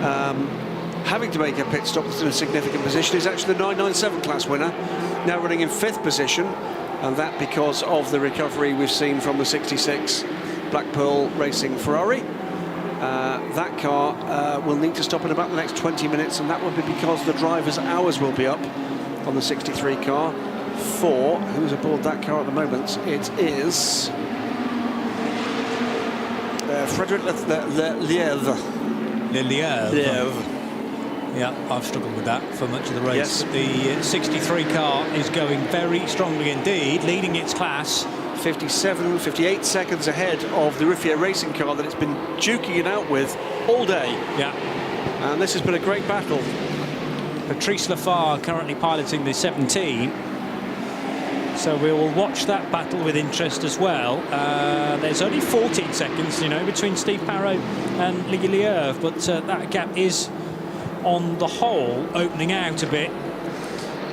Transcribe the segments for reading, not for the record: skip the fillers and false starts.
having to make a pit stop in a significant position is actually the 997 class winner, now running in 5th position, and that because of the recovery we've seen from the 66 Black Pearl Racing Ferrari. That car will need to stop in about the next 20 minutes, and that will be because the driver's hours will be up on the 63 car for, who's aboard that car at the moment? It is Frederick Lièvre. Yeah, I've struggled with that for much of the race. Yes. But the 63 car is going very strongly indeed, leading its class. 57, 58 seconds ahead of the Ruffier Racing car that it's been duking it out with all day. Yeah. And this has been a great battle. Patrice Lafargue currently piloting the 17. So we will watch that battle with interest as well. There's only 14 seconds, you know, between Steve Parrot and Lièvre, but that gap is, on the whole, opening out a bit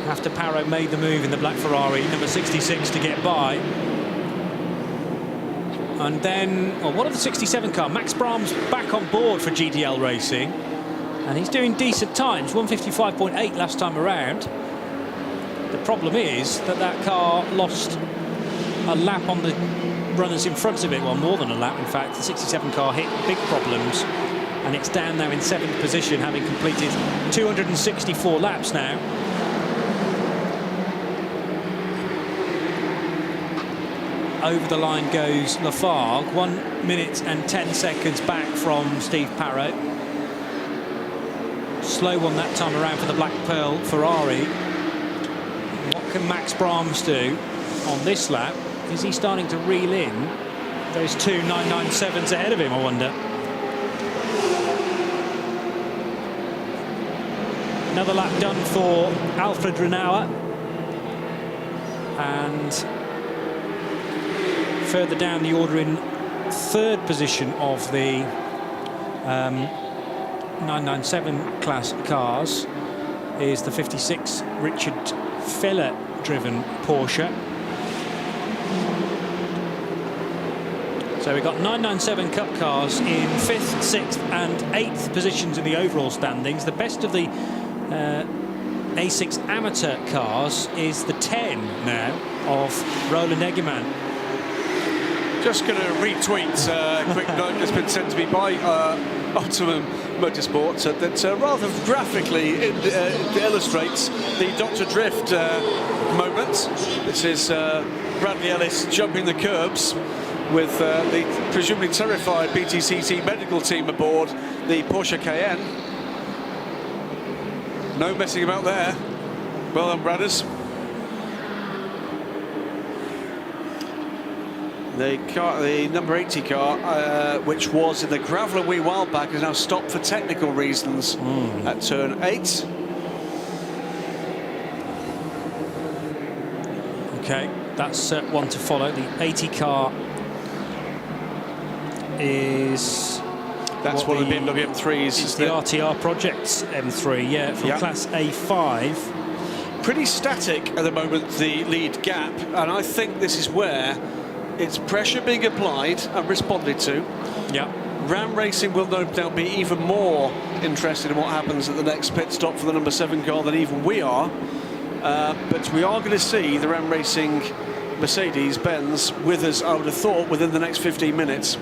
after Parrot made the move in the black Ferrari, number 66, to get by. And then, well, what of the 67 car? Max Brahms back on board for GDL Racing, and he's doing decent times, 155.8 last time around. The problem is that that car lost a lap on the runners in front of it, well, more than a lap, in fact. The 67 car hit big problems, and it's down now in 7th position, having completed 264 laps now. Over the line goes Lafargue, 1 minute and 10 seconds back from Steve Parrot. Slow one that time around for the Black Pearl Ferrari. What can Max Brahms do on this lap? Is he starting to reel in those two 997s ahead of him, I wonder? Another lap done for Alfred Renauer. And further down the order in 3rd position of the 997 class cars is the 56 Richard Feller driven Porsche. So we've got 997 Cup cars in 5th, 6th and 8th positions in the overall standings. The best of the A6 amateur cars is the 10 now of Roland Eggermann. Just going to retweet a quick note that's been sent to me by Optimum Motorsport that rather graphically illustrates the Dr. Drift moment. This is Bradley Ellis jumping the curbs with the presumably terrified BTCC medical team aboard the Porsche Cayenne. No messing about there. Well done, Bradders. The number 80 car, which was in the gravel a wee while back, is now stopped for technical reasons at turn 8. Okay, that's one to follow. The 80 car is... That's one of the BMW M3s. It's the RTR Projects M3, yeah, from Class A5. Pretty static at the moment, the lead gap, and I think this is where it's pressure being applied and responded to. Yeah. Ram Racing will no doubt be even more interested in what happens at the next pit stop for the number 7 car than even we are. But we are going to see the Ram Racing Mercedes-Benz with us, I would have thought, within the next 15 minutes.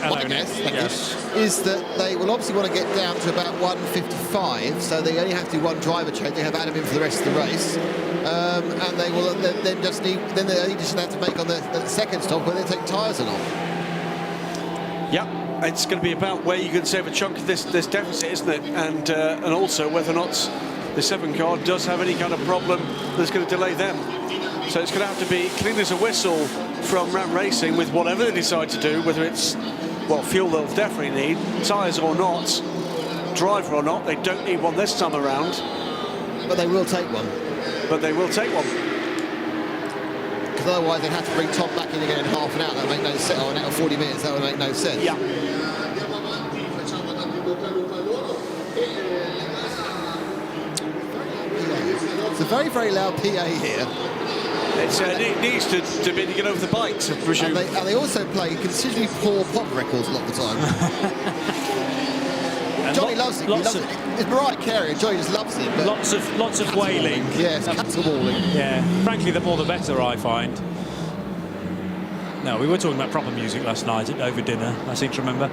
What I guess is that they will obviously want to get down to about 155, so they only have to do one driver change. They have Adam in for the rest of the race, and they will then just need. Then they only just have to make on the second stop where they take tyres and off. Yeah, it's going to be about where you can save a chunk of this deficit, isn't it? And also whether or not the 7 car does have any kind of problem that's going to delay them. So it's going to have to be clean as a whistle from Ram Racing with whatever they decide to do, whether it's, well, fuel they'll definitely need, tyres or not, driver or not. They don't need one this time around. But they will take one. But they will take one. Because otherwise they'd have to bring Tom back in again in half an hour. That would make no sense. Or an hour 40 minutes, that would make no sense. Yeah. It's a very, very loud PA here. It needs to be to get over the bikes, I presume. And they also play considerably poor pop records a lot of the time. Johnny loves it. It's Mariah Carey, and Johnny just loves it. But lots of wailing. Yes, caterwauling. Yeah, frankly, the more the better, I find. No, we were talking about proper music last night over dinner, I seem to remember.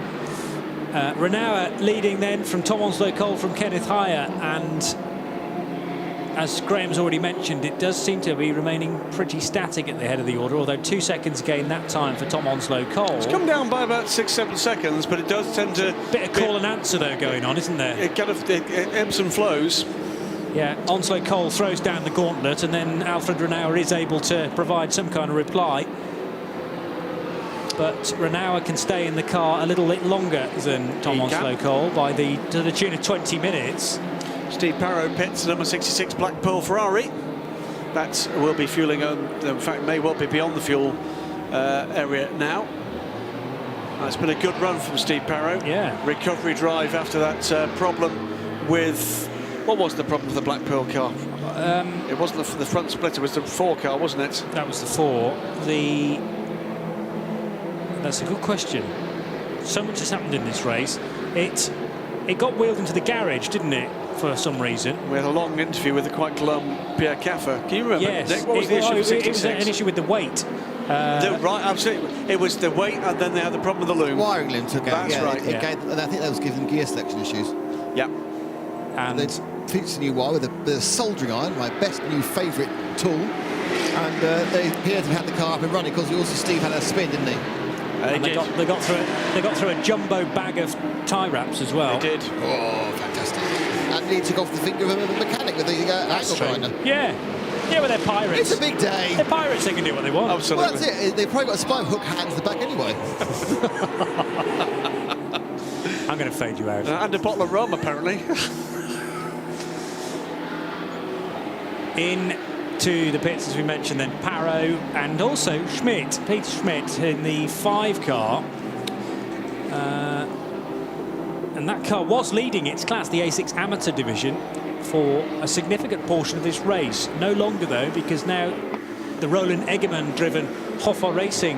Renault leading then from Tom Onslow-Cole from Kenneth Hire, and as Graham's already mentioned, it does seem to be remaining pretty static at the head of the order, although 2 seconds gained that time for Tom Onslow-Cole. It's come down by about 6-7 seconds, but it does tend to... Bit of call and answer though going on, isn't there? It kind of ebbs and flows. Yeah, Onslow-Cole throws down the gauntlet, and then Alfred Renault is able to provide some kind of reply. But Renault can stay in the car a little bit longer than Tom Onslow-Cole to the tune of 20 minutes. Steve Parrow pits the number 66 Black Pearl Ferrari. That will be fueling, in fact, may well be beyond the fuel area now. It's been a good run from Steve Parrow. Yeah. Recovery drive after that problem with... What was the problem with the Black Pearl car? It wasn't the front splitter, it was the 4 car, wasn't it? That was the 4. That's a good question. So much has happened in this race. It got wheeled into the garage, didn't it, for some reason? We had a long interview with the quite glum Pierre Caffer. Can you remember? Yes. Nick, what was the issue with 66? It was an issue with the weight. Right, absolutely. It was the weight, and then they had the problem with the loom. Wiring loom took out. That's right. And I think that was giving them gear selection issues. Yeah. And they'd fixed a new wire with a soldering iron, my best new favourite tool. And they appeared to have had the car up and running because also Steve had a spin, didn't he? They got through a jumbo bag of tie wraps as well. They did. Oh, fantastic! And he took off the finger of a mechanic with the angle grinder. Yeah, but they're pirates. It's a big day. They're pirates. They can do what they want. Absolutely. Well, that's it. They've probably got a spine hook hands at the back anyway. I'm going to fade you out. And a bottle of rum, apparently. To the pits, as we mentioned, then Parrow and also Peter Schmidt in the 5 car. And that car was leading its class, the A6 Amateur Division, for a significant portion of this race. No longer, though, because now the Roland Eggerman-driven Hoffa Racing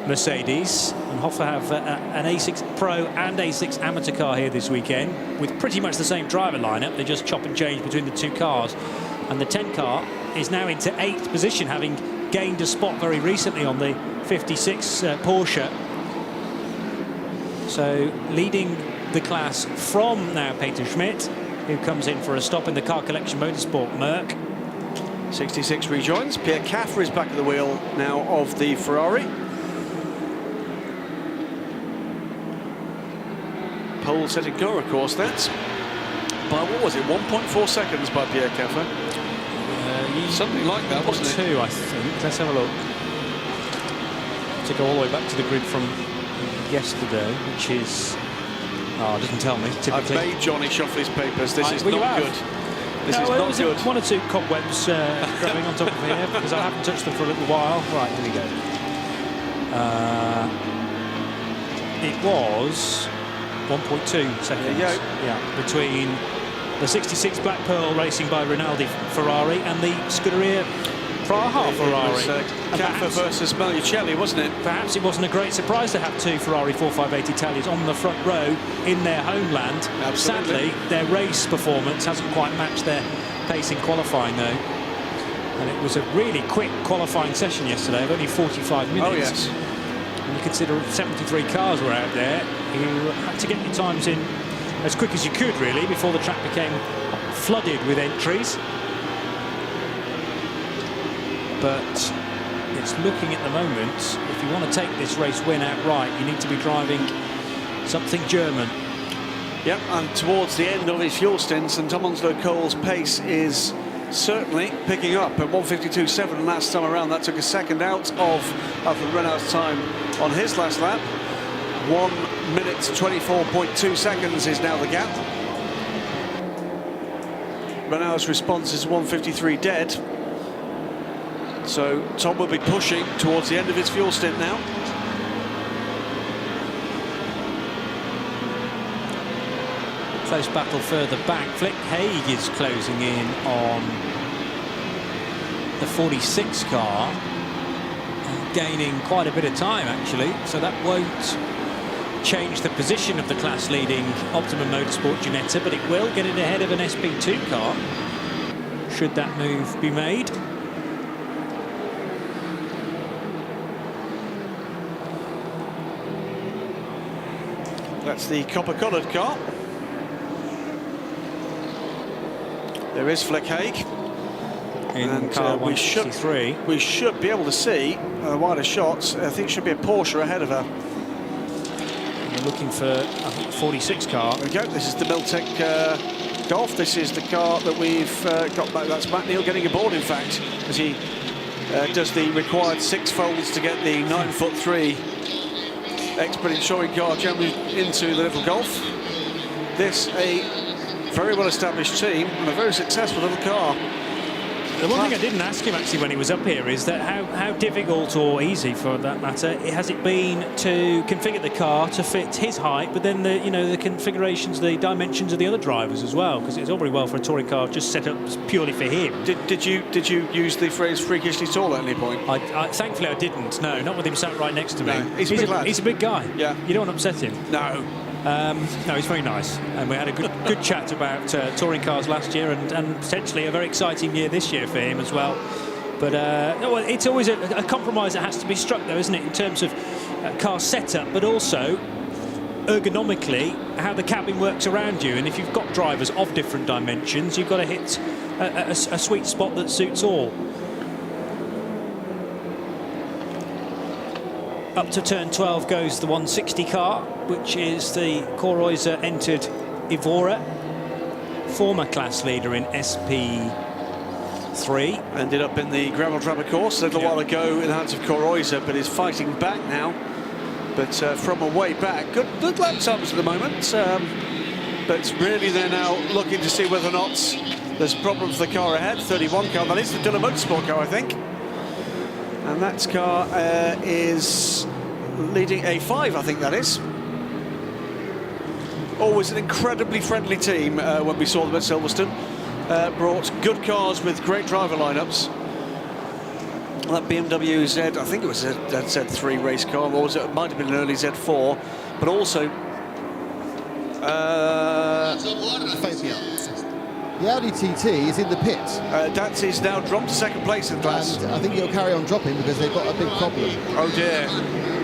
Mercedes, and Hoffa have an A6 Pro and A6 Amateur car here this weekend, with pretty much the same driver lineup. They just chop and change between the 2 cars. And the 10 car is now into 8th position, having gained a spot very recently on the 56 Porsche. So leading the class from now Peter Schmidt, who comes in for a stop in the Car Collection Motorsport Merc. 66 rejoins. Pierre Caffer is back at the wheel now of the Ferrari. Pole setting car, of course, that's by, what was it, 1.4 seconds by Pierre Caffer? Something like that, wasn't it? 2, I think. Let's have a look. To go all the way back to the grid from yesterday, which is... Oh, it doesn't tell me, typically. I've made Johnny shuffle his papers. This is not good. This is not good. 1 or 2 cobwebs growing on top of here, because I haven't touched them for a little while. Right, here we go. It was 1.2 seconds. There you go. Yeah, between the 66 Black Pearl racing by Rinaldi Ferrari and the Scuderia Praha Ferrari. It was Caffer versus Magliucelli, wasn't it? Perhaps it wasn't a great surprise to have 2 Ferrari 458 Italians on the front row in their homeland. Absolutely. Sadly, their race performance hasn't quite matched their pace in qualifying, though. And it was a really quick qualifying session yesterday of only 45 minutes. Oh, yes. When you consider 73 cars were out there, you had to get your times in as quick as you could, really, before the track became flooded with entries. But it's looking at the moment, if you want to take this race win outright, you need to be driving something German. Yep, and towards the end of his fuel stints, and Tom Onslow-Cole's pace is certainly picking up at 1:52.7 last time around. That took a second out of Alfred Renault's time on his last lap. 1 minute 24.2 seconds is now the gap. Renault's response is 1:53 dead. So Tom will be pushing towards the end of his fuel stint now. Close battle further back. Flick Haig is closing in on the the 46 car, gaining quite a bit of time actually, so that won't change the position of the class leading Optimum Motorsport Ginetta, but it will get it ahead of an SP2 car should that move be made. That's the copper-coloured car. There is Fleck Haig. In car we should be able to see wider shots. I think it should be a Porsche ahead of her. We're looking for, I think, 46 car. There we go. This is the Miltec Golf. This is the car that we've got back. That's Matt Neal getting aboard, in fact, as he does the required 6 folds to get the 9'3" expert touring car jammed into the little Golf. This a very well-established team and a very successful little car. The one thing I didn't ask him actually when he was up here is that how difficult or easy, for that matter, has it been to configure the car to fit his height, but then the configurations, the dimensions of the other drivers as well, because it's all very well for a touring car just set up purely for him. Did you use the phrase freakishly tall at any point? Thankfully I didn't. No, not with him sat right next to me. No, he's a big lad. He's a big guy. Yeah. You don't want to upset him. No. No, he's very nice, and we had a good chat about touring cars last year, and potentially a very exciting year this year for him as well. But it's always a compromise that has to be struck, though, isn't it, in terms of car setup, but also ergonomically how the cabin works around you. And if you've got drivers of different dimensions, you've got to hit a sweet spot that suits all. Up to turn 12 goes the 160 car, which is the Koreuser entered Evora, former class leader in SP3. Ended up in the gravel drabber course a little while ago in the hands of Koreuser, but is fighting back now. But from a way back, good lap times at the moment. But really they're now looking to see whether or not there's problems with the car ahead. 31 car, that is the Diller Motorsport car, I think. And that car is leading A5, I think that is. Always an incredibly friendly team when we saw them at Silverstone. Brought good cars with great driver lineups. That BMW Z, I think it was a Z3 race car, or it might have been an early Z4, but also the Audi TT is in the pit. that is now dropped to second place in class. And I think it'll carry on dropping because they've got a big problem. Oh dear.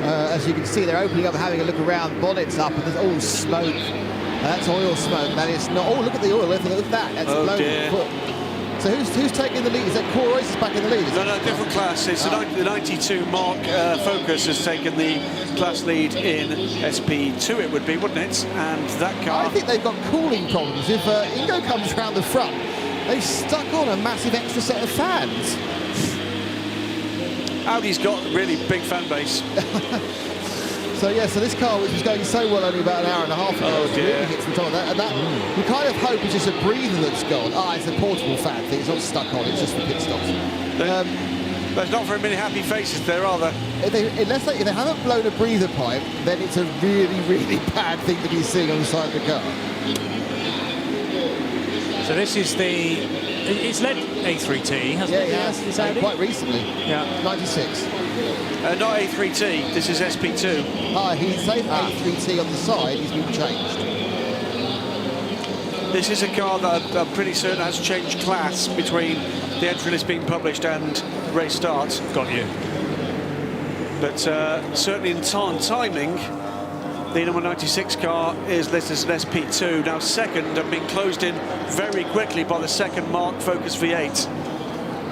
As you can see, they're opening up and having a look around, bonnets up, and there's all smoke. That's oil smoke. That is not. Oh, look at the oil. Look at that. That's Oh blown. dear. So who's taking the lead? Is that Koreuser back in the lead? No, different class. It's the 92 Mark Focus has taken the class lead in SP2, it would be, wouldn't it? And that car... I think they've got cooling problems. If Ingo comes round the front, they've stuck on a massive extra set of fans. Audi's got a really big fan base. So this car, which was going so well only about an hour and a half ago, really hits the top of that. And that you kind of hope it's just a breather that's gone. It's a portable fan thing. It's not stuck on. It's just for pit stops. There's not very many happy faces there, are there? If they haven't blown a breather pipe, then it's a really, really bad thing to be seeing on the side of the car. So this is it's led A3T, hasn't it? Yes, quite recently. Yeah. 96. Not A3T, this is SP2. He's saved A3T on the side, he's been changed. This is a car that I'm pretty certain has changed class between the entry list being published and race start. Got you. But certainly in timing, the number 96 car is listed as an SP2, now second and being closed in very quickly by the second Mark Focus V8.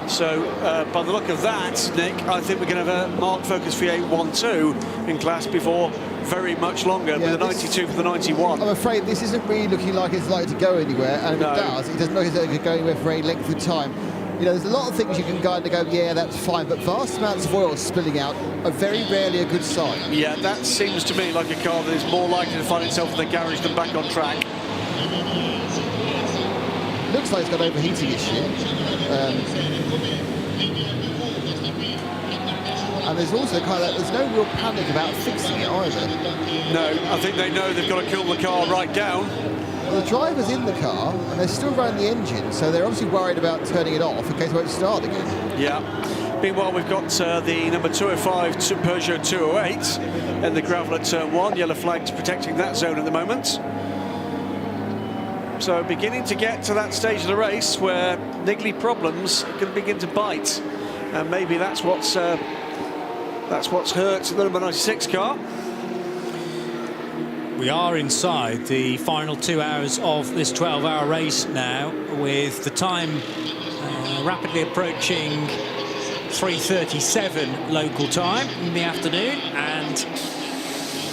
So by the look of that, Nick, I think we're going to have a Mark Focus V8 1-2 in class before very much longer, with the 92 for the 91. I'm afraid this isn't really looking like it's likely to go anywhere, and if it does, it doesn't look as though it could go anywhere for any length of time. There's a lot of things you can kind of go, yeah, that's fine, but vast amounts of oil spilling out are very rarely a good sign. Yeah, that seems to me like a car that is more likely to find itself in the garage than back on track. Looks like it's got an overheating issue. And there's also there's no real panic about fixing it either. No, I think they know they've got to cool the car right down. Well, the driver's in the car, and they're still running the engine, so they're obviously worried about turning it off in case it won't start again. Yeah. Meanwhile, we've got the number 205 Peugeot 208 in the gravel at turn 1. Yellow flags protecting that zone at the moment. So beginning to get to that stage of the race where niggly problems can begin to bite, and maybe that's what's hurt the number 96 car. We are inside the final 2 hours of this 12-hour race now, with the time rapidly approaching 3:37 local time in the afternoon, and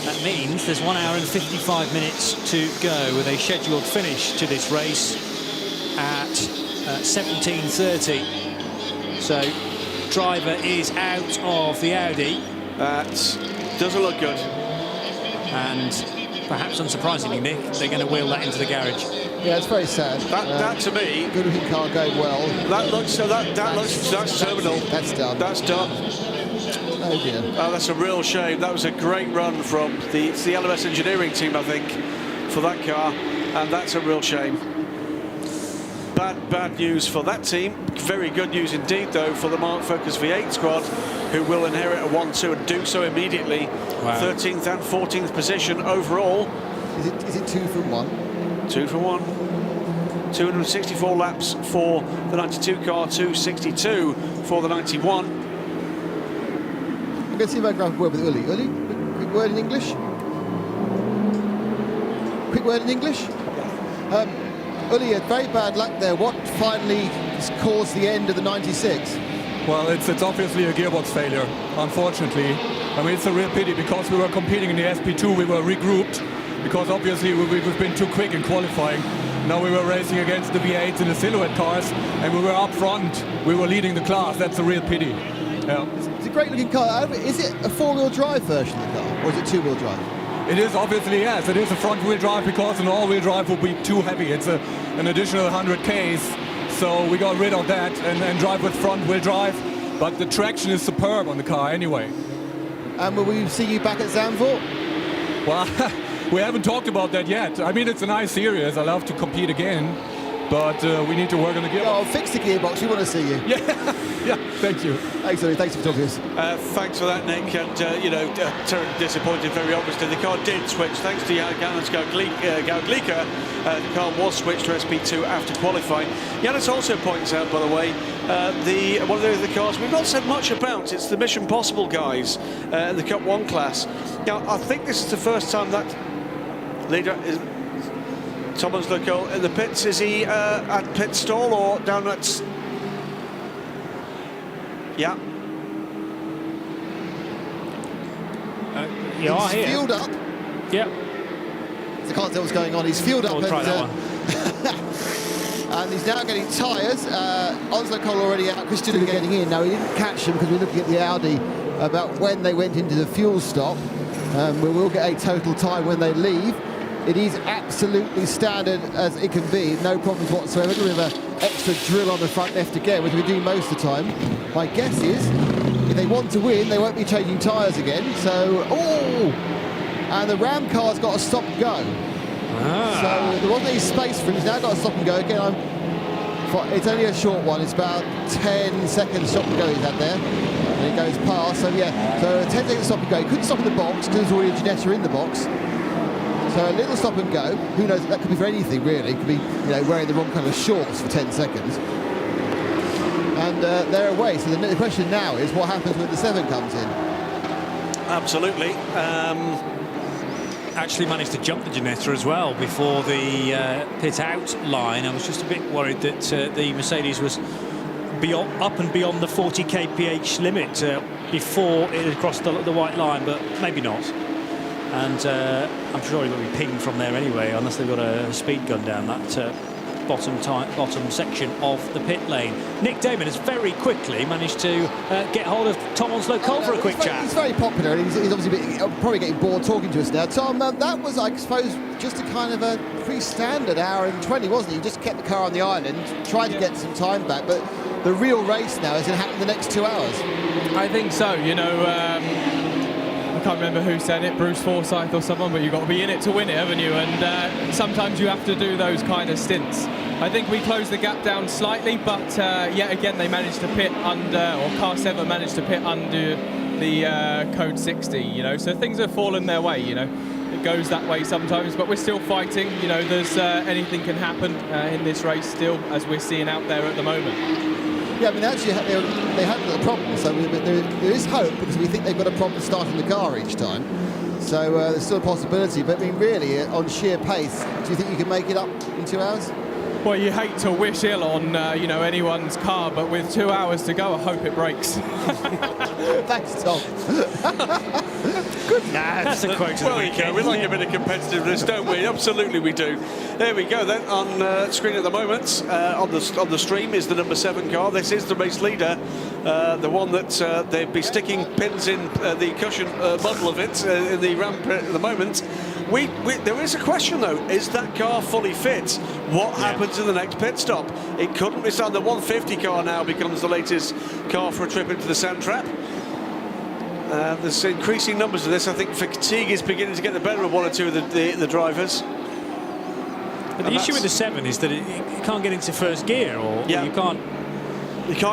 that means there's 1 hour and 55 minutes to go, with a scheduled finish to this race at 17:30. So driver is out of the Audi. That doesn't look good. And perhaps unsurprisingly, Nick, they're going to wheel that into the garage. Yeah, it's very sad. That to me, good looking car going well. That looks that's terminal. That's done. That's done. Oh dear. Oh, that's a real shame. That was a great run from the LMS engineering team, I think, for that car, and that's a real shame. Bad news for that team. Very good news indeed, though, for the Mark Focus V8 squad, who will inherit a 1-2 and do so immediately. Wow. 13th and 14th position overall. Is it 2 from 1? 2 from 1. 264 laps for the 92 car, 262 for the 91. I'm going to see if I can grab a word with Uli. Uli, quick word in English? Quick word in English? Uli, had very bad luck there. What finally caused the end of the 96? Well, it's obviously a gearbox failure, unfortunately. I mean, it's a real pity, because we were competing in the SP2, we were regrouped, because obviously we've been too quick in qualifying. Now we were racing against the V8s and the silhouette cars, and we were up front. We were leading the class. That's a real pity. Yeah. It's a great looking car. Is it a 4-wheel drive version of the car, or is it 2-wheel drive? It is, obviously, yes. It is a front-wheel drive, because an all-wheel drive would be too heavy. It's an additional 100 Ks, so we got rid of that and drive with front-wheel drive. But the traction is superb on the car anyway. And will we see you back at Zandvoort? Well, we haven't talked about that yet. I mean, it's a nice series. I love to compete again, but we need to work on the gearbox. Oh, fix the gearbox. We want to see you. Yeah, thank you. Thanks, Uli. Thanks for talking to us. Thanks for that, Nick. And, terribly disappointed, very obviously. The car did switch, thanks to Janis Gauglika. The car was switched to SP2 after qualifying. Janis also points out, by the way, one of the cars we've not said much about. It's the Mission Possible guys in the Cup 1 class. Now, I think this is the first time that leader is Thomas Lecole in the pits. Is he at pit stall or down at... Yeah. You are He's here. fueled up. Yep. I can't tell what's going on. He's fueled up. We'll try that one. And he's now getting tyres. Oslo Cole already out. Christian getting in. Now, he didn't catch him because we're looking at the Audi about when they went into the fuel stop. We will get a total time when they leave. It is absolutely standard as it can be. No problems whatsoever. We have an extra drill on the front left again, which we do most of the time. My guess is, if they want to win, they won't be changing tyres again. So, and the Ram car's got to stop and go. So there wasn't any space for him. He's now got to stop and go again. It's only a short one. It's about 10 seconds stop and go he's had there. And it goes past. So yeah, so 10 seconds stop and go. He couldn't stop in the box because there's already a Ginetta in the box. So a little stop and go. Who knows? That could be for anything really. It could be wearing the wrong kind of shorts for 10 seconds. And they're away. So the question now is what happens when the 7 comes in. Absolutely. Actually managed to jump the Ginetta as well before the pit out line. I was just a bit worried that the Mercedes was up and beyond the 40 kph limit before it had crossed the white line, but maybe not. And I'm sure he will be pinged from there anyway, unless they've got a speed gun down that bottom section of the pit lane. Nick Damon has very quickly managed to get hold of Tom Onslow-Cole for a quick chat. He's very popular, and he's obviously probably getting bored talking to us now. Tom, that was, I suppose, just a kind of a pretty standard hour and 20, wasn't it? You just kept the car on the island, tried to get some time back, but the real race now is going to happen in the next 2 hours. I think so. I can't remember who said it, Bruce Forsyth or someone, but you've got to be in it to win it, haven't you? And sometimes you have to do those kind of stints. I think we closed the gap down slightly, but yet again they managed to pit under, or car 7 managed to pit under the code 60, you know, so things have fallen their way, you know. It goes that way sometimes, but we're still fighting, you know, there's anything can happen in this race still, as we're seeing out there at the moment. Yeah, I mean, actually, they haven't got a problem, so there is hope, because we think they've got a problem starting the car each time. So there's still a possibility, but I mean, really, on sheer pace, do you think you can make it up in 2 hours? Well, you hate to wish ill on, you know, anyone's car, but with 2 hours to go, I hope it breaks. Thanks, Tom. Good lad. That's a quote of the weekend. We like a bit of competitiveness, don't we? Absolutely we do. There we go then, on screen at the moment, on the stream is the number 7 car. This is the race leader, the one that they'd be sticking pins in the cushion model of it in the ramp at the moment. There is a question though, is that car fully fit? What happens in the next pit stop? It couldn't be done. The 150 car now becomes the latest car for a trip into the sand trap. There's increasing numbers of this. I think fatigue is beginning to get the better of one or two of the drivers. But the issue with the 7 is that it can't get into first gear, or you can't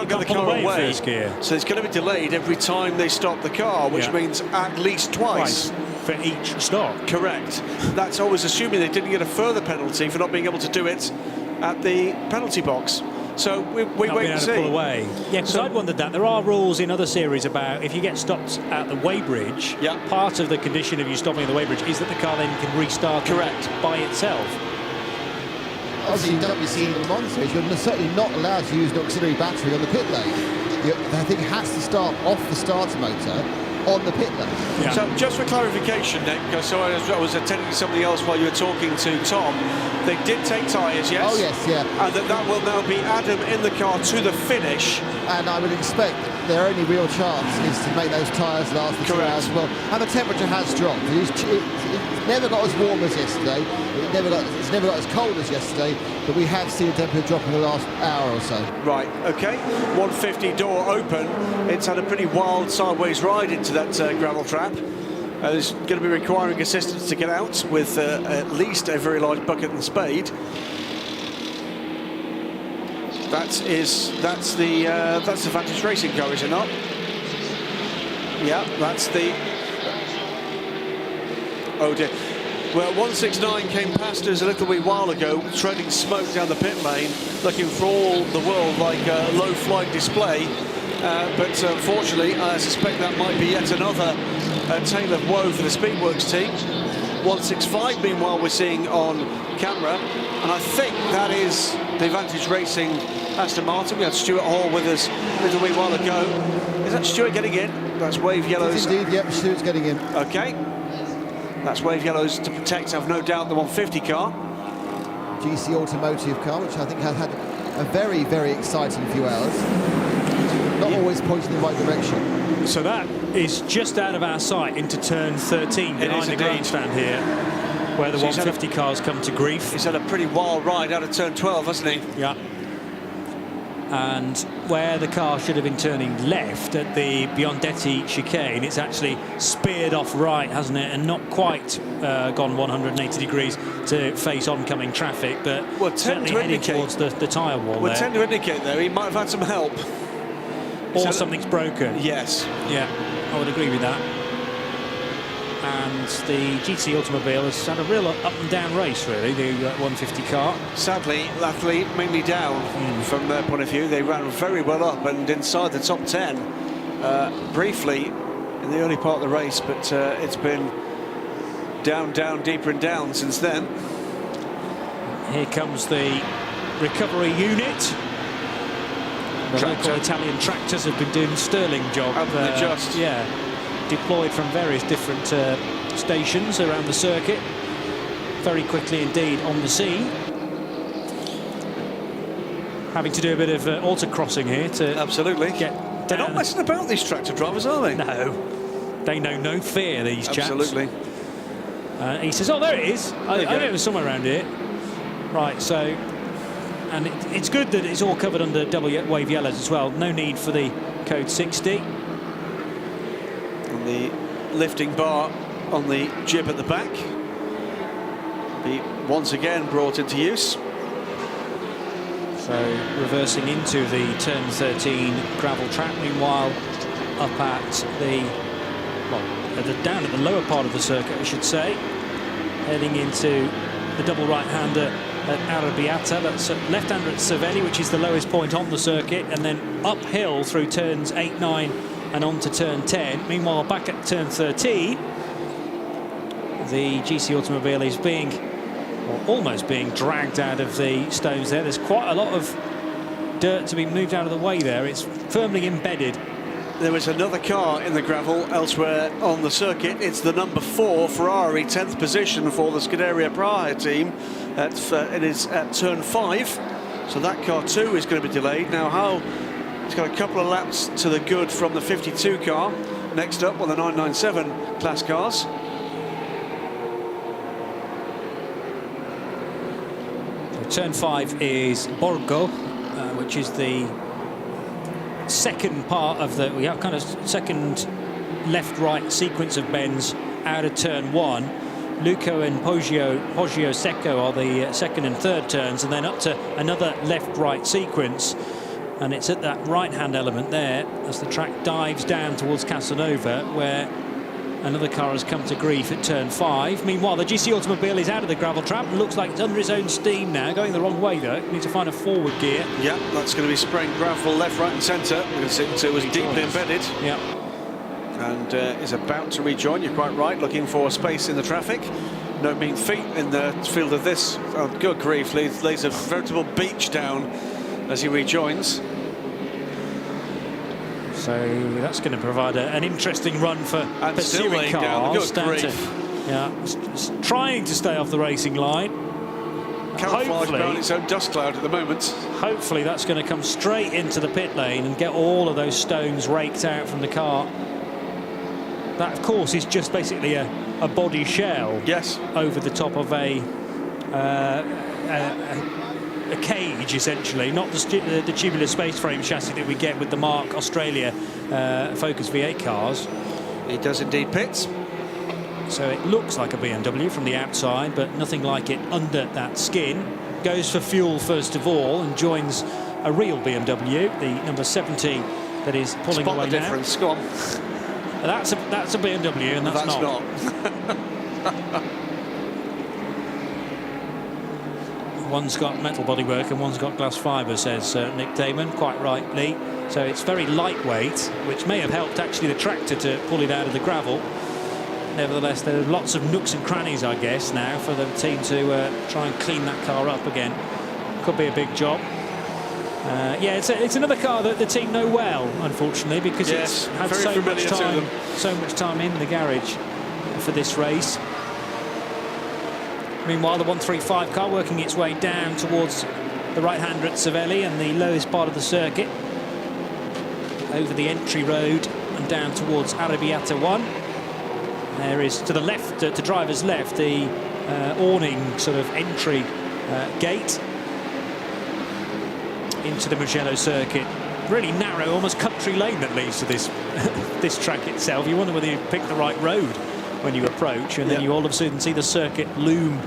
get the car away. First gear. So it's going to be delayed every time they stop the car, which means at least twice. For each stop. Correct. That's always assuming they didn't get a further penalty for not being able to do it at the penalty box. So we wait and see. Pull away. Yeah, because I'd wondered that. There are rules in other series about if you get stopped at the weighbridge, part of the condition of you stopping at the weighbridge is that the car then can restart by itself. Obviously, WC in the Le Mans series, you're certainly not allowed to use an auxiliary battery on the pit lane. I think it has to start off the starter motor on the pit lane. Yeah. So just for clarification, Nick, so I was attending to something else while you were talking to Tom. They did take tyres, yes? Oh, yes, yeah. And that will now be Adam in the car to the finish. And I would expect their only real chance is to make those tyres last for 2 hours as well. And the temperature has dropped. It's never got as warm as yesterday. It's never got as cold as yesterday. But we have seen the temperature drop in the last hour or so. Right, OK. 150 door open. It's had a pretty wild sideways ride into that gravel trap. It's going to be requiring assistance to get out with at least a very large bucket and spade. That's the Vantage Racing car, is it not? Yeah, that's the. Oh dear. Well, 169 came past us a little wee while ago, treading smoke down the pit lane, looking for all the world like a low-flight display. But unfortunately, I suspect that might be yet another tale of woe for the Speedworks team. 165, meanwhile, we're seeing on camera, and I think that is the Vantage Racing Aston Martin. We had Stuart Hall with us a little wee while ago. Is that Stuart getting in? That's wave yellows. Indeed, yep, Stuart's getting in. OK. That's wave yellows to protect, I've no doubt, the 150 car. GC Automotive car, which I think has had a very, very exciting few hours. Not always pointing in the right direction. So that is just out of our sight into turn 13 behind the grandstand here, where the 150 cars come to grief. He's had a pretty wild ride out of turn 12, hasn't he? Yeah. And where the car should have been turning left at the Biondetti chicane, it's actually speared off right, hasn't it? And not quite gone 180 degrees to face oncoming traffic, but certainly heading towards the tyre wall. Would tend to indicate, though, he might have had some help. Or something's broken. Yes. Yeah, I would agree with that. And the GT automobile has had a real up and down race, really, the 150 car. Sadly, latterly, mainly down from their point of view. They ran very well up and inside the top 10 briefly in the early part of the race, but it's been down, deeper and down since then. Here comes the recovery unit. The local Italian tractors have been doing a sterling job. Deployed from various different stations around the circuit. Very quickly indeed on the scene. Having to do a bit of autocrossing here to get down. They're not messing about, these tractor drivers, are they? No. They know no fear, these chaps. Absolutely. He says, oh, there it is. I know it was somewhere around here. Right, so... And it's good that it's all covered under double wave yellows as well. No need for the code 60. And the lifting bar on the jib at the back be once again brought into use. So reversing into the turn 13 gravel track. Meanwhile, up at the, well, down at the lower part of the circuit, I should say, heading into the double right-hander at Arrabbiata. That's left-hander at Cervelli, which is the lowest point on the circuit, and then uphill through turns 8, 9, and on to turn 10. Meanwhile, back at turn 13, the GC automobile is being, or almost being, dragged out of the stones there. There's quite a lot of dirt to be moved out of the way there. It's firmly embedded. There is another car in the gravel elsewhere on the circuit. It's the number 4 Ferrari, 10th position for the Scuderia Praha team. It is at turn 5, so that car too is going to be delayed. Now, how it's got a couple of laps to the good from the 52 car. Next up on the 997 class cars. Turn 5 is Borgo, which is the second part of the, we have kind of second left-right sequence of bends out of turn 1. Luco and Poggio Secco are the second and third turns, and then up to another left-right sequence. And it's at that right-hand element there as the track dives down towards Casanova, where another car has come to grief at turn 5. Meanwhile, the GC automobile is out of the gravel trap and looks like it's under its own steam now, going the wrong way though. Need to find a forward gear. Yeah, that's going to be spraying gravel left, right and centre. It was deeply embedded. Yeah. And is about to rejoin. You're quite right, looking for space in the traffic. No mean feat in the field of this. Oh, good grief, lays a veritable beach down as he rejoins. So that's going to provide an interesting run for pursuing cars. Trying to stay off the racing line. Camouflage around its own dust cloud at the moment. Hopefully that's going to come straight into the pit lane and get all of those stones raked out from the car. That, of course, is just basically a body shell. Yes. Over the top of a cage, essentially, not the tubular space frame chassis that we get with the Mark Australia Focus V8 cars. It does indeed pits. So it looks like a BMW from the outside, but nothing like it under that skin. Goes for fuel first of all and joins a real BMW, the number 70 that is pulling away now. Spot the difference, go on. That's a BMW, and that's not. One's got metal bodywork and one's got glass fibre, says Nick Damon, quite rightly. So it's very lightweight, which may have helped actually the tractor to pull it out of the gravel. Nevertheless, there are lots of nooks and crannies, I guess, now for the team to try and clean that car up again. Could be a big job. Yeah, it's another car that the team know well, unfortunately, because it's had so much time in the garage for this race. Meanwhile, the 135 car working its way down towards the right-hander at Cervelli and the lowest part of the circuit, over the entry road and down towards Arrabbiata 1. There is, to the left, to driver's left, the awning sort of entry gate into the Mugello circuit. Really narrow, almost country lane that leads to this this track itself. You wonder whether you picked the right road when you approach, and then you all of a sudden see the circuit loom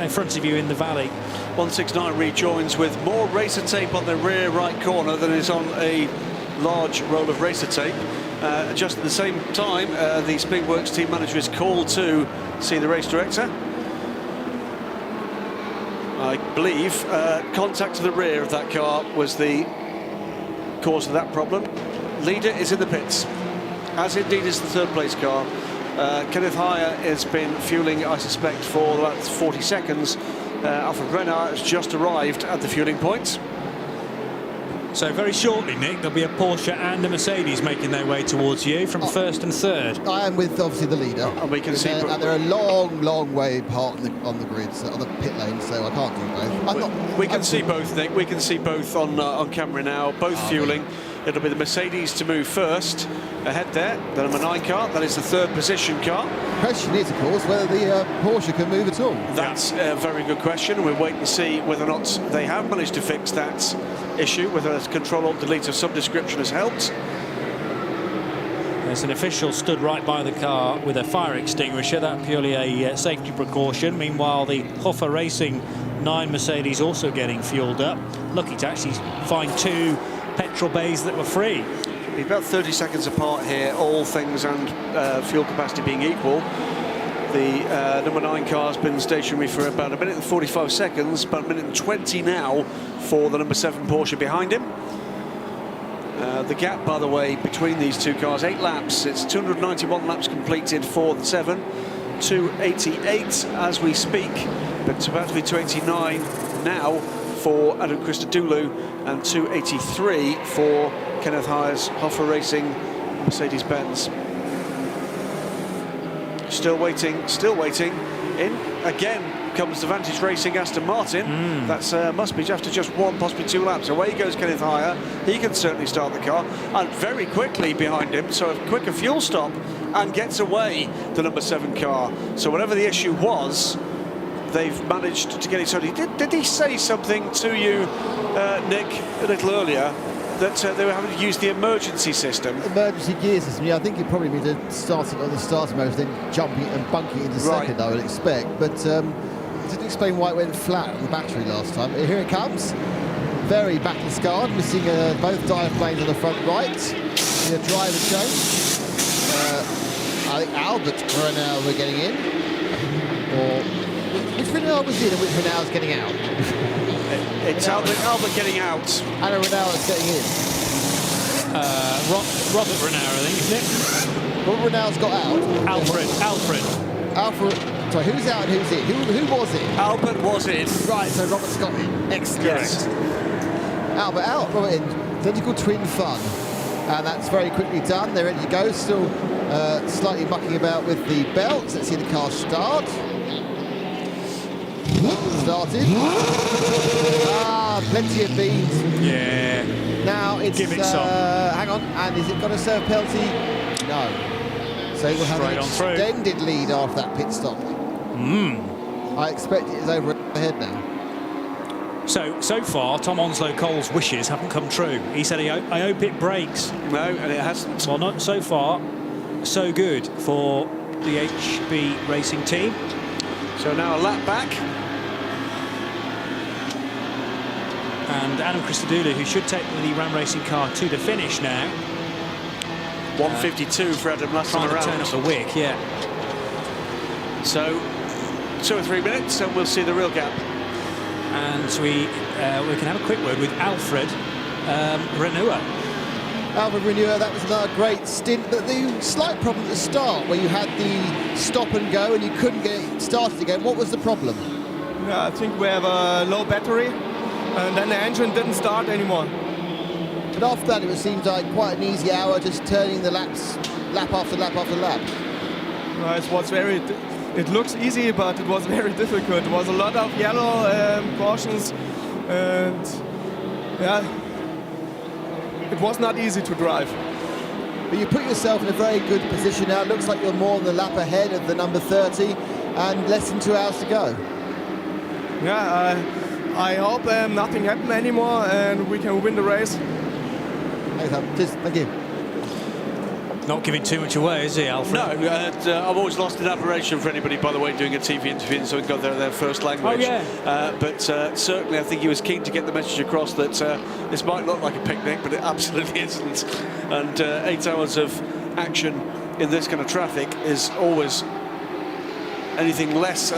in front of you in the valley. 169 rejoins with more racer tape on the rear right corner than is on a large roll of racer tape. Just at the same time, the Speedworks team manager is called to see the race director. I believe contact to the rear of that car was the cause of that problem. Leader is in the pits, as indeed is the third place car. Kenneth Heyer has been fueling, I suspect, for about 40 seconds. Alfred Renard has just arrived at the fueling point. So very shortly, Nick, there'll be a Porsche and a Mercedes making their way towards you from first and third. I am with, obviously, the leader. And we can see... they're a long, long way apart on the grid, so on the pit lane, so I can't do both. We can see both, Nick. We can see both on camera now, both fueling. Yeah. It'll be the Mercedes to move first, ahead there, the number 9 car. That is the third position car. The question is, of course, whether the Porsche can move at all. That's a very good question. We'll wait and see whether or not they have managed to fix that issue, whether a Control-Alt-Delete of some description has helped. There's an official stood right by the car with a fire extinguisher. That purely a safety precaution. Meanwhile, the Hoffa Racing 9 Mercedes also getting fueled up. Lucky to actually find 2 petrol bays that were free. About 30 seconds apart here, all things and fuel capacity being equal. The number 9 car has been stationary for about 1 minute and 45 seconds, about 1 minute and 20 now for the number 7 Porsche behind him. The gap, by the way, between these 2 cars, 8 laps. It's 291 laps completed for the 7, 288 as we speak, but it's about to be 289 now for Adam Christodoulou and 283 for Kenneth Hyers, Hoffa Racing, Mercedes-Benz. Still waiting. In again comes the Vantage Racing Aston Martin. That's must be after just 1, possibly 2 laps. Away goes Kenneth Hyers. He can certainly start the car, and very quickly behind him. So a quicker fuel stop and gets away the number 7 car. So whatever the issue was, they've managed to get it sorted. Did he say something to you, Nick, a little earlier? That they were having to use the emergency system. Emergency gear system, yeah, I think it probably means starting on the starter mode, then jumping and bunking into second, I would expect. But didn't explain why it went flat on the battery last time. Here it comes. Very battle scarred, missing both dive planes on the front right in a driver change. I think Albert Renau were getting in. Or which Renau was in and which Renau was getting out? It's Albert getting out. Anna Renau is getting in. Robert Renau, I think, isn't it? Robert Renau's got out. Alfred. Sorry, who's out and who's in? Who was it? Albert was in. Right, so Robert's got in. Excellent. Yes. Albert out, Robert in. Identical twin fun. And that's very quickly done. They're ready to go. Still slightly mucking about with the belts. Let's see the car start. Started. Plenty of beans. Yeah. Now it's... Give it some. Hang on. And is it going to serve penalty? No. So he will have an extended lead after that pit stop. I expect it is over ahead now. So far, Tom Onslow-Cole's wishes haven't come true. He said, I hope it breaks. No, and it hasn't. Well, not so far. So good for the HB Racing team. So now a lap back. And Adam Christodoulou, who should take the Ram Racing car to the finish now. 152 for Adam last time around. Turn up the wick, yeah. So 2 or 3 minutes and we'll see the real gap. And we can have a quick word with Alfred Renua. Alfred Renua, that was another great stint, but the slight problem at the start where you had the stop and go and you couldn't get it started again. What was the problem? Yeah, I think we have a low battery and then the engine didn't start anymore. But after that, it seemed like quite an easy hour, just turning the laps, lap after lap after lap. It was very... It looks easy, but it was very difficult. It was a lot of yellow cautions, and yeah, it was not easy to drive. But you put yourself in a very good position now. It looks like you're more than a lap ahead of the number 30, and less than 2 hours to go. Yeah, I hope nothing happened anymore, and we can win the race. Thank you. Not giving too much away, is he, Alfred? No, I've always lost an admiration for anybody, by the way, doing a TV interview and so got their first language. Oh, yeah. But certainly I think he was keen to get the message across that this might look like a picnic, but it absolutely isn't. And 8 hours of action in this kind of traffic is always anything less,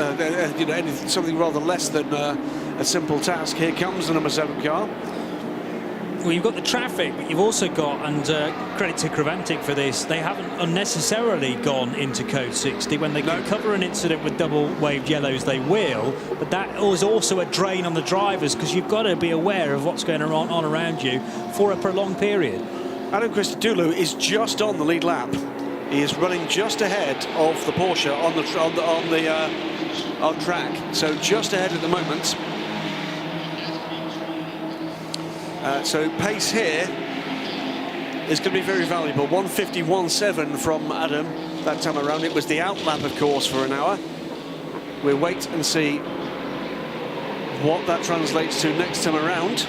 something rather less than a simple task. Here comes the number 7 car. Well, you've got the traffic, but you've also got, and credit to Kravantic for this, they haven't unnecessarily gone into code 60. When they can cover an incident with double waved yellows, they will, but that is also a drain on the drivers because you've got to be aware of what's going on around you for a prolonged period. Adam Christodoulou is just on the lead lap. He is running just ahead of the Porsche on track, so just ahead at the moment. So pace here is going to be very valuable. 151.7 from Adam that time around. It was the out lap, of course, for an hour. We'll wait and see what that translates to next time around.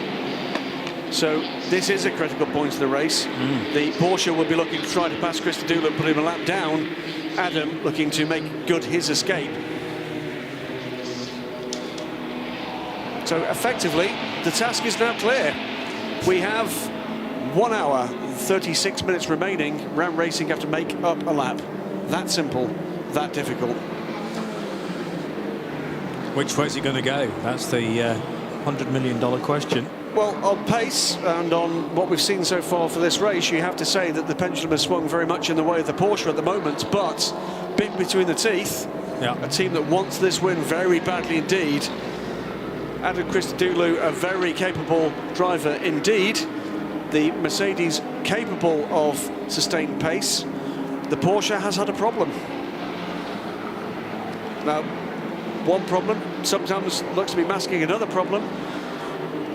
So this is a critical point of the race. The Porsche will be looking to try to pass Christodoulou and put him a lap down. Adam looking to make good his escape. So effectively, the task is now clear. We have 1 hour, 36 minutes remaining. Ram Racing have to make up a lap. That simple, that difficult. Which way is it going to go? That's the $100 million question. Well, on pace and on what we've seen so far for this race, you have to say that the pendulum has swung very much in the way of the Porsche at the moment, but bit between the teeth. Yeah. A team that wants this win very badly indeed. Adam Christodoulou, a very capable driver indeed. The Mercedes capable of sustained pace. The Porsche has had a problem. Now, one problem sometimes looks to be masking another problem.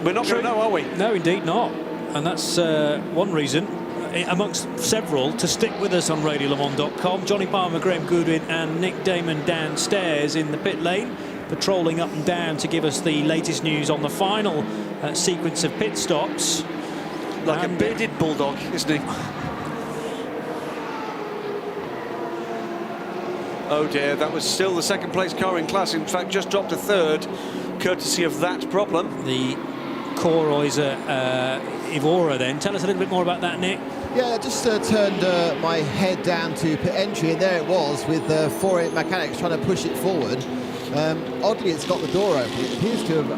We're not going to know, are we? No, indeed not. And that's one reason, amongst several, to stick with us on RadioLeMans.com. Johnny Palmer, Graham Goodwin and Nick Damon downstairs in the pit lane, patrolling up and down to give us the latest news on the final sequence of pit stops. Like a bearded bulldog, isn't he? Oh dear, that was still the second place car in class. In fact, just dropped to third, courtesy of that problem. The Corroiser Evora then. Tell us a little bit more about that, Nick. Yeah, I just turned my head down to pit entry, and there it was with 4 mechanics trying to push it forward. Oddly, it's got the door open. It appears to have...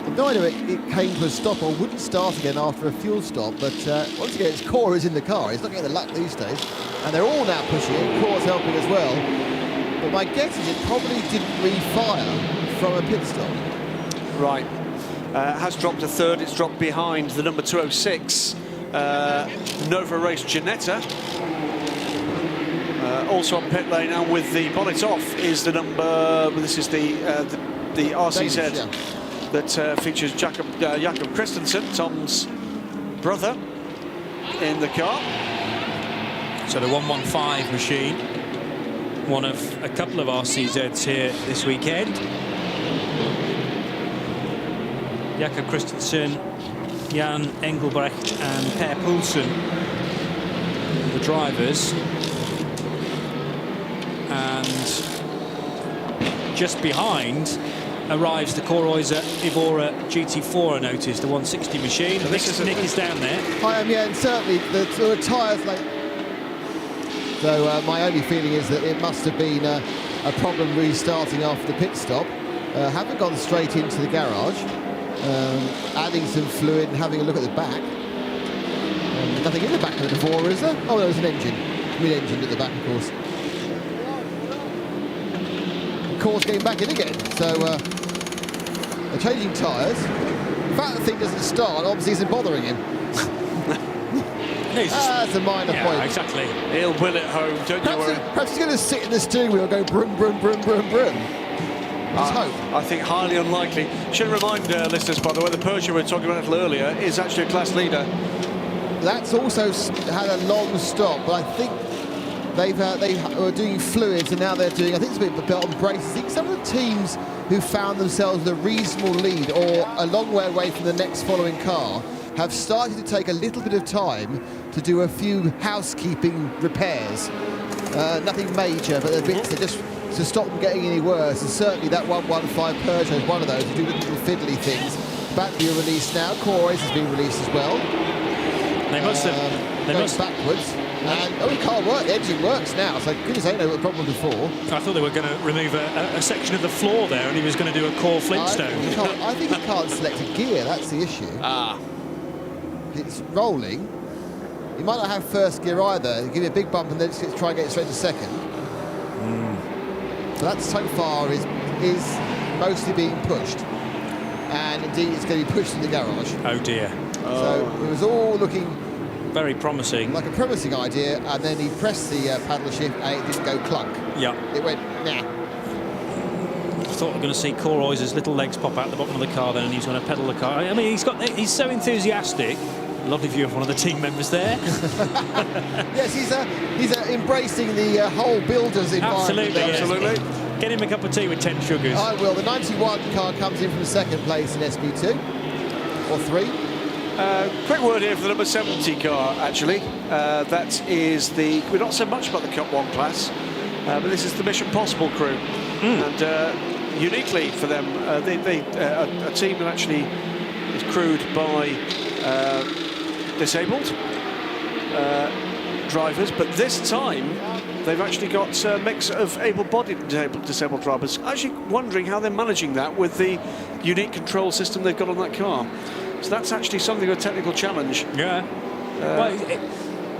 I've no idea it came to a stop or wouldn't start again after a fuel stop, but once again, it's Core is in the car. He's not getting the luck these days. And they're all now pushing it. Core's helping as well. But my guess is it probably didn't refire from a pit stop. Right. Has dropped to third. It's dropped behind the number 206, Nova Race Ginetta. Also on pit lane and with the bonnet off is the number. This is the RCZ Danish, yeah. That features Jakob Christensen, Tom's brother, in the car. So the 115 machine, one of a couple of RCZs here this weekend. Jakob Christensen, Jan Engelbrecht and Per Poulsen, the drivers. And just behind arrives the Corroiser Evora GT4, I noticed, the 160 machine. So Nick is down there. Yeah, and certainly the tyres, like... So my only feeling is that it must have been a problem restarting after the pit stop. Haven't gone straight into the garage. Adding some fluid and having a look at the back. Nothing in the back of the Evora, is there? Oh, there's an engine. Mid-engine at the back, of course. Core's getting back in again, so they're changing tyres. The fact the thing doesn't start obviously isn't bothering him. That's a minor point. Exactly. He'll will it home, don't you worry. Perhaps he's going to sit in the steering wheel going brum, brum, brum, brum, brum. Just hope. I think highly unlikely. Should remind listeners, by the way, the Porsche we were talking about a little earlier is actually a class leader. That's also had a long stop, but I think they were doing fluids and now they're doing, I think it's a bit of a belt and braces. I think some of the teams who found themselves with a reasonable lead or a long way away from the next following car have started to take a little bit of time to do a few housekeeping repairs. Nothing major, but they're bits that just to stop them getting any worse. And certainly that 115 Peugeot is one of those who do little fiddly things. Battery released now. Core Ace has been released as well. They must have. They must backwards. And the car works. The engine works now. So goodness, I know what the problem before. I thought they were going to remove a section of the floor there, and he was going to do a Core Flintstone. I think he can't select a gear. That's the issue. It's rolling. He might not have first gear either. He'll give you a big bump and then just try and get it straight to second. So that so far is mostly being pushed. And indeed it's going to be pushed in the garage. Oh dear. So it was all looking very promising. Like a promising idea, and then he pressed the paddle shift and it didn't go clunk. Yeah. It went, nah. I thought we were going to see Corroiser's little legs pop out the bottom of the car then, and he's going to pedal the car. I mean, he's so enthusiastic. Lovely view of one of the team members there. Yes, he's embracing the whole builder's environment. Absolutely. Get him a cup of tea with 10 sugars. I will. The 91 car comes in from second place in SP2 or 3. Quick word here for the number 70 car, actually. That is we're not so much about the Cup 1 class, but this is the Mission Possible crew. And uniquely for them, a team that actually is crewed by disabled drivers, but this time they've actually got a mix of able-bodied disabled drivers. Actually wondering how they're managing that with the unique control system they've got on that car. So that's actually something of a technical challenge. Yeah.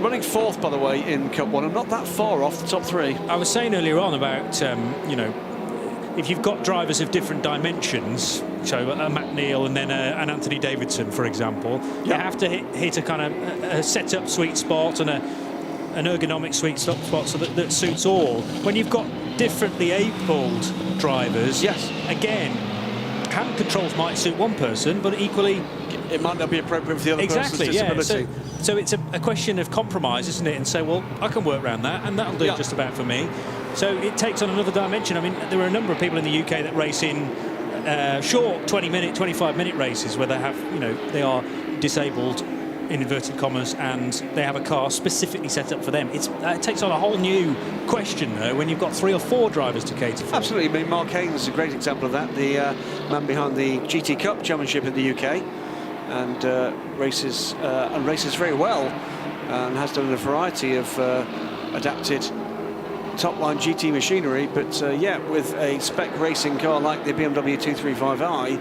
Running fourth, by the way, in Cup 1, and not that far off the top three. I was saying earlier on about, you know, if you've got drivers of different dimensions, so a Matt Neal and then an Anthony Davidson, for example, you have to hit a kind of a set-up sweet spot and an ergonomic sweet spot so that suits all. When you've got differently abled drivers, yes, again, hand controls might suit one person, but equally it might not be appropriate for the other person's disability. Yeah. So it's a question of compromise, isn't it? And say, well, I can work around that, and that'll do just about for me. So it takes on another dimension. I mean, there are a number of people in the UK that race in short 20-minute, 25-minute races where they have, you know, they are disabled, in inverted commas, and they have a car specifically set up for them. It takes on a whole new question, though, when you've got 3 or 4 drivers to cater for. Absolutely. I mean, Mark Haynes is a great example of that, the man behind the GT Cup Championship in the UK, and races very well, and has done a variety of adapted top-line GT machinery. But yeah, with a spec racing car like the BMW 235i,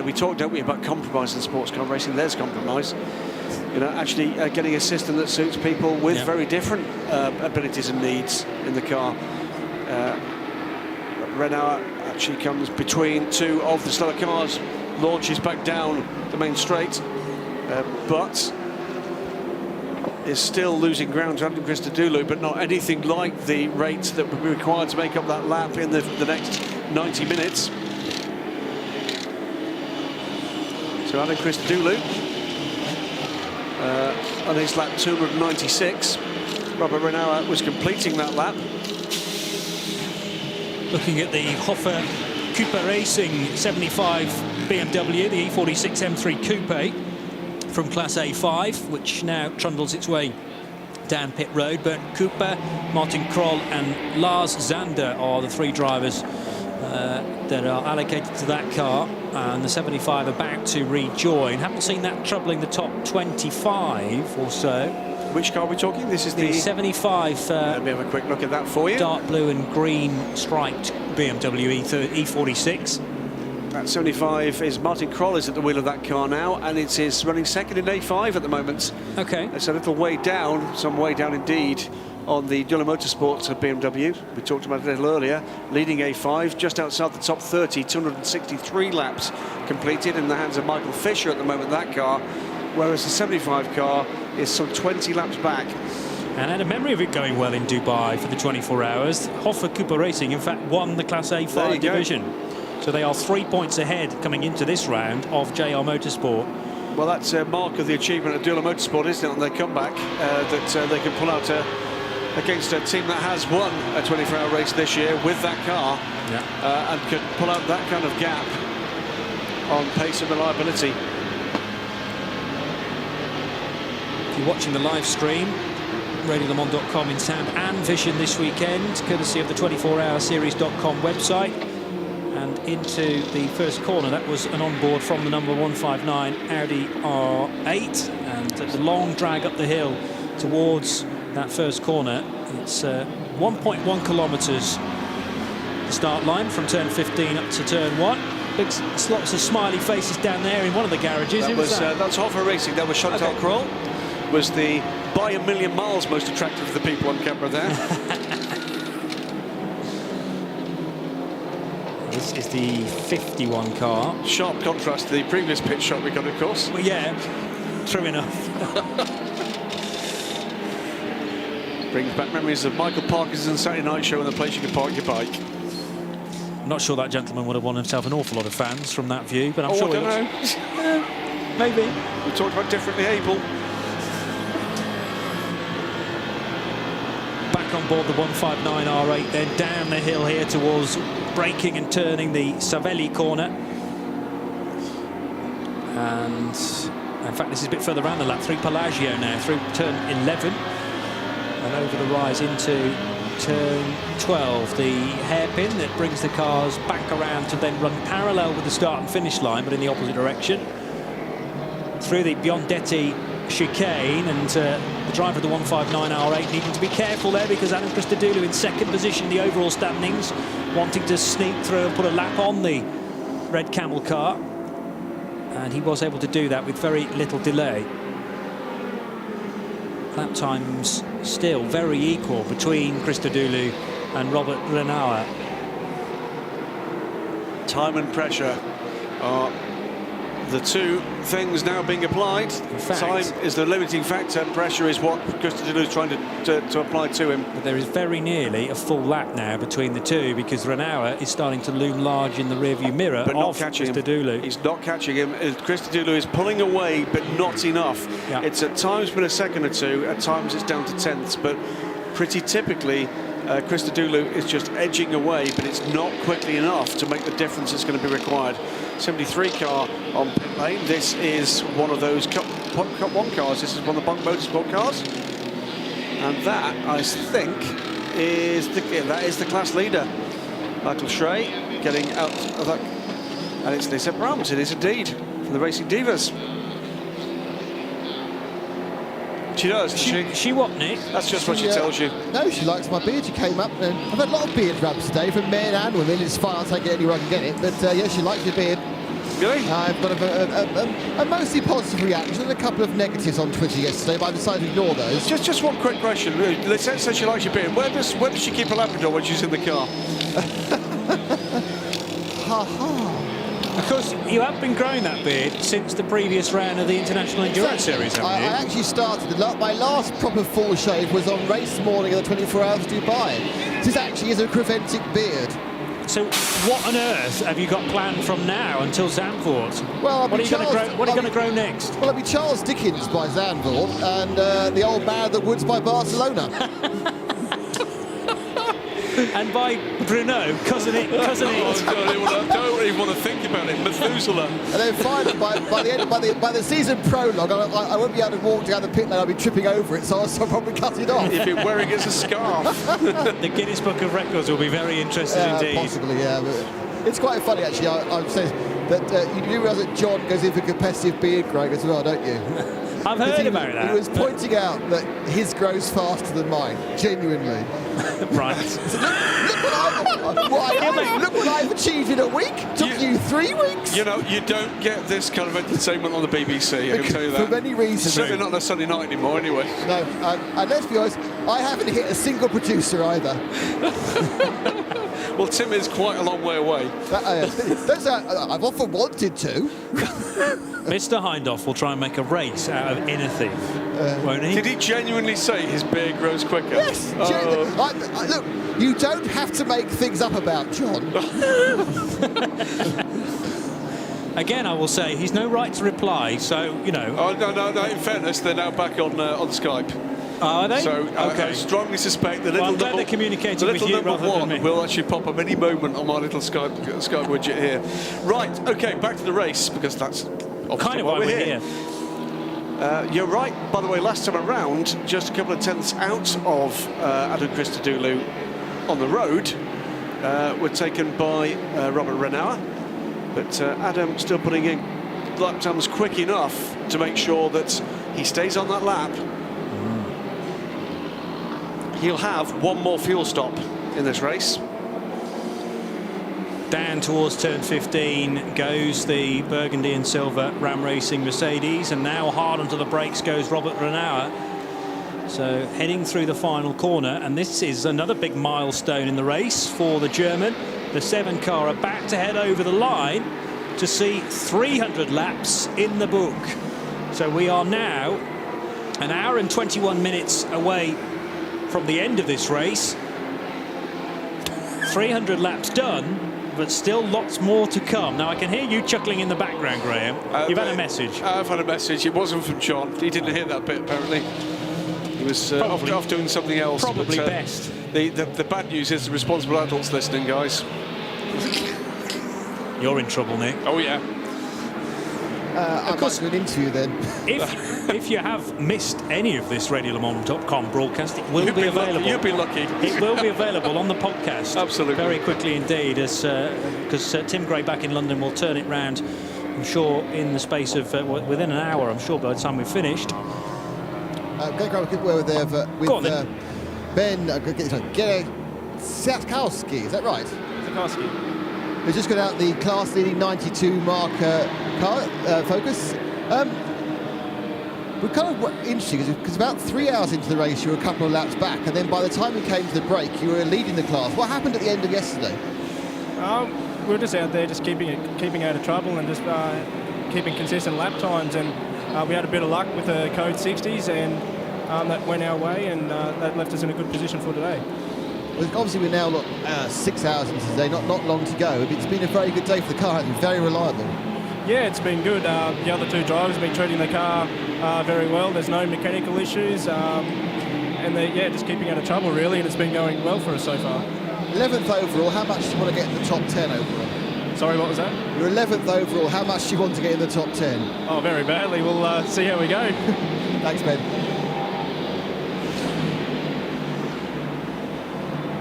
we talked, don't we, about compromise in sports car racing. There's compromise. You know, actually getting a system that suits people with very different abilities and needs in the car. Renault actually comes between 2 of the slower cars, launches back down the main straight, but is still losing ground to Anton Christodoulou, but not anything like the rate that would be required to make up that lap in the next 90 minutes. So Anton Christodoulou on his lap 296. Robert Renault was completing that lap. Looking at the Hoffa Cooper Racing 75 BMW, the E46 M3 Coupe from Class A5, which now trundles its way down pit road. But Cooper, Martin Kroll and Lars Zander are the 3 drivers that are allocated to that car, and the 75 about to rejoin. Haven't seen that troubling the top 25 or so. Which car are we talking? This is the 75. Let me have a quick look at that for you. Dark blue and green striped BMW E46. That 75 is Martin Kroll is at the wheel of that car now, and it is running second in A5 at the moment. Okay. It's a little way down, some way down indeed, on the Mugello Motorsports of BMW. We talked about it a little earlier. Leading A5, just outside the top 30, 263 laps completed in the hands of Michael Fisher at the moment, that car. Whereas the 75 car is some 20 laps back. And I had a memory of it going well in Dubai for the 24 hours. Hoffa Cooper Racing, in fact, won the Class A5 division. So they are 3 points ahead coming into this round of JR Motorsport. Well, that's a mark of the achievement of Mugello Motorsport, isn't it, on their comeback, that they can pull out against a team that has won a 24-hour race this year with that car, and can pull out that kind of gap on pace and reliability. If you're watching the live stream, radiolemans.com in sound and vision this weekend, courtesy of the 24hourseries.com website. And into the first corner, that was an onboard from the number 159 Audi R8, and the long drag up the hill towards that first corner. It's 1.1 kilometres the start line from turn 15 up to turn 1. Lots of smiley faces down there in one of the garages. That's Hoffa Racing. That was Chantal Kroll, was the by a million miles most attractive of the people on camera there. This is the 51 car. Sharp contrast to the previous pit shot we got, of course. Well, yeah, true enough. Brings back memories of Michael Parkinson's Saturday Night Show and the place you could park your bike. I'm not sure that gentleman would have won himself an awful lot of fans from that view, but I'm sure I don't know. Maybe. We talked about differently able. Back on board the 159 R8, then down the hill here towards braking and turning the Savelli corner. And in fact, this is a bit further around the lap. Through Pelagio now, through turn 11, and over the rise into turn 12. The hairpin that brings the cars back around to then run parallel with the start and finish line, but in the opposite direction. Through the Biondetti chicane, and the driver of the 159 R8 needing to be careful there, because Adam Christodoulou in second position in the overall standings, wanting to sneak through and put a lap on the red camel car, and he was able to do that with very little delay. Lap times still very equal between Christodoulou and Robert Renauer. Time and pressure are the two things now being applied. In fact, time is the limiting factor. Pressure is what Christodoulou is trying to apply to him. but there is very nearly a full lap now between the two, because Renauer is starting to loom large in the rearview mirror But not of catching Christodoulou. him. He's not catching him. Christodoulou is pulling away, but not enough. Yeah. It's at times been a second or two. At times it's down to tenths. But pretty typically, Christodoulou is just edging away, but it's not quickly enough to make the difference that's going to be required. 73 car on pit lane. This is one of those Cup 1 cars. This is one of the Bunk Motorsport cars. And that, I think, is the class leader. Michael Schrey getting out of that. And it's Lisa Brahms, it is indeed, from the Racing Divas. She does, doesn't she? She what, Nick? That's just what she tells you. No, she likes my beard. She came up, and I've had a lot of beard rubs today from men and women. It's fine, I'll take it anywhere I can get it. But yeah, she likes your beard. Really? I've got a mostly positive reaction and a couple of negatives on Twitter yesterday, but I decided to ignore those. Just one quick question. Lisette says she likes your beard. Where does she keep a Labrador when she's in the car? Ha ha. Because you have been growing that beard since the previous round of the International Endurance Series, haven't I you? actually started, my last proper full shave was on race morning of the 24 Hours of Dubai. This actually is a Creventic beard. So what on earth have you got planned from now until Zandvoort? Well, what are you going to grow next? Well, I'll be Charles Dickens by Zandvoort and the Old Man of the Woods by Barcelona. And by Bruno, cousin it. I don't even want to think about it. Methuselah. And then finally, by the season prologue, I won't be able to walk down the pit lane. I'll be tripping over it, so I'll probably cut it off. If you're wearing it as a scarf. The Guinness Book of Records will be very interested indeed. Possibly, yeah. But it's quite funny, actually. I'm saying that you do realise that John goes in for competitive beard growing as well, don't you? I've heard about that. He was pointing out that his grows faster than mine, genuinely. Right. Look what I've achieved in a week. Took you 3 weeks. You know, you don't get this kind of entertainment on the BBC, I can tell you that. For many reasons. Certainly not on a Sunday night anymore, anyway. No, and let's be honest, I haven't hit a single producer either. Well, Tim is quite a long way away. I've often wanted to. Mr. Hindhoff will try and make a race out of anything, won't he? Did he genuinely say his beard grows quicker? Yes. Look, you don't have to make things up about John. Again, I will say he's no right to reply, so, you know. Oh, no, in fairness, they're now back on Skype. Are they? So okay. I strongly suspect the Well, little I'm glad they're communicating with you number rather than me. will actually pop up any moment on my little Skype widget here. Right, okay, back to the race, because that's Kind of why we're here. You're right, by the way, last time around, just a couple of tenths out of Adam Christodoulou on the road were taken by Robert Renauer, but Adam still putting in lap times quick enough to make sure that he stays on that lap. He'll have one more fuel stop in this race. Down towards turn 15 goes the burgundy and silver Ram Racing Mercedes, and now hard onto the brakes goes Robert Renauer. So heading through the final corner, and this is another big milestone in the race for the German. The 7 car about to head over the line to see 300 laps in the book. So we are now an hour and 21 minutes away from the end of this race. 300 laps done, but still lots more to come. Now I can hear you chuckling in the background, Graham. You've had a message. I've had a message. It wasn't from John. He didn't hear that bit, apparently. He was off doing something else. Probably best. The bad news is the responsible adults listening, guys. You're in trouble, Nick. Oh, yeah. I might do an interview then. If you have missed any of this RadioLeMans.com broadcast, it will be available. You'll be lucky. It will be available on the podcast. Absolutely. Very quickly indeed, because Tim Gray back in London will turn it round, I'm sure, in the space of within an hour, I'm sure, by the time we've finished. Going to grab a quick word there with Ben Siatkowski, is that right? Siatkowski. Who's just got out the class-leading 92 marker car, Focus. We're kind of interesting because about 3 hours into the race you were a couple of laps back, and then by the time we came to the break you were leading the class. What happened at the end of yesterday? We were just out there just keeping out of trouble and just keeping consistent lap times, and we had a bit of luck with the code 60s, and that went our way, and that left us in a good position for today. Well, obviously we're now 6 hours into today, not long to go. It's been a very good day for the car, hasn't it? Very reliable. Yeah, it's been good. The other two drivers have been treating the car very well. There's no mechanical issues, and they're just keeping out of trouble really, and it's been going well for us so far. 11th overall, how much do you want to get in the top 10 overall? Sorry, what was that? You're 11th overall, how much do you want to get in the top 10? Oh, very badly. We'll see how we go. Thanks, Ben.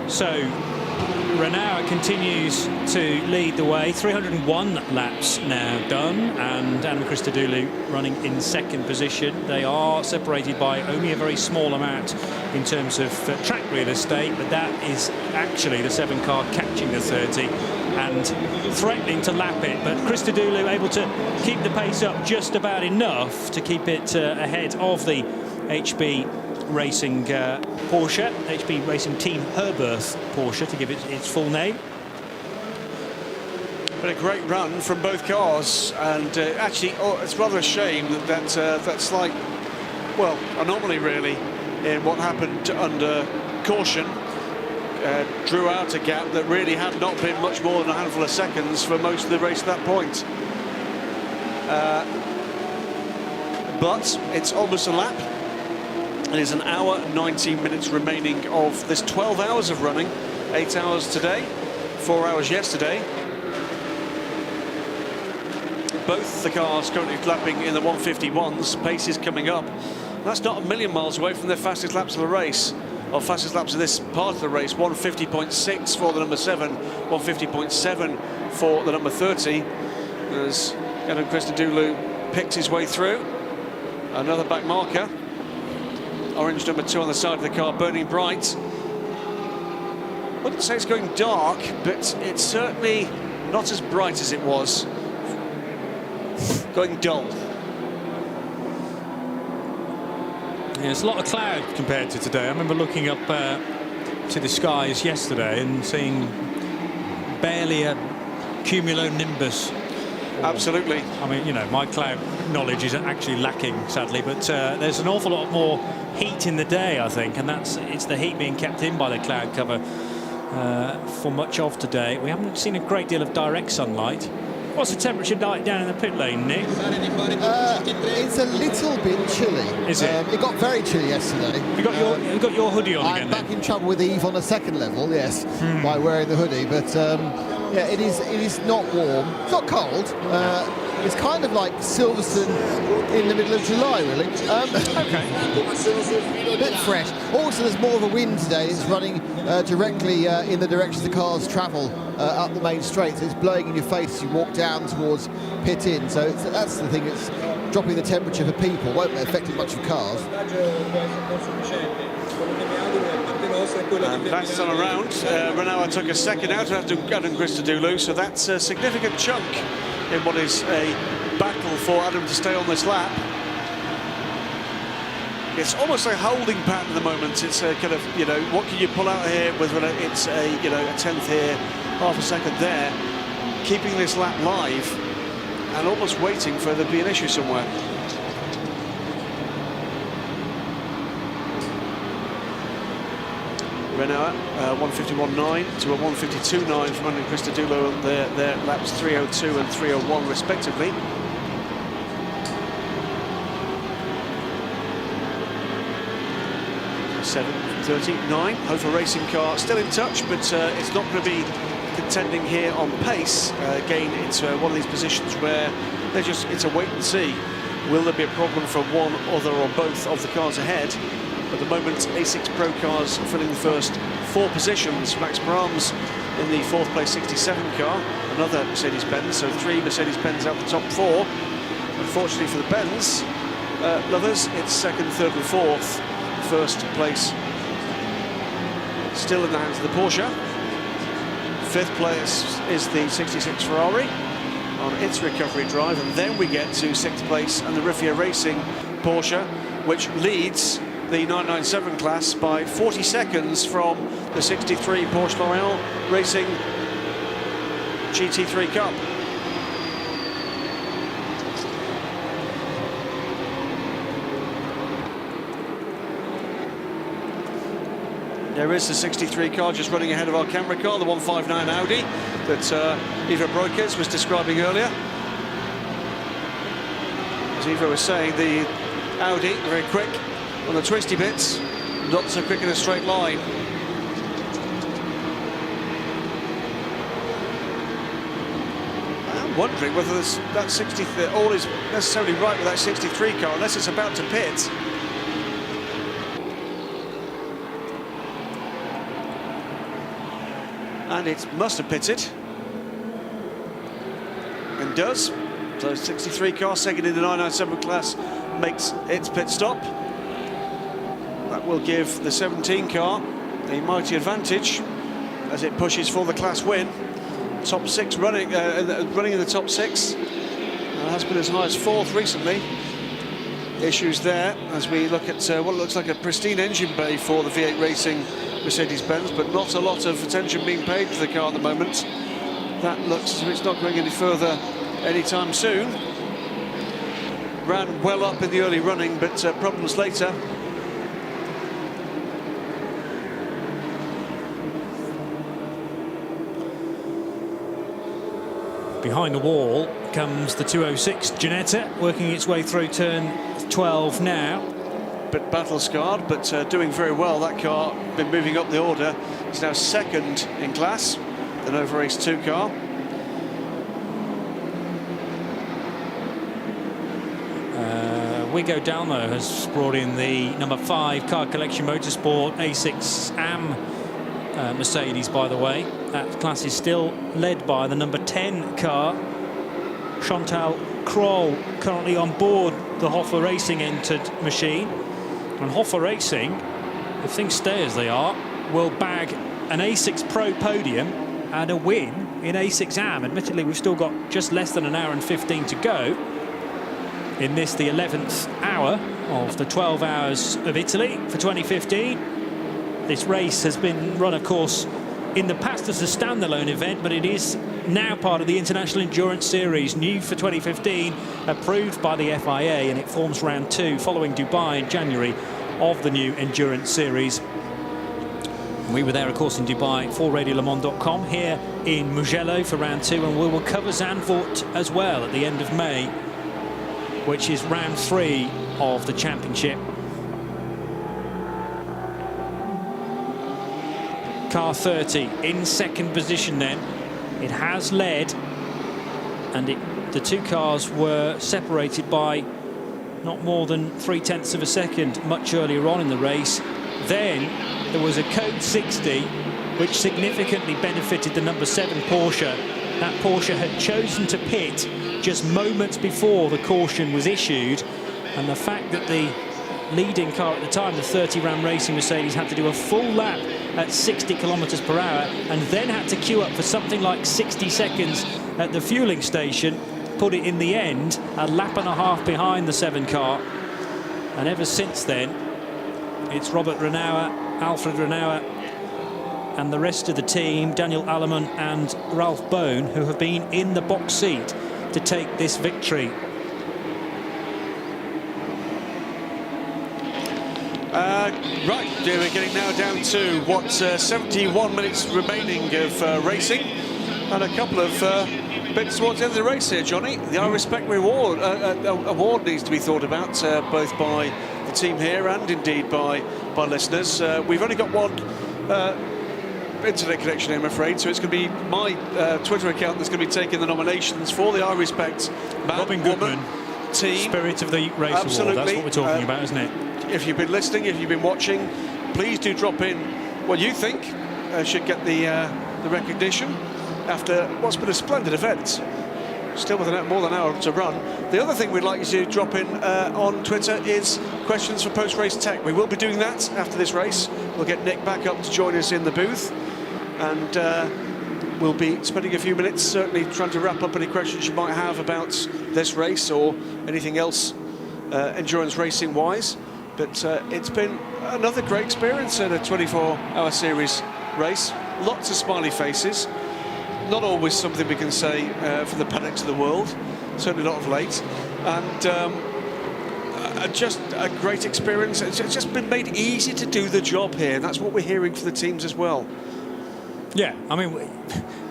So Renault continues to lead the way. 301 laps now done, and Adam Christodoulou running in second position. They are separated by only a very small amount in terms of track real estate, but that is actually the 7 car catching the 30 and threatening to lap it. But Christodoulou able to keep the pace up just about enough to keep it ahead of the HB Racing Porsche, HB Racing Team Herberth Porsche, to give it its full name. But a great run from both cars, and actually, it's rather a shame that slight, well, anomaly really in what happened under caution drew out a gap that really had not been much more than a handful of seconds for most of the race at that point. But it's almost a lap. It is an hour and 19 minutes remaining of this 12 hours of running. 8 hours today, 4 hours yesterday. Both the cars currently lapping in the 151s. Pace is coming up. That's not a million miles away from their fastest laps of the race, or fastest laps of this part of the race. 150.6 for the number 7, 150.7 for the number 30. As Adam Christodoulou picks his way through. Another back marker. Orange number 2 on the side of the car, burning bright. I wouldn't say it's going dark, but it's certainly not as bright as it was. Going dull. Yeah, it's a lot of cloud compared to today. I remember looking up to the skies yesterday and seeing barely a cumulonimbus. Absolutely. I mean, you know, my cloud knowledge is actually lacking, sadly, but there's an awful lot more heat in the day, I think, and it's the heat being kept in by the cloud cover for much of today. We haven't seen a great deal of direct sunlight. What's the temperature like down in the pit lane, Nick? It's a little bit chilly. Is it? It got very chilly yesterday. You got your hoodie on again. I'm back in trouble with Eve on a second level, yes, by wearing the hoodie, but yeah, it is not warm. It's not cold. It's kind of like Silverstone in the middle of July, really. Okay. A bit fresh. Also, there's more of a wind today. It's running directly in the direction the cars travel up the main straight. So it's blowing in your face as you walk down towards pit in. So that's the thing. It's dropping the temperature for people. Won't be affecting much of cars. And that's on around. Renault took a second out after Adam Christodoulou, so that's a significant chunk in what is a battle for Adam to stay on this lap. It's almost a holding pattern at the moment. It's a kind of, you know, what can you pull out here, whether it's a, you know, a tenth here, half a second there, keeping this lap live and almost waiting for there to be an issue somewhere. Renault 151.9 to a 152.9 from Adam Christodoulou on their laps 302 and 301 respectively. .739. Hofer Racing car still in touch, but it's not going to be contending here on pace. Again, it's one of these positions where it's a wait and see. Will there be a problem for one, other or both of the cars ahead? At the moment, A6 Pro cars filling the first 4 positions. Max Brahms in the 4th place 67 car, another Mercedes-Benz, so 3 Mercedes-Benz out the top 4. Unfortunately for the Benz lovers, it's 2nd, 3rd and 4th. First place still in the hands of the Porsche. 5th place is the 66 Ferrari on its recovery drive, and then we get to 6th place and the Riffier Racing Porsche, which leads the 997 class by 40 seconds from the 63 Porsche L'Oreal Racing GT3 Cup. There is the 63 car just running ahead of our camera car, the 159 Audi that Ivo Broikes was describing earlier. As Ivo was saying, the Audi very quick on the twisty bits, not so quick in a straight line. I'm wondering whether that 63 all is necessarily right with that 63 car, unless it's about to pit. And it must have pitted, and does. So 63 car, second in the 997 class, makes its pit stop. That will give the 17 car a mighty advantage as it pushes for the class win. Top 6 running in the top 6. Has been as high as 4th recently. Issues there as we look at what looks like a pristine engine bay for the V8 Racing Mercedes-Benz, but not a lot of attention being paid to the car at the moment. That looks as if it's not going any further anytime soon. Ran well up in the early running, but problems later. Behind the wall comes the 206 Ginetta, working its way through turn 12 now. Bit battle-scarred, but doing very well. That car been moving up the order. It's now 2nd in class, the Nova Race 2 car. Wigo Dalmo has brought in the number 5 Car Collection Motorsport A6 AM Mercedes, by the way. That class is still led by the number 10 car, Chantal Kroll, currently on board the Hoffa Racing entered machine. And Hoffa Racing, if things stay as they are, will bag an A6 Pro podium and a win in A6 AM. Admittedly, we've still got just less than an hour and 15 to go in this, the 11th hour of the 12 hours of Italy for 2015. This race has been run, of course, in the past as a standalone event, but it is now part of the International Endurance Series, new for 2015, approved by the FIA, and it forms round 2 following Dubai in January of the new Endurance Series. We were there, of course, in Dubai for RadioLeMans.com, here in Mugello for round 2, and we will cover Zandvoort as well at the end of May, which is round 3 of the championship. Car 30 in 2nd position then. It has led, and the 2 cars were separated by not more than 0.3 of a second much earlier on in the race. Then there was a code 60 which significantly benefited the number 7 Porsche. That Porsche had chosen to pit just moments before the caution was issued, and the fact that the leading car at the time, the 30 Ram Racing Mercedes, had to do a full lap at 60 kilometers per hour and then had to queue up for something like 60 seconds at the fueling station, put it in the end a lap and a half behind the 7 car. And ever since then, it's Robert Renauer, Alfred Renauer and the rest of the team, Daniel Allemann and Ralph Bone, who have been in the box seat to take this victory. Right, we're getting now down to what 71 minutes remaining of racing, and a couple of bits towards the end of the race here, Johnny. The I Respect Reward award needs to be thought about both by the team here and indeed by listeners. We've only got one internet connection, I'm afraid, so it's going to be my Twitter account that's going to be taking the nominations for the I Respect man, Robin woman, Goodman, team. Spirit of the Race Absolutely. Award. That's what we're talking about, isn't it? If you've been listening, if you've been watching, please do drop in what you think should get the recognition after what's been a splendid event. Still with more than an hour to run. The other thing we'd like you to drop in on Twitter is questions for post-race tech. We will be doing that after this race. We'll get Nick back up to join us in the booth, and we'll be spending a few minutes certainly trying to wrap up any questions you might have about this race or anything else endurance racing wise. But it's been another great experience in a 24-hour series race. Lots of smiley faces. Not always something we can say for the paddocks of the world, certainly not of late, and just a great experience. It's just been made easy to do the job here, and that's what we're hearing from the teams as well. Yeah, I mean,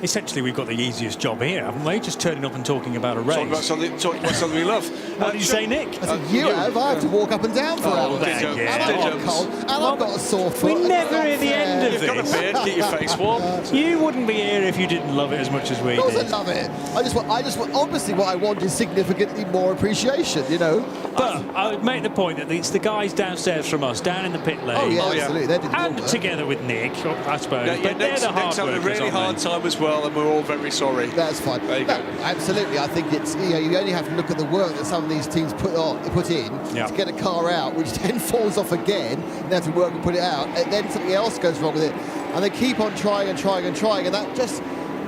essentially we've got the easiest job here, haven't we? Just turning up and talking about a race. Talking about something we love. What did you say, Nick? I said, you have. I have to walk up and down for hours. did you? And I've got a cold, and I've got a sore foot. We never hear the end of You've got a this. beard, keep your face warm. You wouldn't be here if you didn't love it as much as we Of course I did. love it. I just want, obviously what I want is significantly more appreciation, you know. But I would make the point that it's the guys downstairs from us, down in the pit lane. Oh yeah, Oh, yeah. absolutely. They did the And good work. together with Nick, I suppose. Yeah, but they're Nick's the hard having a workers, really aren't hard they? time as well, and we're all very sorry. That's fine. There you No, go. absolutely. I think it's, you know, you only have to look at the work that some of these teams put in Yeah. to get a car out, which then falls off again, and they have to work and put it out, and then something else goes wrong with it, and they keep on trying and trying and trying, and that just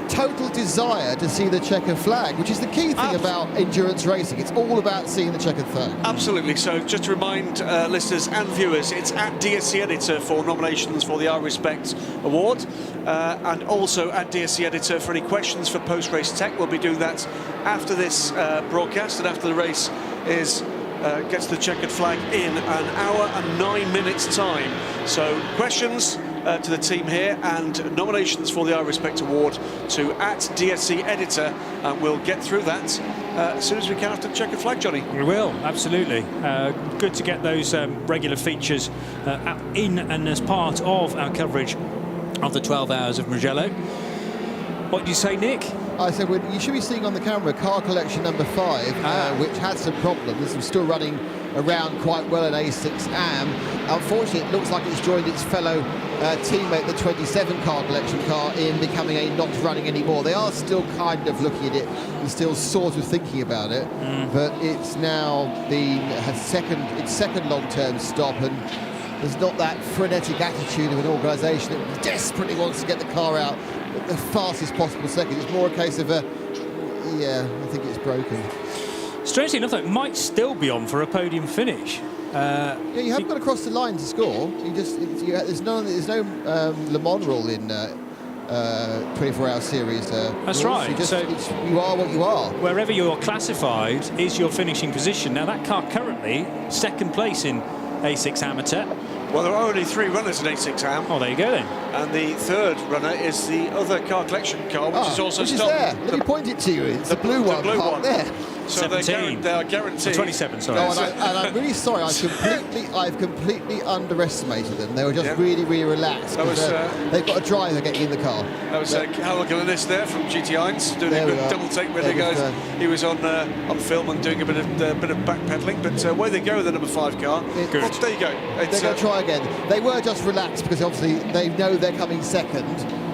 total desire to see the checkered flag, which is the key thing about endurance racing. It's all about seeing the checkered flag. Absolutely. So just to remind listeners and viewers, it's at DSC Editor for nominations for the I Respect Award, and also at DSC Editor for any questions for post-race tech. We'll be doing that after this broadcast and after the race gets the checkered flag in an hour and 9 minutes time. So questions to the team here and nominations for the I Respect Award to at DSC Editor, and we'll get through that as soon as we can after the checkered flag, Johnny. We will, absolutely. Good to get those regular features in and as part of our coverage of the 12 hours of Mugello. What do you say, Nick? I said you should be seeing on the camera car collection number 5, which had some problems. It's still running around quite well in A6 AM. Unfortunately, it looks like it's joined its fellow teammate, the 27 car collection car, in becoming a not running anymore. They are still kind of looking at it and still sort of thinking about it, but it's now been its second long-term stop, and there's not that frenetic attitude of an organisation that desperately wants to get the car out at the fastest possible second. It's more a case of I think it's broken. Strangely enough, it might still be on for a podium finish. Yeah, you haven't got to cross the line to score. There's no Le Mans rule in 24-hour series. That's right. You are what you are. Wherever you're classified is your finishing position. Now, that car currently second place in A6 Amateur. Well, there are only 3 runners in A6 AM, Oh, there you go then. and the third runner is the other car collection car, which is also stopped. there. Let me point it to you. It's the blue one. blue parked one. there. So 17. they are guaranteed. 27, sorry. No, and I'm really sorry. I've completely underestimated them. They were just Yeah. really, really relaxed. That was, 'cause, they've got a driver getting in the car. That was Hankook 12h there from GT Heinz doing There a we good are. double take with There the we guys. go. He was on film and doing a bit of backpedaling, but away they go with the number 5 car. Good. Well, there you go. They're going to try again. They were just relaxed because obviously they know they're coming second,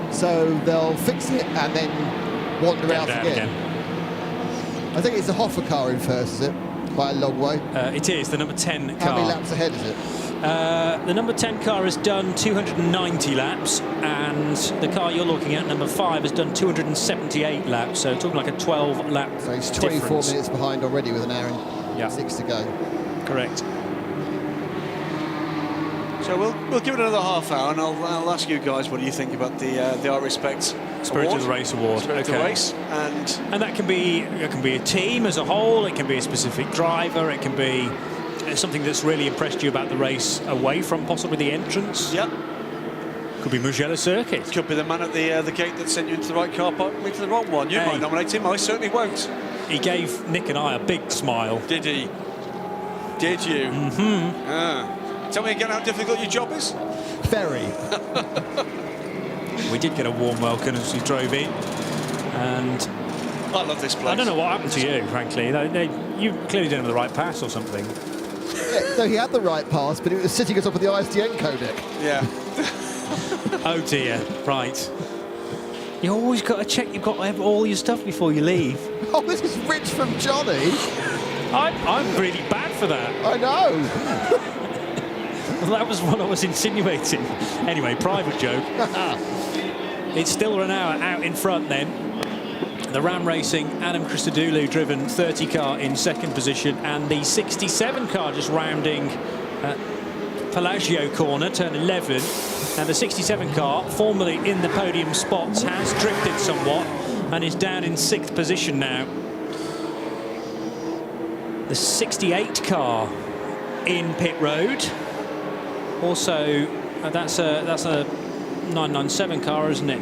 so they'll fix it and then wander out down again. I think it's the Hoffa car in first, is it? By a long way. It is the number 10 How many car. laps ahead is it? The number 10 car has done 290 laps, and the car you're looking at, number 5, has done 278 laps. So talking like a 12-lap So it's 24 difference. minutes behind already with an hour Yeah. and 6 to go. Correct. So we'll give it another half hour, and I'll ask you guys what do you think about the I Respect Spirit Award. of the Race Award. Spirit of the Okay. Race, and And that can be a team as a whole, it can be a specific driver, it can be something that's really impressed you about the race away from possibly the entrance. yeah, Could be Mugello Circuit. could be the man at the gate that sent you into the right car park and me to the wrong one. You Hey. might nominate him, I certainly won't. He gave Nick and I a big smile. Did he? Did you? Mm-hmm. Tell me again how difficult your job is. Very. We did get a warm welcome as we drove in, and I love this place. I don't know what happened to you, frankly. You clearly didn't have the right pass or something. Yeah, no, he had the right pass, but it was sitting atop of the ISDN codec. Yeah. Oh dear, right. You always got to check you've got all your stuff before you leave. Oh, this is rich from Johnny. I'm really bad for that. I know. Well, that was what I was insinuating. Anyway, private joke. It's still Renault out in front then. The Ram Racing Adam Christodoulou driven 30 car in second position, and the 67 car just rounding Pelagio corner, turn 11. Now the 67 car, formerly in the podium spots, has drifted somewhat and is down in 6th position now. The 68 car in pit road. Also, that's a 997 car, isn't it?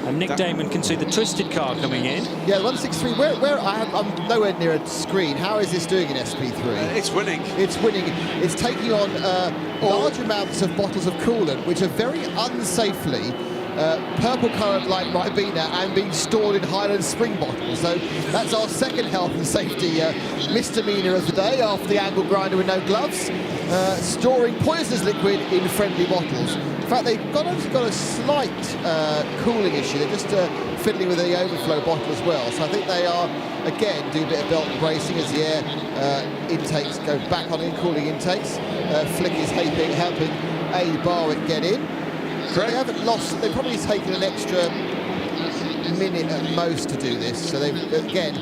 And Nick Damon can see the twisted car coming in. Yeah, the 163. I'm nowhere near a screen. How is this doing in SP3? It's winning. It's winning. It's taking on large amounts of bottles of coolant, which are very unsafely purple coloured like Ribena and being stored in Highland Spring bottles. So that's our second health and safety misdemeanour of the day after the angle grinder with no gloves. Storing poisonous liquid in friendly bottles. In fact, they've got a slight cooling issue. They're just fiddling with the overflow bottle as well. So I think they are, again, do a bit of belt and bracing as the air intakes go back on in, cooling intakes. Flick is helping A. Barwick get in. So they haven't lost. They've probably taken an extra minute at most to do this. So they've, again,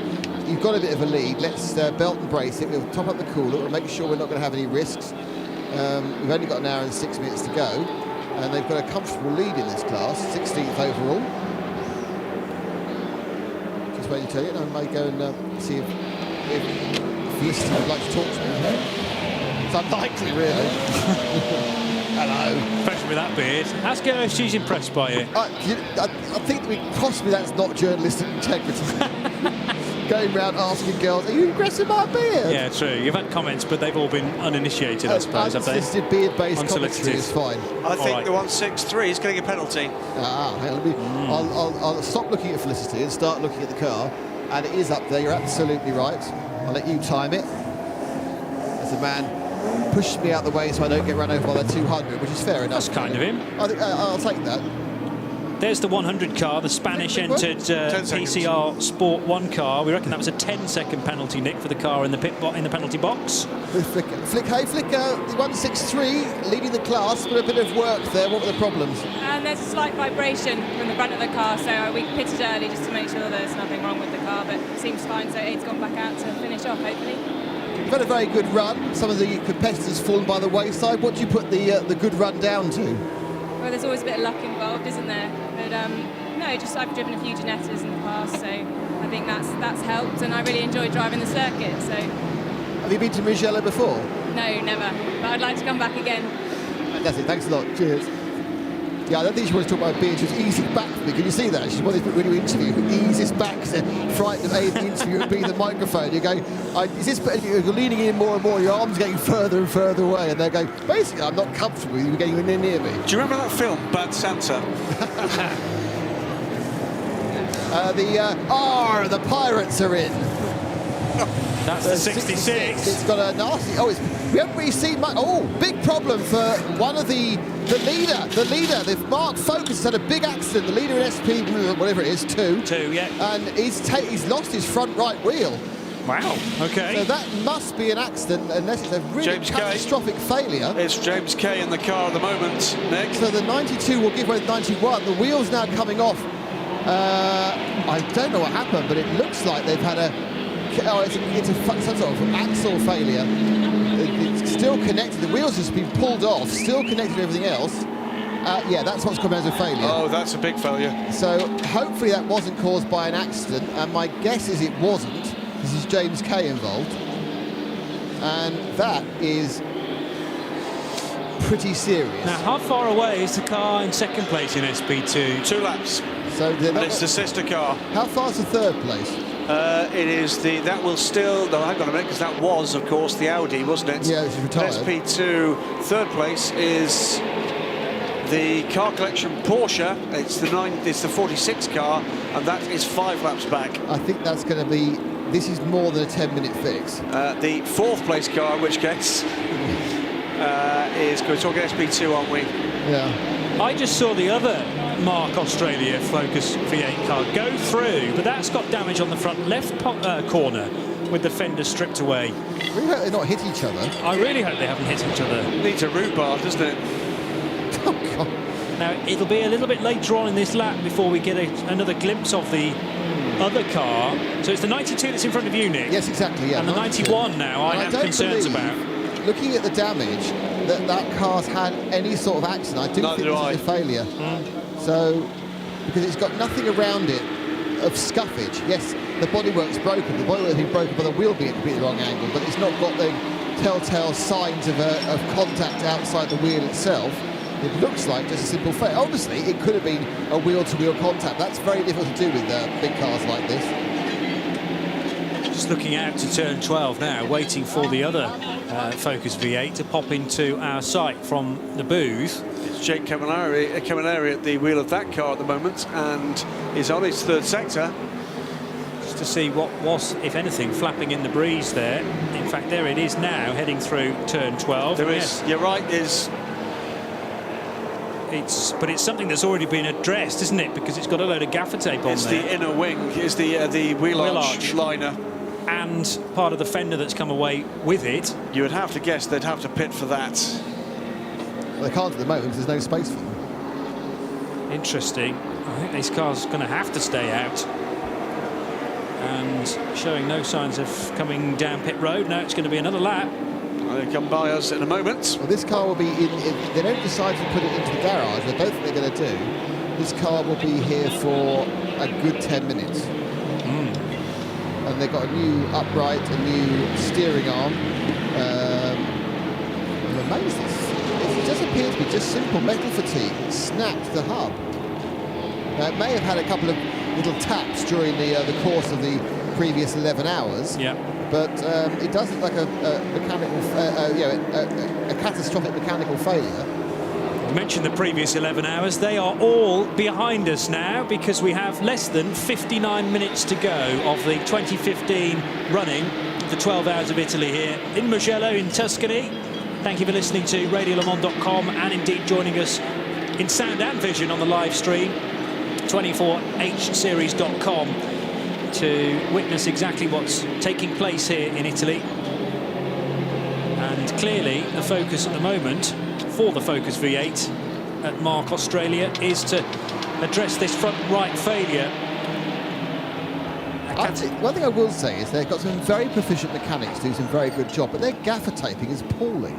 you've got a bit of a lead. Let's belt and brace it. We'll top up the cooler. We'll make sure we're not going to have any risks. We've only got an hour and 6 minutes to go. And they've got a comfortable lead in this class, 16th overall. Just waiting to tell you, and I may go and see if Felicity would like to talk to me. It's unlikely, really. Hello. Especially with that beard. Ask her if she's impressed by it. I think possibly that's not journalistic integrity. Going round asking girls, are you impressed with my beard? Yeah, true. You've had comments, but they've all been uninitiated, I suppose, have they? Unsolicited beard-based commentary is fine. I think the 163 is getting a penalty. I'll stop looking at Felicity and start looking at the car. And it is up there, you're absolutely right. I'll let you time it. As a man pushed me out the way so I don't get run over by the 200, which is fair enough. That's kind of him. I think I'll take that. There's the 100 car, the Spanish entered PCR Sport 1 car. We reckon that was a 10-second penalty, Nick, for the car in the penalty box. Flick, the 163 leading the class, but a bit of work there. What were the problems? And there's a slight vibration from the front of the car, so we pitted early just to make sure there's nothing wrong with the car, but it seems fine, so Aid's gone back out to finish off, hopefully. You've had a very good run. Some of the competitors fallen by the wayside. What do you put the good run down to? Well, there's always a bit of luck involved, isn't there? But no, just I've driven a few Ginettas in the past, so I think that's helped, and I really enjoy driving the circuit. So. Have you been to Mugello before? No, never. But I'd like to come back again. That's it. Thanks a lot. Cheers. Yeah, I don't think she wanted to talk about being. She was easing back for me. Can you see that? She's wanted to when you interview, eases back, frightened of Aid the interview and being the microphone. You go, is this? You're leaning in more and more. Your arms getting further and further away, and they go, basically, I'm not comfortable with you getting near me. Do you remember that film, Bad Santa? The Pirates are in. That's the 66. It's got a nasty. We haven't really seen much. Big problem for one of the leader. The Mark Focus has had a big accident. The leader in SP, whatever it is, 2. 2, yeah. And he's lost his front right wheel. Wow. Okay. So that must be an accident, unless it's a really catastrophic failure. It's James Kay in the car at the moment, Nick. So the 92 will give way to 91. The wheel's now coming off. I don't know what happened, but it looks like they've had some sort of axle failure. It's still connected. The wheels has been pulled off, still connected to everything else. Yeah, that's what's come out as a failure. Oh, that's a big failure. So hopefully that wasn't caused by an accident, and my guess is it wasn't. This is James Kay involved, and that is pretty serious. Now, how far away is the car in second place in SP2? 2 laps. So it's the sister car. How far's the third place? It is that will still. No, hang on a minute, because that was, of course, the Audi, wasn't it? Yeah, it's retired. SP2 third place is the car collection Porsche, it's the 46 car, and that is 5 laps back. I think that's going to be, this is more than a 10-minute fix. The 4th place car, in which case, we're talking SP2, aren't we? Yeah. I just saw the other Mark Australia Focus V8 car go through, but that's got damage on the front left corner with the fender stripped away. We hope they not hit each other. I really hope they haven't hit each other. Needs a rhubarb, doesn't it? Oh, God. Now, it'll be a little bit later on in this lap before we get another glimpse of the other car. So it's the 92 that's in front of you, Nick. Yes, exactly, yeah. And the 91 now I have concerns about. Looking at the damage, that car's had any sort of accident. I do think this is a failure. So, because it's got nothing around it of scuffage. Yes, the bodywork's broken. The bodywork's been broken by the wheel being at a completely wrong angle, but it's not got the telltale signs of contact outside the wheel itself. It looks like just a simple failure. Obviously, it could have been a wheel-to-wheel contact. That's very difficult to do with big cars like this. Just looking out to turn 12 now, waiting for the other Focus V8 to pop into our sight from the booth. It's Jake Camilleri at the wheel of that car at the moment, and is on his 3rd sector. Just to see what was, if anything, flapping in the breeze there. In fact, there it is now, heading through turn 12. There is, you're right, but it's something that's already been addressed, isn't it? Because it's got a load of gaffer tape on there. It's the inner wing, is the wheel arch liner. And part of the fender that's come away with it. You would have to guess they'd have to pit for that. Well, they can't at the moment because there's no space for them. Interesting. I think these cars are going to have to stay out. And showing no signs of coming down pit road. Now it's going to be another lap. They'll come by us in a moment. Well, this car will be if they don't decide to put it into the garage, I don't think they're going to do. This car will be here for a good 10 minutes. And they've got a new upright, a new steering arm. I'm amazed. It just appears to be just simple metal fatigue. It snapped the hub. Now, it may have had a couple of little taps during the course of the previous 11 hours. Yeah. But it does look like a catastrophic mechanical failure. You mentioned the previous 11 hours. They are all behind us now because we have less than 59 minutes to go of the 2015 running of the 12 Hours of Italy here in Mugello in Tuscany. Thank you for listening to RadioLeMans.com and indeed joining us in sound and vision on the live stream, 24hseries.com, to witness exactly what's taking place here in Italy. And clearly the focus at the moment for the Focus V8 at Mark Australia is to address this front right failure. One thing I will say is they've got some very proficient mechanics do some very good job, but their gaffer taping is appalling.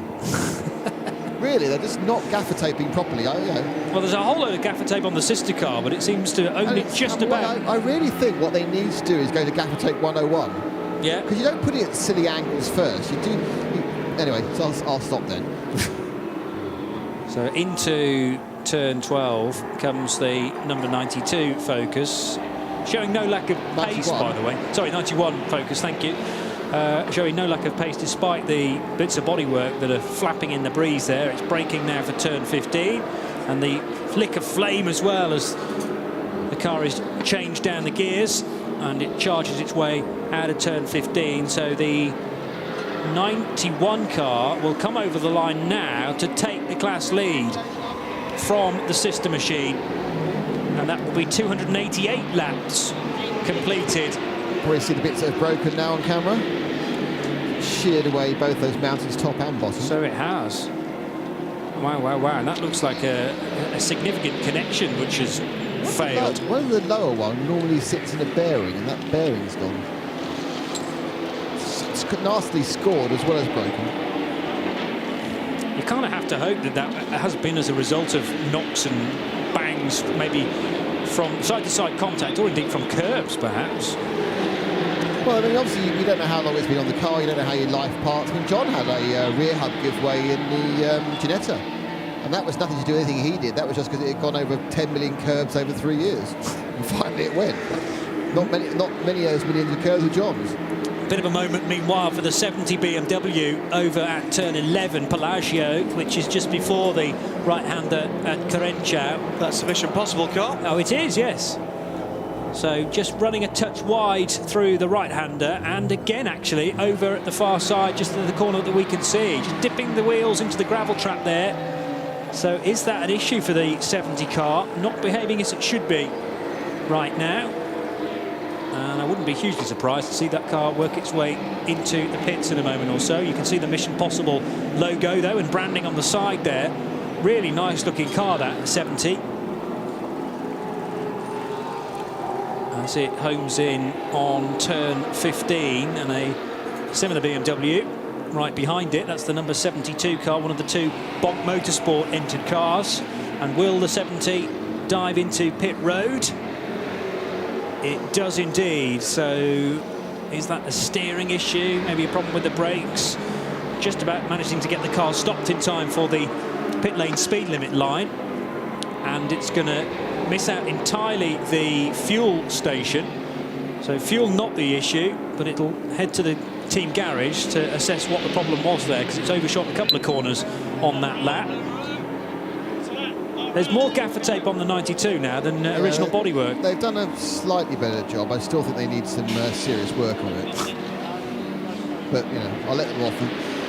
Really, they're just not gaffer taping properly. Well, there's a whole load of gaffer tape on the sister car, but it seems to only just about. I really think what they need to do is go to gaffer tape 101. Yeah. Because you don't put it at silly angles first. You do. Anyway, so I'll stop then. So into turn 12 comes the number 92 Focus, showing no lack of pace, 91. by the way. Sorry, 91 Focus, thank you. Showing no lack of pace despite the bits of bodywork that are flapping in the breeze there. It's braking now for turn 15, and the flick of flame as well as the car is changed down the gears and it charges its way out of turn 15. So the 91 car will come over the line now to take the class lead from the sister machine, and that will be 288 laps completed. Probably see the bits that have broken now on camera. Sheared away both those mountains, top and bottom. So it has. Wow, wow, wow. And that looks like a significant connection which has failed. One of the lower one normally sits in a bearing, and that bearing's gone. It's nastily scored as well as broken. You kind of have to hope that that has been as a result of knocks and bangs, maybe from side-to-side contact, or indeed from curbs, perhaps. Well, I mean, obviously, you don't know how long it's been on the car, you don't know how your life parts. I mean, John had a rear hub give way in the Ginetta, and that was nothing to do with anything he did. That was just because it had gone over 10 million curbs over 3 years. And finally it went. Not many of those millions of curbs were John's. Bit of a moment, meanwhile, for the 70 BMW over at turn 11, Pelagio, which is just before the right-hander at Karenchau. That's the Mission Possible car. Oh, it is, yes. So just running a touch wide through the right-hander, and again, actually, over at the far side, just in the corner that we can see, just dipping the wheels into the gravel trap there. So is that an issue for the 70 car? Not behaving as it should be right now. And I wouldn't be hugely surprised to see that car work its way into the pits in a moment or so. You can see the Mission Possible logo, though, and branding on the side there. Really nice-looking car, that 70. As it homes in on turn 15, and a similar BMW right behind it. That's the number 72 car, one of the two Bonk Motorsport entered cars. And will the 70 dive into pit road? It does indeed. So is that a steering issue? Maybe a problem with the brakes? Just about managing to get the car stopped in time for the pit lane speed limit line. And it's going to miss out entirely the fuel station. So fuel not the issue, but it'll head to the team garage to assess what the problem was there, because it's overshot a couple of corners on that lap. There's more gaffer tape on the 92 now than original bodywork. They've done a slightly better job. I still think they need some serious work on it. But, you know, I'll let them off.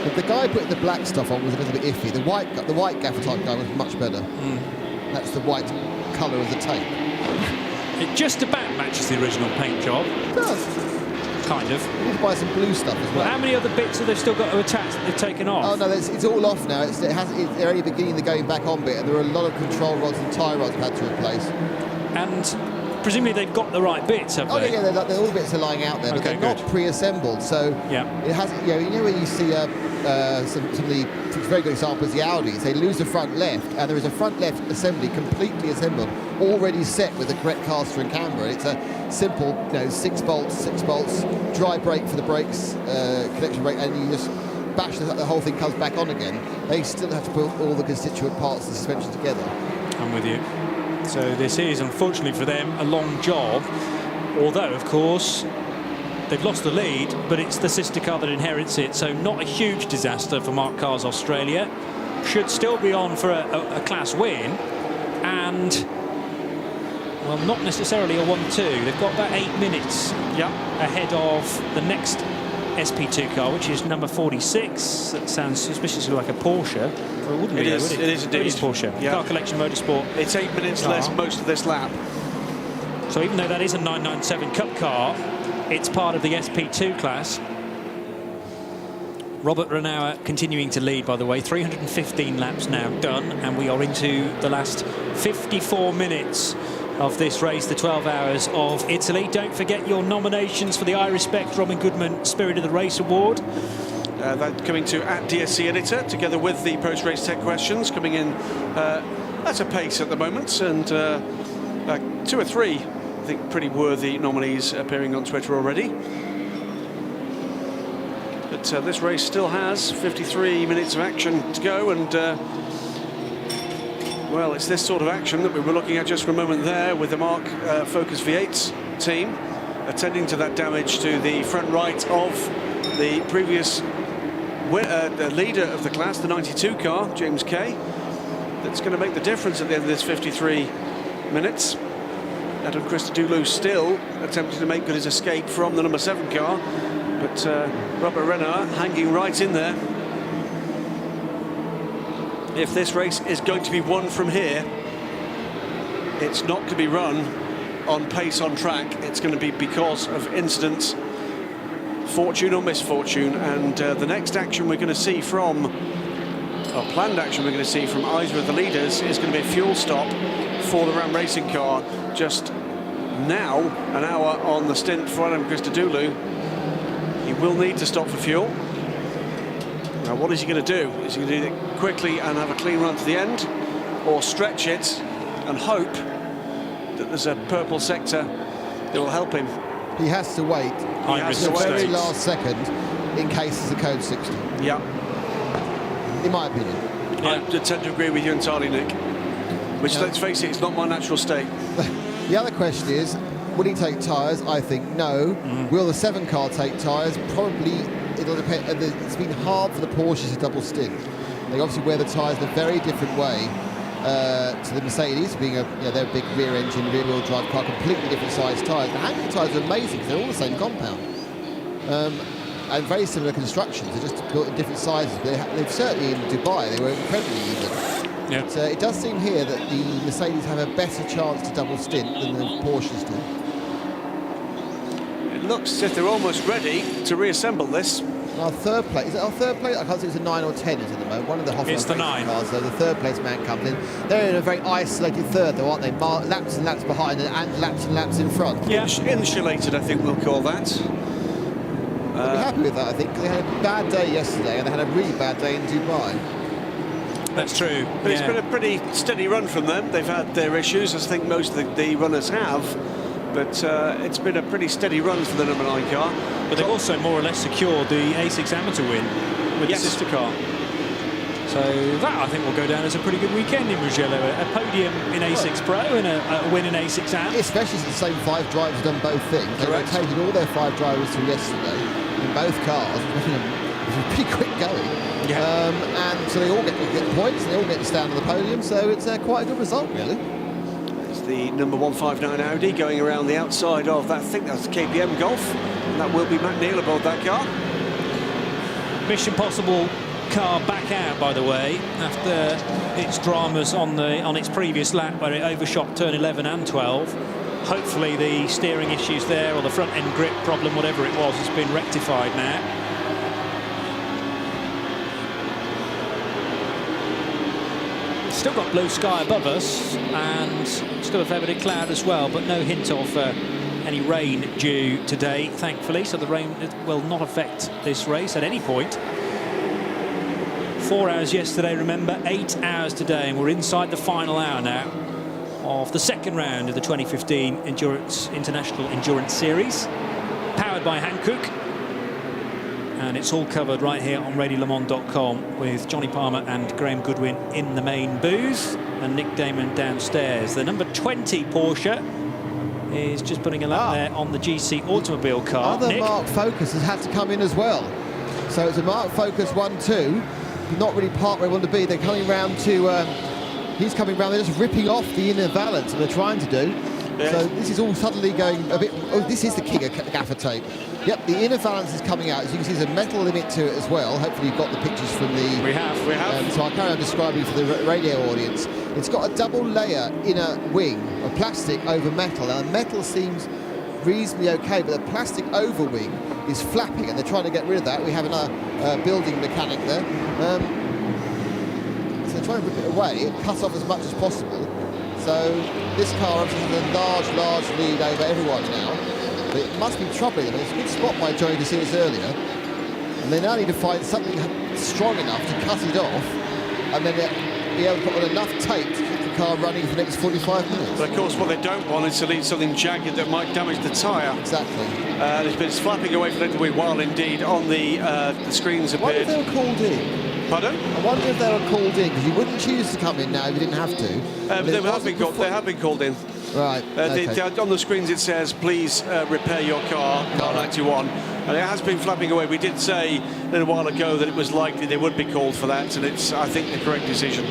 But the guy putting the black stuff on was a little bit iffy. The white gaffer type guy was much better. That's the white colour of the tape. It just about matches the original paint job. It does. Kind of. You need to buy some blue stuff as well. How many other bits have they still got to attach that they've taken off? Oh no, it's all off now. They're only beginning the going back on bit, and there are a lot of control rods and tyre rods they've had to replace. And presumably they've got the right bits, have they? Oh yeah, all the bits are lying out there, but they're not pre-assembled. So it has. You know when you see some of the very good examples, the Audis, they lose the front left, and there is a front left assembly completely assembled, already set with the correct caster and camber. It's a simple, 6 bolts, dry brake for the brakes, connection brake, and you just bash the whole thing comes back on again. They still have to put all the constituent parts of the suspension together. I'm with you. So this is, unfortunately for them, a long job, although, of course, they've lost the lead, but it's the sister car that inherits it, so not a huge disaster for Mark Carr's Australia. Should still be on for a class win, and, well, not necessarily a 1-2. They've got about 8 minutes ahead of the next SP2 car, which is number 46. That sounds suspiciously like a Porsche. Well, it wouldn't be, would it? It is indeed. It is Porsche. Yeah. Car Collection Motorsport. It's 8 minutes less most of this lap. So even though that is a 997 Cup car, it's part of the SP2 class. Robert Renauer continuing to lead, by the way. 315 laps now done, and we are into the last 54 minutes of this race, the 12 Hours of Italy. Don't forget your nominations for the I Respect Robin Goodman Spirit of the Race Award. That coming to @DSC Editor, together with the post-race tech questions, coming in at a pace at the moment, and 2 or 3, I think, pretty worthy nominees appearing on Twitter already. But this race still has 53 minutes of action to go, and well, it's this sort of action that we were looking at just for a moment there, with the Mark Focus V8 team attending to that damage to the front right of the previous the leader of the class, the 92 car, James Kay. That's going to make the difference at the end of this 53 minutes. Adam Christodoulou still attempting to make good his escape from the number 7 car, but Robert Renauer hanging right in there. If this race is going to be won from here, it's not going to be run on pace on track. It's going to be because of incidents, fortune or misfortune, and the next action we're going to see from, or planned action we're going to see from either of the leaders, is going to be a fuel stop for the Ram Racing car just now, an hour on the stint for Adam Christodoulou. He will need to stop for fuel. Now, what is he going to do? Is he going to do it quickly and have a clean run to the end, or stretch it and hope that there's a purple sector that will help him? He has to wait Until the very last second in case there's a code 60. Yeah. In my opinion. I tend to agree with you entirely, Nick. Which, let's face it, it's not my natural state. The other question is, will he take tyres? I think no. Will the 7 car take tyres? Probably. It'll depend. It's been hard for the Porsches to double stint. They obviously wear the tyres in a very different way to the Mercedes, being their big rear-engine, rear-wheel drive car, completely different size tyres. The Hankook tyres are amazing because they're all the same compound. And very similar constructions. They're just built in different sizes. They've certainly in Dubai, they were incredibly even. Yeah. But, it does seem here that the Mercedes have a better chance to double stint than the Porsches do. It looks as if they're almost ready to reassemble this. Our third place, is it our third place? I can't see if it's a 9 or 10 is at the moment. One of the Hoffman It's the 9. cars, so the third place man comes in. They're in a very isolated third though, aren't they? Laps and laps behind and laps in front. Yeah. Insulated, I think we'll call that. I'll be happy with that, I think, because they had a bad day yesterday and they had a really bad day in Dubai. That's true. But it's been a pretty steady run from them. They've had their issues, as I think most of the runners have. But it's been a pretty steady run for the number 9 car. But they've also more or less secured the A6 amateur win with the sister car. So that, I think, will go down as a pretty good weekend in Mugello. A podium in A6 Pro and a win in A6 Am. Especially since the same 5 drivers have done both things. They rotated all their 5 drivers from yesterday in both cars. It was pretty quick going. Yeah. And so they all get points, and they all get to stand on the podium. So it's quite a good result, really. It's the number 159 Audi going around the outside of that. I think that's KPM Golf. And that will be Matt Neal aboard that car. Mission Possible car back out, by the way, after its dramas on its previous lap where it overshot turn 11 and 12. Hopefully the steering issues there, or the front end grip problem, whatever it was, has been rectified now. Still got blue sky above us and still a fair bit of cloud as well, but no hint of any rain due today, thankfully, so the rain will not affect this race at any point. 4 hours yesterday, remember, 8 hours today, and we're inside the final hour now of the second round of the 2015 International Endurance Series, powered by Hankook. And it's all covered right here on RadioLeMans.com with Johnny Palmer and Graham Goodwin in the main booth and Nick Damon downstairs. The number 20 Porsche is just putting a lap there on the GC automobile car. Other Nick? Mark Focus has had to come in as well. So it's a Mark Focus 1-2. Not really parked where they want to be. They're coming round to... he's coming round. They're just ripping off the inner valance that they're trying to do. Yes. So this is all suddenly going a bit... Oh, this is the king of gaffer tape. Yep, the inner valance is coming out. As you can see, there's a metal limit to it as well. Hopefully you've got the pictures from the... We have. So I'll carry on describing for the radio audience. It's got a double layer inner wing of plastic over metal. Now, the metal seems reasonably okay, but the plastic over wing is flapping, and they're trying to get rid of that. We have a building mechanic there. So they're trying to rip it away. It cuts off as much as possible. So this car obviously has a large lead over everyone now. But it must be troubling them. It's a good spot by Johnny to see this earlier. And they now need to find something strong enough to cut it off, and then be able to put on enough tape to keep the car running for the next 45 minutes. But of course, what they don't want is to leave something jagged that might damage the tyre. Exactly. It's been flapping away for a little bit while indeed on the screens appeared. I wonder if they were called in. Pardon? I wonder if they were called in, because you wouldn't choose to come in now if you didn't have to. They have been called in. Right. Okay. On the screens it says, please repair your car 91. And it has been flapping away. We did say a little while ago that it was likely they would be called for that, and it's, I think, the correct decision.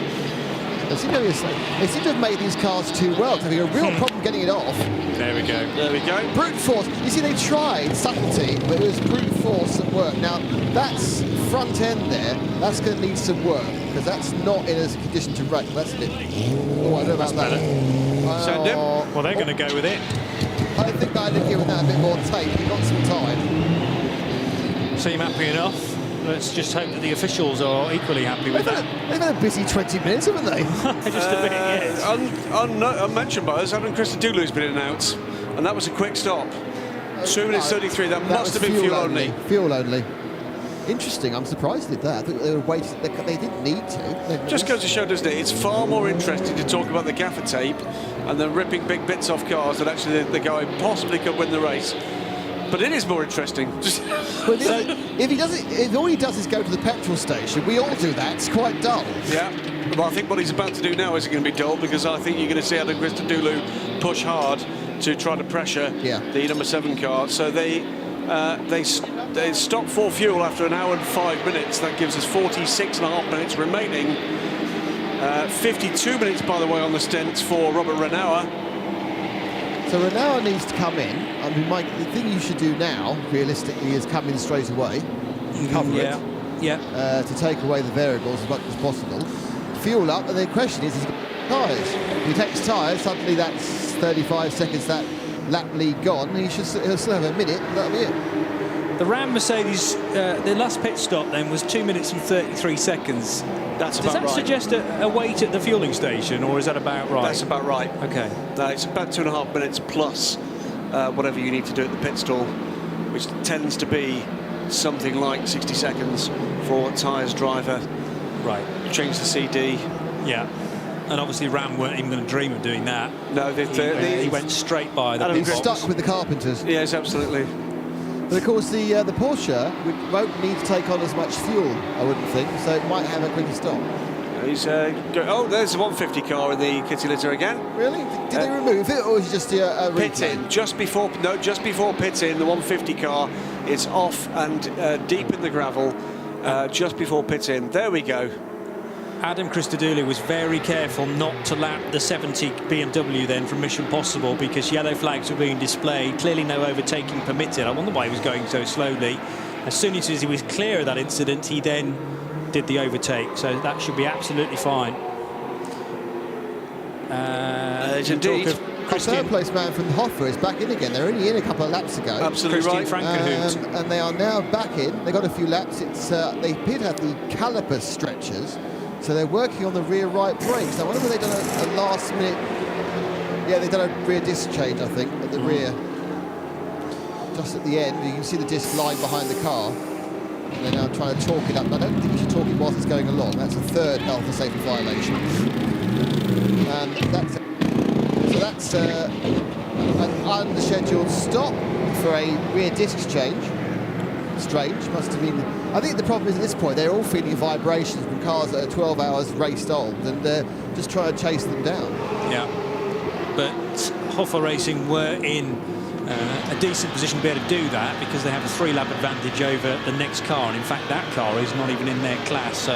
They seem to have made these cars too well, having a real problem getting it off. There we go. There we go. Brute force. You see, they tried subtlety, but it was brute force at work. Now, that's front end there. That's going to need some work, because that's not in a condition to race. That's a bit... Oh, I don't know about that. Send him. Well, they're going to go with it. I think I'd have given that a bit more tape. We've got some time. Seem happy enough. Let's just hope that the officials are equally happy with that. They've had a busy 20 minutes, haven't they? Just a bit, yes. Unmentioned by us, Adam Christodoulou's been in and out, and that was a quick stop. 2 minutes 33, that must have been fuel only. Fuel only. Interesting, I'm surprised they did that. I think they were waiting, they didn't need to. Just goes to show, doesn't it? It's far more interesting to talk about the gaffer tape and then ripping big bits off cars that actually the guy possibly could win the race. But it is more interesting. But if all he does is go to the petrol station, we all do that. It's quite dull. Yeah. Well, I think what he's about to do now isn't going to be dull, because I think you're going to see Adam Christodoulou push hard to try to pressure the number 7 car. So they stop for fuel after 1 hour and 5 minutes. That gives us 46.5 minutes remaining. 52 minutes, by the way, on the stint for Robert Renauer. So Renauer needs to come in. I mean, Mike, the thing you should do now, realistically, is come in straight away, cover it, to take away the variables as much as possible. Fuel up, and the question is, tyres. If he takes tyres, suddenly that's 35 seconds, that lap lead gone. He'll still have a minute, and that'll be it. The Ram Mercedes, the last pit stop then was 2 minutes and 33 seconds. That's Does about that right. suggest a wait at the fueling station, or is that about right? That's about right. Okay. No, it's about 2.5 minutes plus whatever you need to do at the pit stall, which tends to be something like 60 seconds for tyres, driver, Right. change the CD. Yeah. And obviously Ram weren't even going to dream of doing that. No, He went straight by the Adam pit He's box. stuck with the Carpenters. Yes, absolutely. But of course, the Porsche won't need to take on as much fuel, I wouldn't think, so it might have a quicker stop. He's oh, there's the 150 car in the kitty litter again. Really? Did they remove it, or is it just a Pit replay? in just before pit in, the 150 car is off and deep in the gravel just before pit in. There we go. Adam Christodoulou was very careful not to lap the 70 BMW then from Mission Possible, because yellow flags were being displayed, clearly no overtaking permitted. I wonder why he was going so slowly. As soon as he was clear of that incident, he then did the overtake, so that should be absolutely fine. Indeed. A third place man from Hoffa is back in again. They're only in a couple of laps ago. Absolutely Christian right. Frankenhout. And they are now back in. They got a few laps. It's they appear to have the caliper stretchers, so they're working on the rear right brakes. I wonder whether they've done a last minute. Yeah, they've done a rear disc change, I think, at the rear. Just at the end, you can see the disc lying behind the car. And they're now trying to torque it up. I don't think you should torque it whilst it's going along. That's a third health and safety violation. And that's an unscheduled stop for a rear disc change. Strange, must have been. I think the problem is at this point they're all feeling vibrations from cars that are 12 hours raced old, and they're just trying to chase them down. Yeah, but Hoffa Racing were in a decent position to be able to do that, because they have a 3-lap advantage over the next car, and in fact that car is not even in their class, so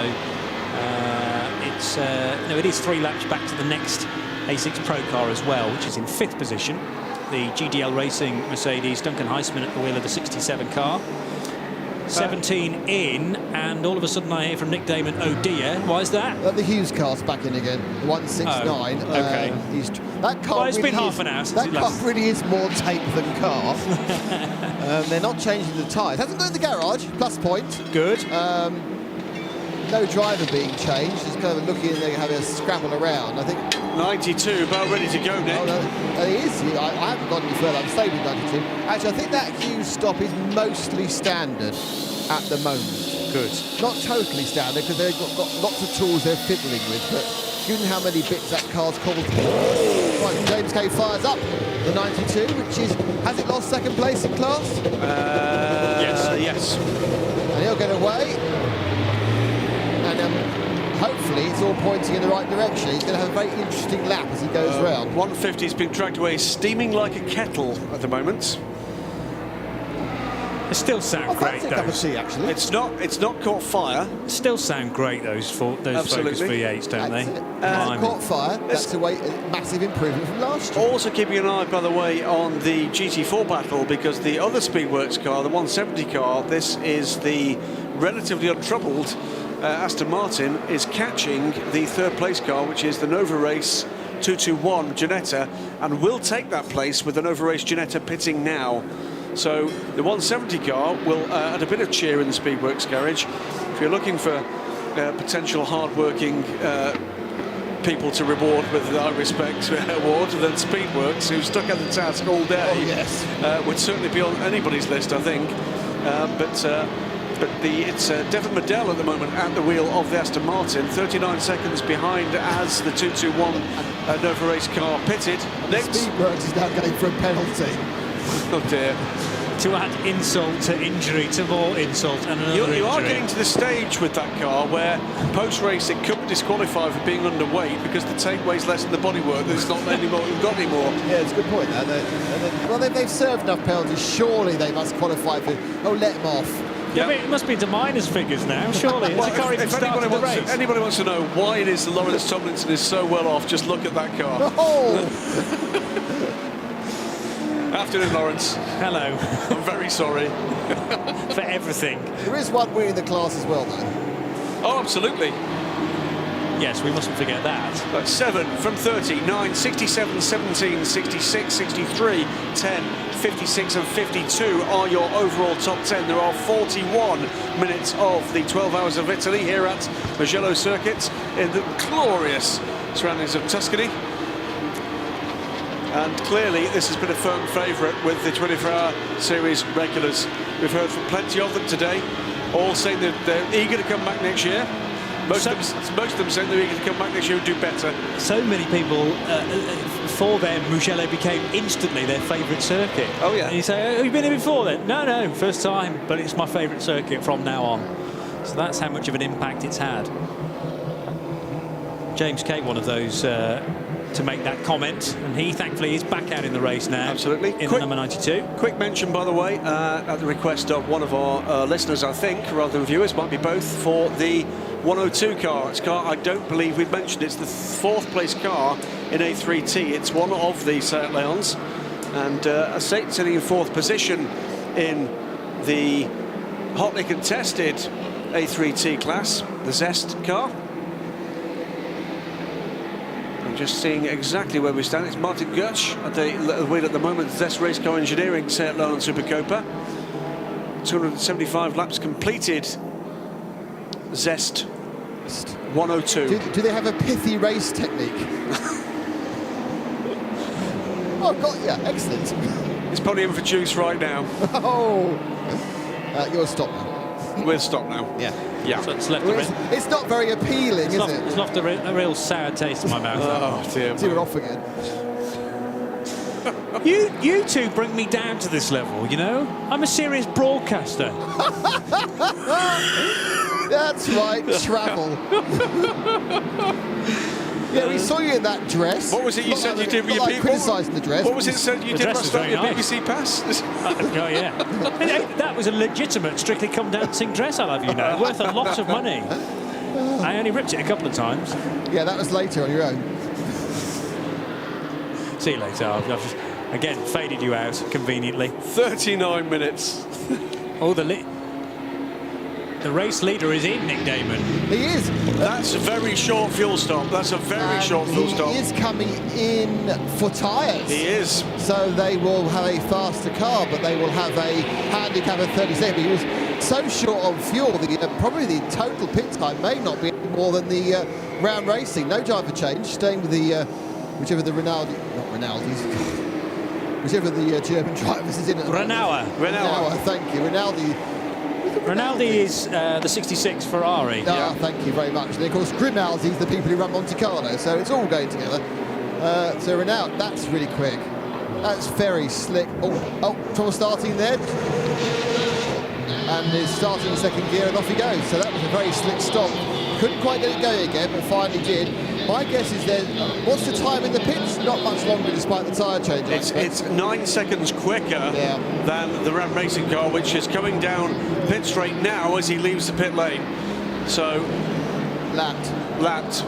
it is 3 laps back to the next A6 Pro car as well, which is in 5th position. The GDL Racing Mercedes, Duncan Heisman at the wheel of the 67 car. 17 in, and all of a sudden I hear from Nick Damon, oh dear, why is that? The Hughes car's back in again, the 169. Oh, okay. That car Well, it's really been half an hour since that it car last... really is more tape than car. They're not changing the tyres. Hasn't gone in the garage, plus point. Good. No driver being changed. Just kind of looking and they're having a scrabble around. I think 92, about ready to go, Nick. Oh, no, he is. I haven't gone any further. I'm staying with 92. Actually, I think that Hughes stop is mostly standard at the moment. Good. Not totally standard, because they've got lots of tools they're fiddling with, but given how many bits that car's called. Right, James Kay fires up the 92, which is, has it lost second place in class? Yes. And he'll get away. And hopefully it's all pointing in the right direction. He's going to have a very interesting lap as he goes round. 150's been dragged away, steaming like a kettle at the moment. They still sound great, a cup of those. tea, actually. It's not caught fire. Still sound great, those Focus Absolutely. V8s, don't they? Hasn't caught fire. That's a massive improvement from last year. Also keeping an eye, by the way, on the GT4 battle, because the other Speedworks car, the 170 car, this is the relatively untroubled Aston Martin, is catching the 3rd place car, which is the Nova Race 221 Ginetta, and will take that place with the Nova Race Ginetta pitting now. So the 170 car will add a bit of cheer in the Speedworks garage. If you're looking for potential hard-working people to reward with the I Respect award, then Speedworks, who stuck at the task all day, would certainly be on anybody's list, I think. But it's Devon Medell at the moment at the wheel of the Aston Martin, 39 seconds behind as the 221 Nova Race car pitted. Next, Speedworks is now going for a penalty. Oh dear. To add insult to injury, to more insult and another injury. You are getting to the stage with that car where post-race it could be disqualified for being underweight because the tape weighs less than the bodywork. There's not anymore. We've got anymore. Yeah, it's a good point. They've served enough penalties. Surely they must qualify for. Oh, let them off. Yeah. It must be into minus figures now, surely. Has the car even started the race? Anybody wants to know why it is that Lawrence Tomlinson is so well off, just look at that car. Oh! Afternoon, Lawrence. Hello. I'm very sorry. For everything. There is one winning the class as well, though. Oh, absolutely. Yes, we mustn't forget that. But 7 from 30, 9, 67, 17, 66, 63, 10, 56 and 52 are your overall top 10. There are 41 minutes of the 12 Hours of Italy here at Mugello Circuit in the glorious surroundings of Tuscany. And clearly this has been a firm favourite with the 24-hour series regulars. We've heard from plenty of them today, all saying that they're eager to come back next year. Most of them saying they're eager to come back next year and do better. So many people, for them, Mugello became instantly their favourite circuit. Oh, yeah. And you say, have you been here before then? No, first time, but it's my favourite circuit from now on. So that's how much of an impact it's had. James Kay, one of those to make that comment, and he thankfully is back out in the race now. Absolutely. In the number 92. Quick mention, by the way, at the request of one of our listeners, I think, rather than viewers, might be both, for the 102 car. It's a car I don't believe we've mentioned. It's the 4th place car in A3T. It's one of the Seat Leons, and sitting in 4th position in the hotly contested A3T class, the Zest car. I'm just seeing exactly where we stand. It's Martin Goetsch at the wheel at the moment. Zest Race Car Engineering Seat Leon Supercopa. 275 laps completed. Zest 102. Do they have a pithy race technique? Oh, God, yeah, excellent. It's podium for juice right now. Oh, you're stopped now. We'll stop now. Yeah. Yeah. So it's left Well, it's not very appealing, is it? It's left a real sour taste in my mouth. Oh, dear. See, we're off again. You two bring me down to this level, you know? I'm a serious broadcaster. That's right, travel. Yeah, we saw you in that dress. What was it you said you did with your people? Criticising the dress. What was it said you The did dress last was night? very Your nice. BBC Pass? Oh, yeah. That was a legitimate Strictly Come Dancing dress, I'll have you know. Worth a lot of money. I only ripped it a couple of times. Yeah, that was later on your own. See you later. I've just, again, faded you out conveniently. 39 minutes. Oh, the race leader is in, Nick Damon. He is. That's a very short fuel stop. That's a very short fuel stop. He is coming in for tyres. He is. So they will have a faster car, but they will have a handicap of 37. He was so short on fuel, probably the total pit time may not be more than the round racing. No driver change, staying with the whichever the whichever the German drivers is in. Renault. Thank you. Rinaldi is the 66 Ferrari. Thank you very much. And of course, Grimaldi's the people who run Monte Carlo, so it's all going together. So Renault, that's really quick. That's very slick. Oh, trouble starting there. And is starting in second gear, and off he goes. So that was a very slick stop. Couldn't quite get it going again, but finally did. My guess is what's the time in the pits? Not much longer, despite the tyre change. It's 9 seconds quicker than the Ram Racing car, which is coming down pit straight now as he leaves the pit lane. So, lapped.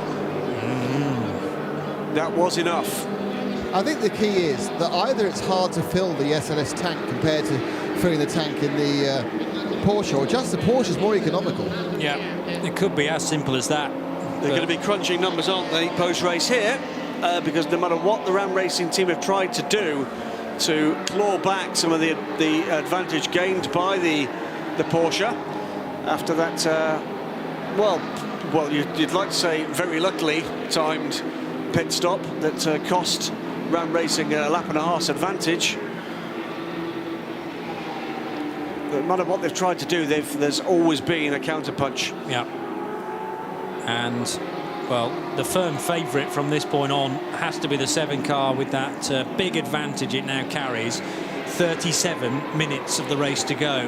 That was enough. I think the key is that either it's hard to fill the SLS tank compared to filling the tank in the Porsche, or just the Porsche is more economical. Yeah, it could be as simple as that. They're going to be crunching numbers, aren't they, post-race here? Because no matter what the Ram Racing team have tried to do to claw back some of the advantage gained by the Porsche after that, you'd like to say very luckily timed pit stop that cost Ram Racing a lap and a half's advantage. No matter what they've tried to do, there's always been a counterpunch. Yeah. And, well, the firm favourite from this point on has to be the 7 car with that big advantage it now carries. 37 minutes of the race to go.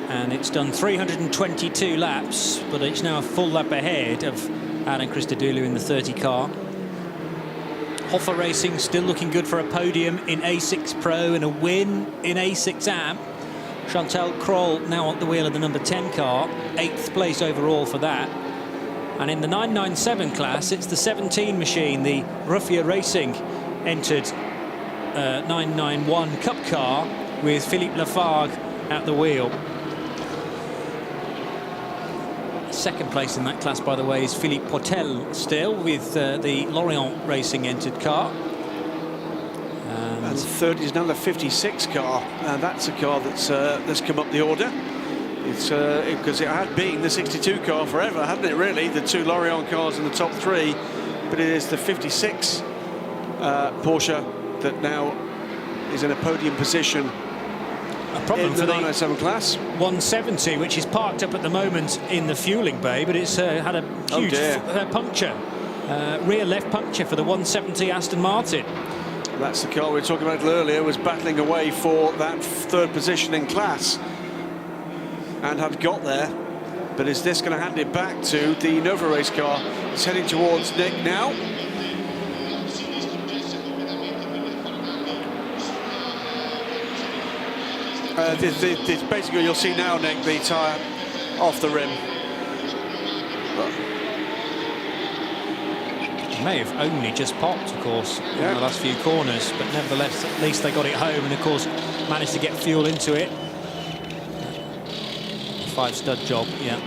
And it's done 322 laps, but it's now a full lap ahead of Adam Christodoulou in the 30 car. Hoffa Racing still looking good for a podium in A6 Pro and a win in A6 Am. Chantal Kroll now at the wheel of the number 10 car, 8th place overall for that. And in the 997 class, it's the 17 machine, the Ruffia Racing, entered 991 Cup car with Philippe Lafargue at the wheel. Second place in that class, by the way, is Philippe Potel still, with the Lorient Racing entered car. And third is now the 56 car, and that's a car that's come up the order. It's because it had been the 62 car forever, hadn't it? Really, the two Lorient cars in the top three, but it is the 56 Porsche that now is in a podium position. A problem in the 997 class. 170, which is parked up at the moment in the fueling bay, but it's had a huge puncture, rear left puncture for the 170 Aston Martin. That's the car we were talking about earlier, was battling away for that third position in class and had got there. But is this going to hand it back to the Nova Race car? It's heading towards Nick now. This basically, you'll see now, Nick, the tyre off the rim. May have only just popped, of course, in the last few corners, but nevertheless, at least they got it home and, of course, managed to get fuel into it. 5-stud job, yeah.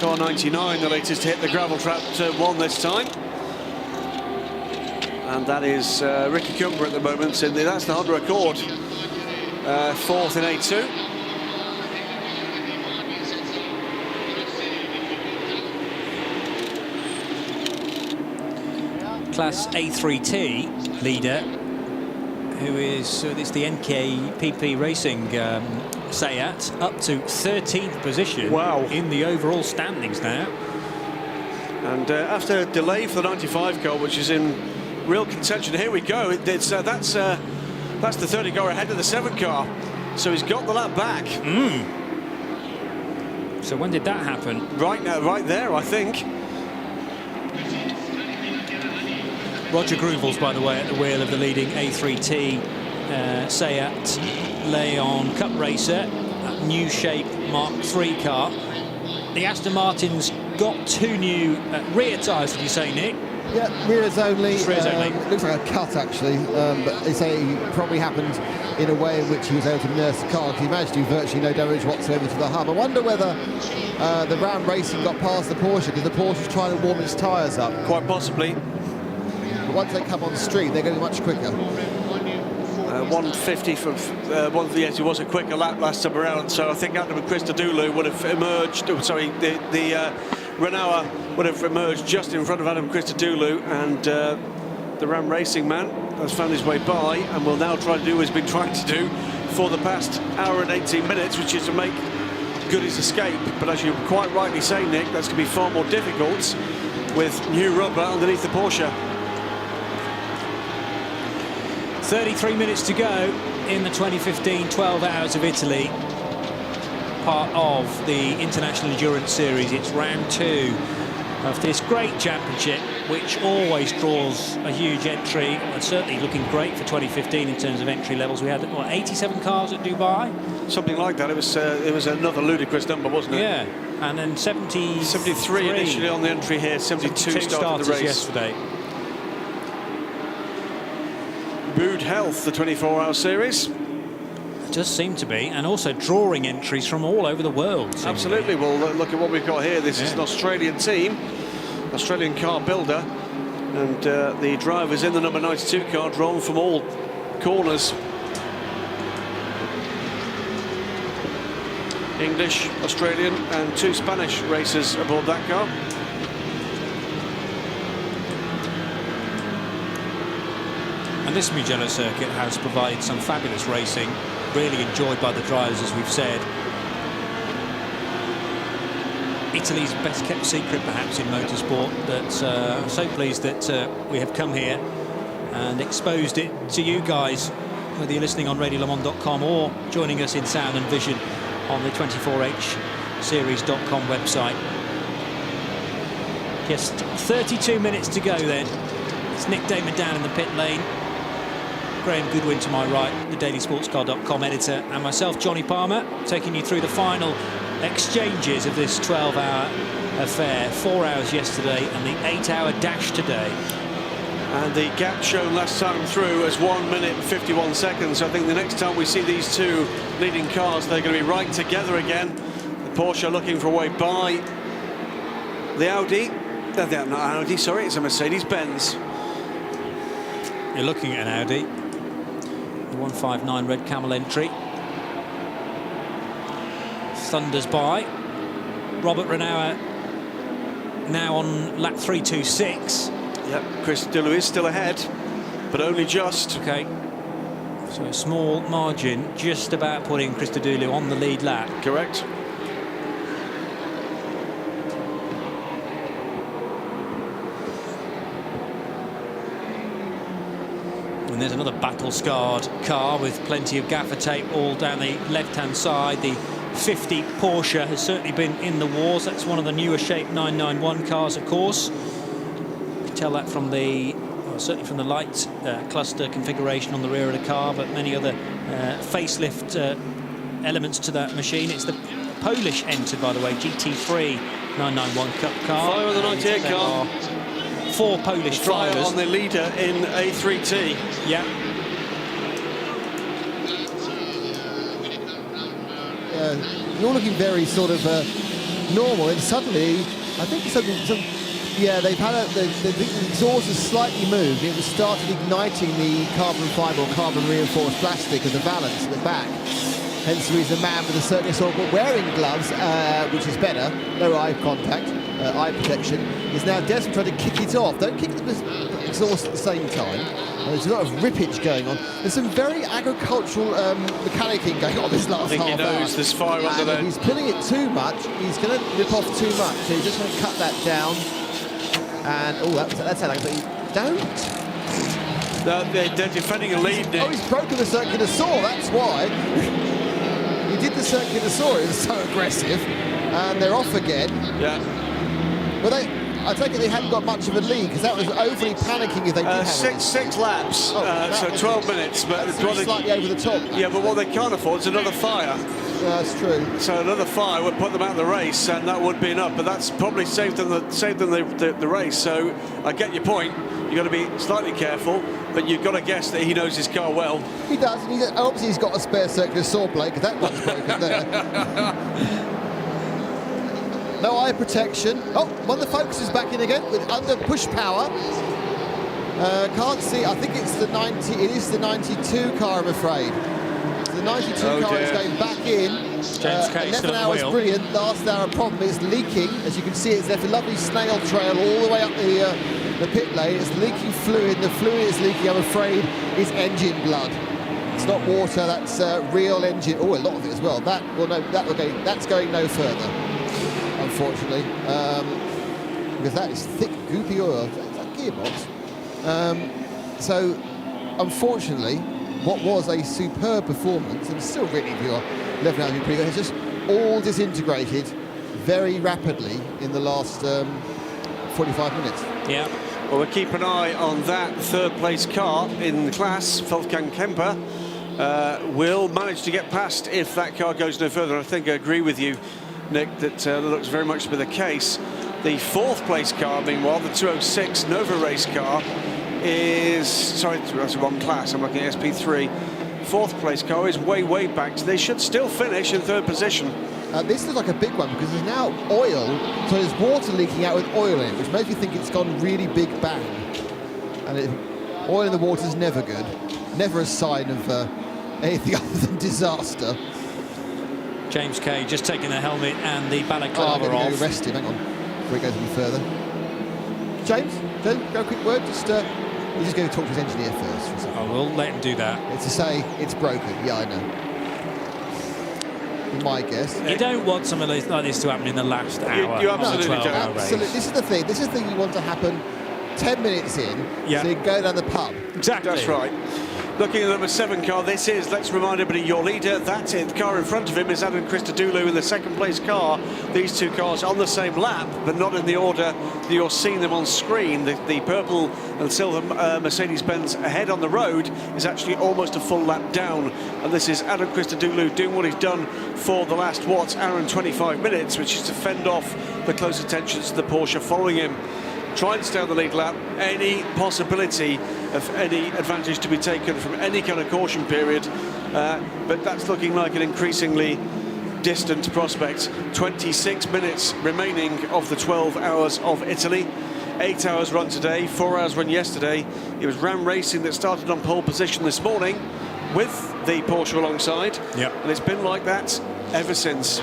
Car 99, the latest to hit the gravel trap, turn 1 this time. And that is Ricky Cumber at the moment, and that's the Honda Accord. 4th in A2. Class A3T leader, who is it's the NKPP Racing Sayat, up to 13th position. Wow. In the overall standings now. And after a delay for the 95 car, which is in real contention, here we go. That's the 30 car ahead of the 7 car, so he's got the lap back. So when did that happen? Right now, right there, I think. Roger Gruvels, by the way, at the wheel of the leading A3T Sayat Leon Cup racer, that new shape Mark III car. The Aston Martin's got 2 new rear tyres, did you say, Nick? Yeah, rears only. Rears only. Looks like a cut, actually, but they say it probably happened in a way in which he was able to nurse the car, because he managed to do virtually no damage whatsoever to the hub. I wonder whether the Ram Racing got past the Porsche, because the Porsche was trying to warm its tyres up. Quite possibly. But once they come on street, they're going to be much quicker. 150 from it was a quicker lap last time around, so I think Adam and Christodoulou would have emerged. Oh, sorry, the Renault would have emerged just in front of Adam Christodoulou, and the Ram Racing man has found his way by and will now try to do what he's been trying to do for the past hour and 18 minutes, which is to make good his escape. But as you quite rightly say, Nick, that's going to be far more difficult with new rubber underneath the Porsche. 33 minutes to go in the 2015 12 Hours of Italy, part of the International Endurance Series. It's round 2 of this great championship, which always draws a huge entry, and certainly looking great for 2015 in terms of entry levels. We had, what, 87 cars at Dubai? Something like that. It was another ludicrous number, wasn't it? Yeah, and then 73 initially on the entry here, 72 started the race. Yesterday. Mood Health, the 24-hour series. It does seem to be, and also drawing entries from all over the world. Absolutely. Well, look at what we've got here. This is an Australian team, Australian car builder, and the drivers in the number 92 car drawn from all corners. English, Australian, and 2 Spanish racers aboard that car. And this Mugello circuit has provided some fabulous racing, really enjoyed by the drivers, as we've said. Italy's best kept secret, perhaps, in motorsport. That I'm so pleased that we have come here and exposed it to you guys, whether you're listening on radiolemans.com or joining us in sound and vision on the 24hseries.com website. Just 32 minutes to go then. It's Nick Damon down in the pit lane. Graham Goodwin to my right, the dailysportscar.com editor, and myself, Johnny Palmer, taking you through the final exchanges of this 12-hour affair. 4 hours yesterday and the 8-hour dash today. And the gap shown last time through as 1 minute and 51 seconds. I think the next time we see these two leading cars, they're going to be right together again. The Porsche looking for a way by the Audi. Not Audi, sorry, it's a Mercedes-Benz. You're looking at an Audi. The 159 red camel entry. Thunders by. Robert Renauer now on lap 326. Yep, Chris Dillou is still ahead, but only just. Okay, so a small margin, just about putting Chris Dillou on the lead lap. Correct. And there's another battle-scarred car with plenty of gaffer tape all down the left-hand side. The 50 Porsche has certainly been in the wars. That's one of the newer shape 991 cars, of course. You can tell that from the, well, certainly from the light cluster configuration on the rear of the car, but many other facelift elements to that machine. It's the Polish entered, by the way, GT3 991 Cup car. Flyer of the 98 car. 4 Polish drivers on the leader in A3T. Yeah. You're looking very sort of normal, and suddenly, I think yeah, they've had the exhaust has slightly moved. It was started igniting the carbon fibre or carbon reinforced plastic of the valance at the back. Hence the reason a man with a certain sort of wearing gloves, which is better, no eye contact, eye protection, is now desperately trying to kick it off. Don't kick the exhaust at the same time. There's a lot of rippage going on. There's some very agricultural mechanicking going on this last half hour. I think he knows there's fire under there. If he's pulling it too much, he's going to rip off too much. So he's just going to cut that down. And, oh, that's how but don't. No, they're defending a lead, Nick. Oh, he's broken the circular saw, that's why. He did the circular saw, it was so aggressive. And they're off again. Yeah. Well, I take it they hadn't got much of a lead, because that was overly panicking if they did have six laps, so 12 minutes. But slightly over the top. Yeah, but what they can't afford is another fire. Yeah, that's true. So another fire would put them out of the race, and that would be enough. But that's probably saved them the race. So I get your point. You've got to be slightly careful, but you've got to guess that he knows his car well. He does, and obviously he's got a spare circular saw blade, because that one's broken there. No eye protection. Oh, one of the Focus is back in again with under push power. Can't see. I think it's the 90. It is the 92 car, I'm afraid. The 92 car is going back in. James Kay still at the hour's wheel. brilliant. Last hour problem is leaking. As you can see, it's left a lovely snail trail all the way up the pit lane. It's leaking fluid. The fluid is leaking, I'm afraid, is engine blood. It's not water. That's real engine. Oh, a lot of it as well. That's going no further, unfortunately, because that is thick, goopy oil. It's that gearbox. So, unfortunately, what was a superb performance, and still really, if you're 11 hours pretty good, has just all disintegrated very rapidly in the last 45 minutes. Yeah. Well, we'll keep an eye on that third-place car in the class. Wolfgang Kemper will manage to get past if that car goes no further. I think I agree with you, Nick, that looks very much to be the case. The fourth-place car, meanwhile, the 206 Nova race car, is... Sorry, that's the wrong class. I'm looking at SP3. Fourth-place car is way back. So they should still finish in third position. This looks like a big one, because there's now oil, so there's water leaking out with oil in it, which makes me think it's gone really big bang. And oil in the water is never good. Never a sign of anything other than disaster. James Kay just taking the helmet and the balaclava off. I'm going to arrest him, hang on, before he goes any further. James, go a quick word, we're just going to talk to his engineer first. For a second. I will let him do that. It's to say it's broken, yeah, I know. My guess. You don't want something like this to happen in the last hour. You absolutely don't. Absolutely. This is the thing. This is the thing you want to happen 10 minutes in, yeah. so you can go down the pub. Exactly. That's right. Looking at the number 7 car, this is, let's remind everybody, your leader. That's it. The car in front of him is Adam Christodoulou in the second place car. These two cars on the same lap, but not in the order that you're seeing them on screen. The purple and silver Mercedes-Benz ahead on the road is actually almost a full lap down. And this is Adam Christodoulou doing what he's done for the last, hour and 25 minutes, which is to fend off the close attentions to the Porsche following him. Try and stay on the lead lap. Any possibility of any advantage to be taken from any kind of caution period, but that's looking like an increasingly distant prospect. 26 minutes remaining of the 12 hours of Italy. 8 hours run today, 4 hours run yesterday. It was Ram Racing that started on pole position this morning with the Porsche alongside, and it's been like that ever since.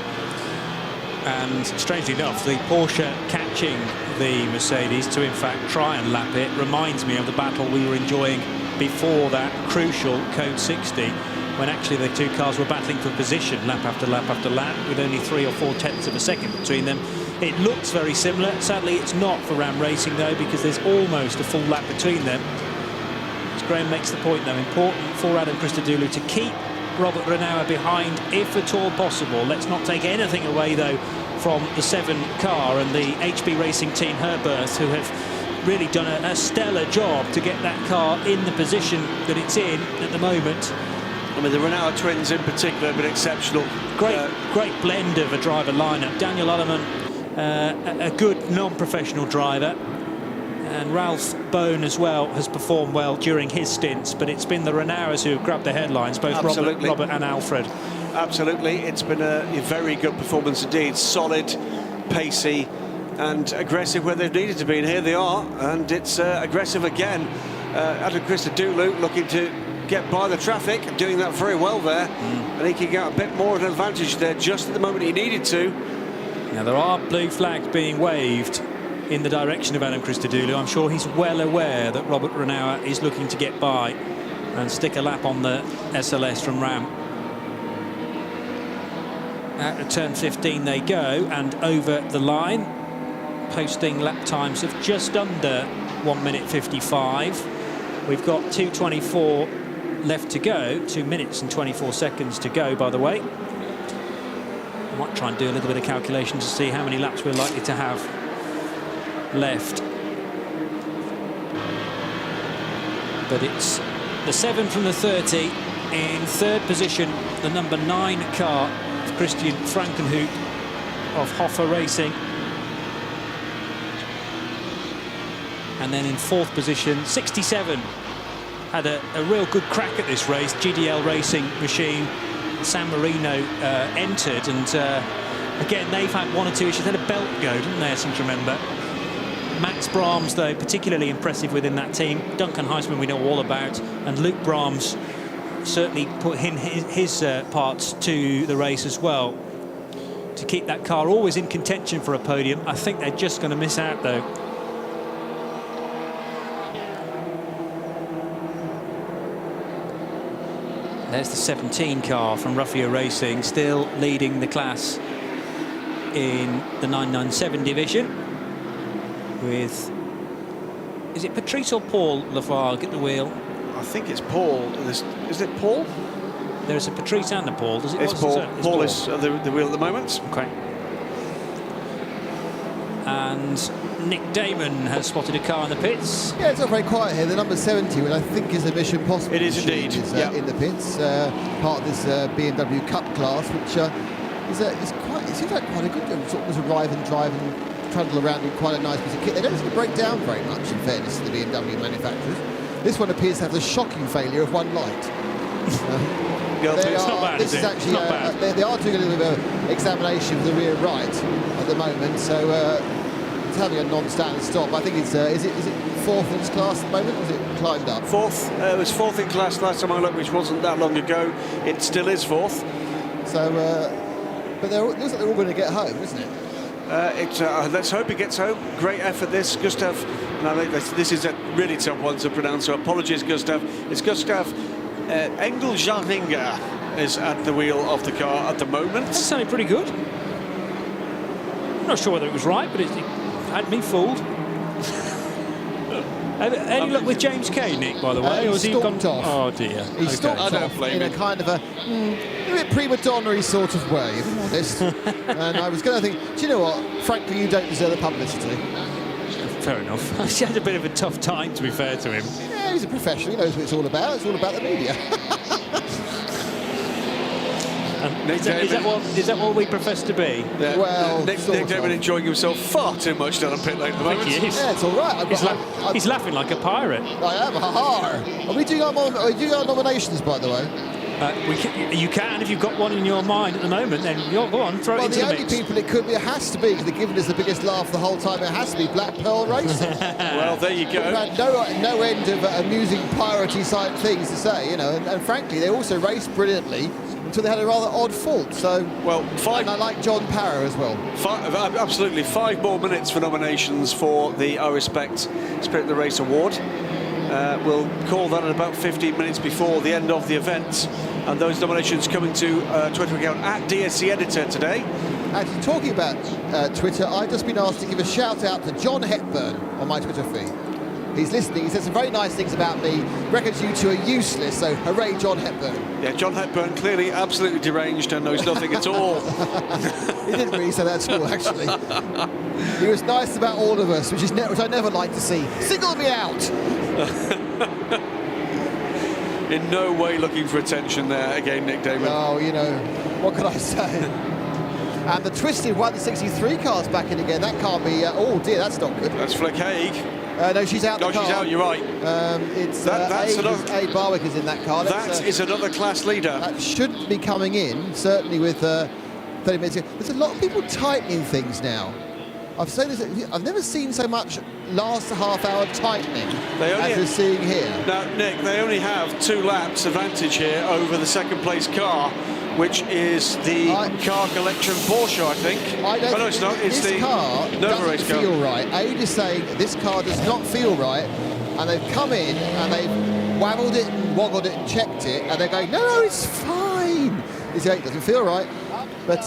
And strangely enough, the Porsche catching the Mercedes to in fact try and lap it reminds me of the battle we were enjoying before that crucial Code 60, when actually the two cars were battling for position lap after lap after lap with only 3 or 4 tenths of a second between them. It looks very similar. Sadly, it's not for Ram Racing though, because there's almost a full lap between them. As Graham makes the point though, important for Adam Christodoulou to keep Robert Renauer behind if at all possible. Let's not take anything away though from the 7 car and the HB Racing team Herberth, who have really done a stellar job to get that car in the position that it's in at the moment. I mean, the Renauer twins in particular have been exceptional. Great blend of a driver lineup. Daniel Alleman, a good non-professional driver, and Ralph Bone as well has performed well during his stints, but it's been the Renauers who have grabbed the headlines, both Robert and Alfred. Absolutely, it's been a very good performance indeed. Solid, pacey and aggressive where they've needed to be, and here they are, and it's aggressive again. Adam Christodoulou looking to get by the traffic, doing that very well there, and he can get a bit more of an advantage there just at the moment he needed to. Now there are blue flags being waved in the direction of Adam Christodoulou. I'm sure he's well aware that Robert Renauer is looking to get by and stick a lap on the SLS from Ram. Out of turn 15 they go, and over the line, posting lap times of just under 1 minute 55. We've got 2:24 left to go, 2 minutes and 24 seconds to go, by the way. I might try and do a little bit of calculation to see how many laps we're likely to have left. But it's the 7 from the 30 in third position, the number 9 car of Christian Frankenhout of Hoffa Racing. And then in fourth position, 67, had a real good crack at this race. GDL Racing machine, San Marino entered, and again they've had 1 or 2 issues. They had a belt go, didn't they, I seem to remember. Max Brahms, though, particularly impressive within that team. Duncan Heisman we know all about, and Luke Brahms certainly put in his parts to the race as well to keep that car always in contention for a podium. I think they're just going to miss out, though. There's the 17 car from Ruffio Racing, still leading the class in the 997 division with, is it Patrice or Paul Lafargue at the wheel? I think it's Paul. Is it Paul? There's a Patrice and a Paul. Does it? It's Paul. Paul is at the wheel at the moment. Okay. And Nick Damon has spotted a car in the pits. Yeah, it's not very quiet here. The number 70, which I think is a Mission Possible. It is indeed. Is, in the pits, part of this BMW Cup class, which is quite. It seems like quite a good one. Sort of arrive and drive and trundle around in quite a nice piece of kit. They don't seem to break down very much, in fairness to the BMW manufacturers. This one appears to have the shocking failure of one light. It's not bad, this is actually they are doing a little bit of examination of the rear right at the moment, so it's having a non-standard stop. I think it's is it fourth in its class at the moment, or has it climbed up? Fourth. It was fourth in class last time I looked, which wasn't that long ago. It still is fourth. So, but it looks like they're all going to get home, isn't it? Let's hope he gets home. Great effort, this. Gustav, no, this is a really tough one to pronounce, so apologies, Gustav. It's Gustav Engeljarninger is at the wheel of the car at the moment. That sounded pretty good. I'm not sure whether it was right, but it had me fooled. Any luck with James Kay, Nick, by the way? Or has he stalked gone off. Oh, dear. He stalked I don't off blame in a him. kind of a bit prima donna-y sort of way, if I'm honest. And I was going to think, do you know what? Frankly, you don't deserve the publicity. Fair enough. He had a bit of a tough time, to be fair to him. Yeah, he's a professional. He knows what it's all about. It's all about the media. Is that what we profess to be? Yeah. Well, Nick sort David of. enjoying himself far too much down on pit lane at the moment. He is. Yeah, it's all right. He's laughing like a pirate. I am. Ha-ha. Are we doing our nominations, by the way? You can if you've got one in your mind at the moment. Then go on, throw it into the the only mix. people it has to be, because they're giving us the biggest laugh the whole time, it has to be Black Pearl Racing. Well, there you We've go. had no end of amusing piratey side things to say, you know, and frankly, they also raced brilliantly until they had a rather odd fault. So, Well, and I like John Parrow as well. Absolutely, 5 more minutes for nominations for the I Respect Spirit of the Race Award. We'll call that at about 15 minutes before the end of the event, and those nominations coming to Twitter account at DSC Editor today. Actually, talking about Twitter, I've just been asked to give a shout out to John Hepburn on my Twitter feed. He's listening. He said some very nice things about me. Reckons you two are useless, so hooray, John Hepburn. Yeah, John Hepburn clearly absolutely deranged and knows nothing at all. He didn't really say that at all, actually. He was nice about all of us, which I never like to see. Single me out. In no way looking for attention there again, Nick Damon. Oh, you know, what can I say? And the Twisted 163 car's back in again. That can't be. Oh dear, that's not good. That's Flick Haig. No, she's out. No, the car. she's out. You're right. It's That's Aid Barwick is in that car. That is another class leader. That should be coming in, certainly with 30 minutes. There's a lot of people tightening things now. I've never seen so much last half-hour tightening as we're seeing here. Now, Nick, they only have 2 laps advantage here over the second-place car, which is the car collection Porsche, I think. No, it's not. It's this the car Nova Race doesn't car. feel right. Aid is saying this car does not feel right, and they've come in and they've waggled it and woggled it and checked it, and they're going, no, it's fine. It doesn't feel right, but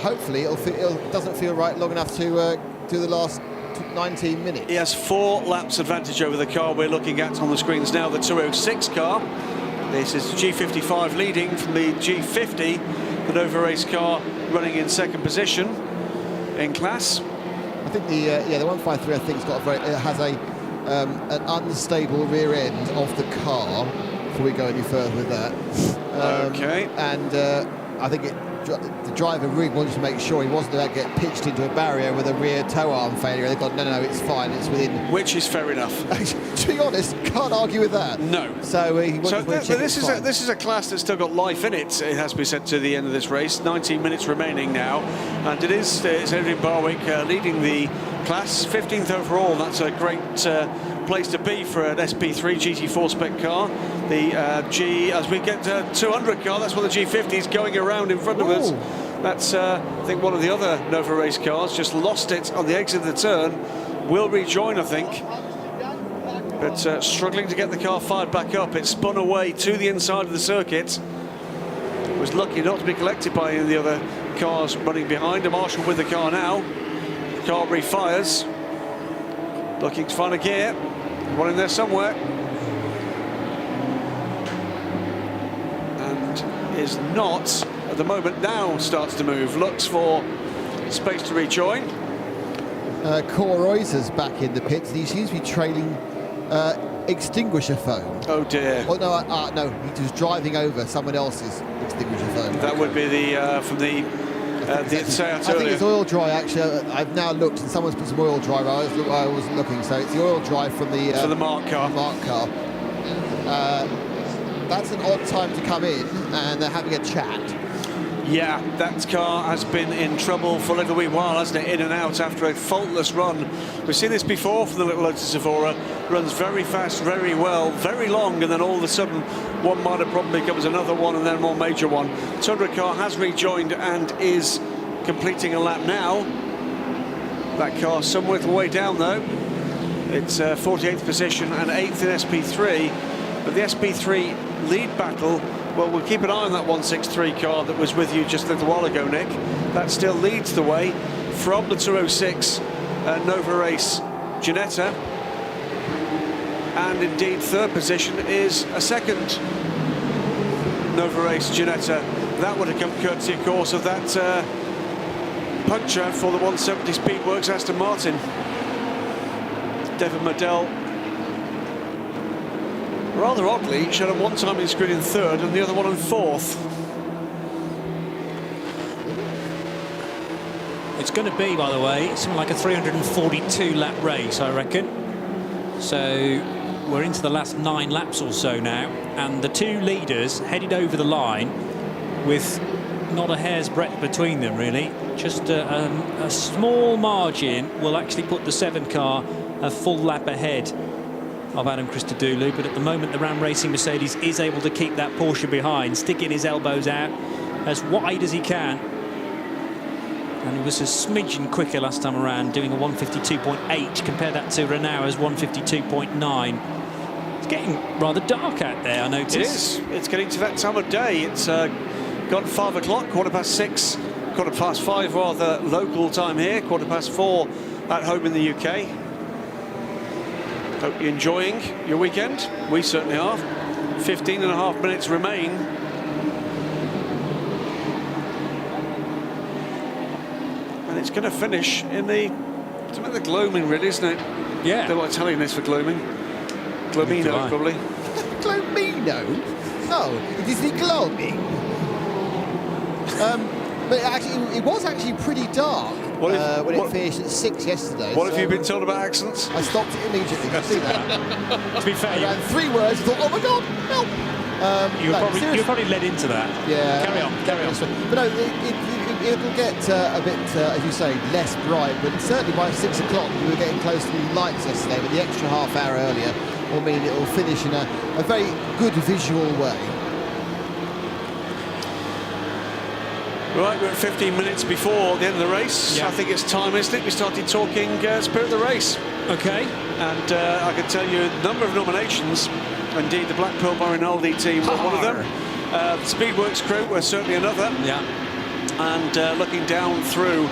hopefully it doesn't feel right long enough to do the last 19 minutes. He has 4 laps advantage over the car we're looking at on the screens now, the 206 car. This is G55 leading from the G50, the Nova Race car running in second position in class. I think the 153 I think has an unstable rear end of the car. Before we go any further with that, Okay. And I think the driver really wanted to make sure he wasn't going to get pitched into a barrier with a rear tow arm failure. They've gone, no, it's fine, it's within. Which is fair enough. To be honest, can't argue with that. No. So this is a class that's still got life in it. It has to be said to the end of this race. 19 minutes remaining now, and it's Adrian Barwick leading the class, 15th overall. That's a great place to be for an SP3 GT4 spec car. The as we get to 200 car, that's what the G50 is going around in front of us. That's I think one of the other Nova Race cars just lost it on the exit of the turn. Will rejoin, I think, but struggling to get the car fired back up. It spun away to the inside of the circuit. Was lucky not to be collected by any of the other cars running behind. A Marshall with the car now. Car refires, looking to find a gear. One in there somewhere. And is not at the moment. Now starts to move. Looks for space to rejoin. Cor Reuser's back in the pits. He seems to be trailing extinguisher foam. Oh dear. Oh no, he was driving over someone else's extinguisher foam. That would be the from the Seat I earlier. think it's oil dry. Actually, I've now looked and someone's put some oil dry. I wasn't looking, so it's the oil dry from the Mark car. That's an odd time to come in, and they're having a chat. Yeah, that car has been in trouble for a little wee while, hasn't it? In and out after a faultless run. We've seen this before from the little Lotus Evora. Runs very fast, very well, very long, and then all of a sudden one minor problem becomes another one, and then a more major one. 200 car has rejoined and is completing a lap now. That car somewhere the way down though. It's 48th position and 8th in SP3. But the SP3 lead battle, well, we'll keep an eye on that 163 car that was with you just a little while ago, Nick. That still leads the way from the 206 Nova Race Ginetta. and indeed third position is a second Nova Race Ginetta. That would have come courtesy, of course, of that puncture for the 170 Speedworks Aston Martin. Devin Modell, rather oddly, showed on one time in screen in third and the other one in fourth. It's going to be, by the way, something like a 342 lap race, I reckon. So we're into the last 9 laps or so now, and the 2 leaders headed over the line with not a hair's breadth between them, really. Just a small margin will actually put the 7 car a full lap ahead of Adam Christodoulou, but at the moment the Ram Racing Mercedes is able to keep that Porsche behind, sticking his elbows out as wide as he can. And he was a smidgen quicker last time around, doing a 152.8. Compare that to Renault's 152.9. It's getting rather dark out there, I notice. It is. It's getting to that time of day. It's gone 5 o'clock, 6:15, 5:15 rather local time here, 4:15 at home in the UK. Hope you're enjoying your weekend. We certainly are. 15.5 minutes remain. And it's going to finish in the gloaming, really, isn't it? Yeah. Don't know what Italian is for gloaming. Glomino, probably. Glomino? Oh, it is the gloaming. But actually, it was actually pretty dark when it finished at 6 yesterday. What have you been told about accents? I stopped it immediately. You see that? To be fair, I ran 3 words. I thought, oh my God, help! you were probably led into that. Yeah. Carry on. But no, it'll get a bit, as you say, less bright. But certainly by 6 o'clock, we were getting close to the lights yesterday. But the extra half hour earlier will mean it will finish in a very good visual way. Right, we're at 15 minutes before the end of the race. Yeah. I think it's time, isn't it? We started talking Spirit of the Race. Okay. And I can tell you a number of nominations. Indeed, the Black Pearl Rinaldi team were one of them. The Speedworks crew were certainly another. Yeah. And looking down through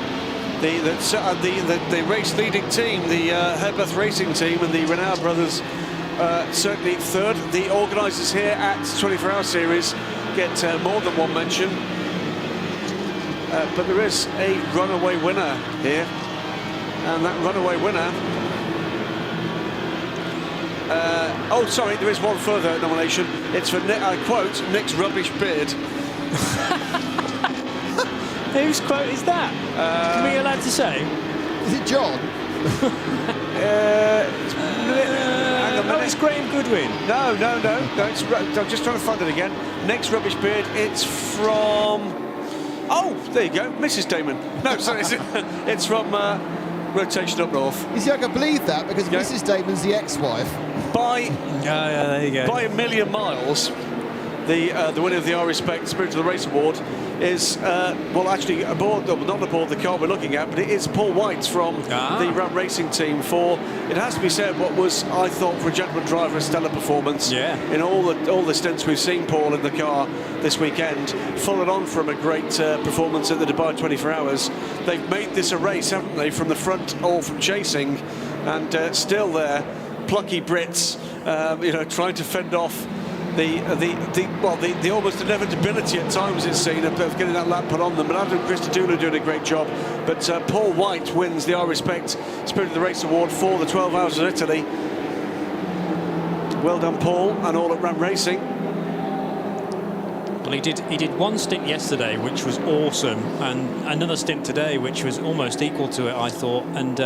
the race leading team, the Herbeth Racing team and the Renault brothers, certainly third. The organisers here at 24 Hour Series get more than one mention. But there is a runaway winner here, and that runaway winner. There is one further nomination. It's for I quote Nick's rubbish beard. Whose quote is that? Can we allowed to say? Is it John? It's Graham Goodwin. No. I'm just trying to find it again. Nick's rubbish beard. It's from. Oh, there you go, Mrs. Damon. No, sorry, it's from Rotation Up North. You see, I can believe that because Mrs. Damon's the ex-wife. There you go. By a million miles, the winner of the I Respect Spirit of the Race Award is, actually, not aboard the car we're looking at, but it is Paul White from the Ram Racing team for, it has to be said, what was, I thought, for a gentleman driver, a stellar performance. Yeah. In all the stints we've seen Paul in the car this weekend, followed on from a great performance at the Dubai 24 Hours. They've made this a race, haven't they, from the front or from chasing, and still there, plucky Brits, trying to fend off the almost inevitability at times it's seen of getting that lap put on them. But Adam Christodoulou doing a great job. But Paul White wins the I Respect Spirit of the Race Award for the 12 Hours of Italy. Well done, Paul, and all at Ram Racing. Well, he did one stint yesterday, which was awesome, and another stint today, which was almost equal to it, I thought. And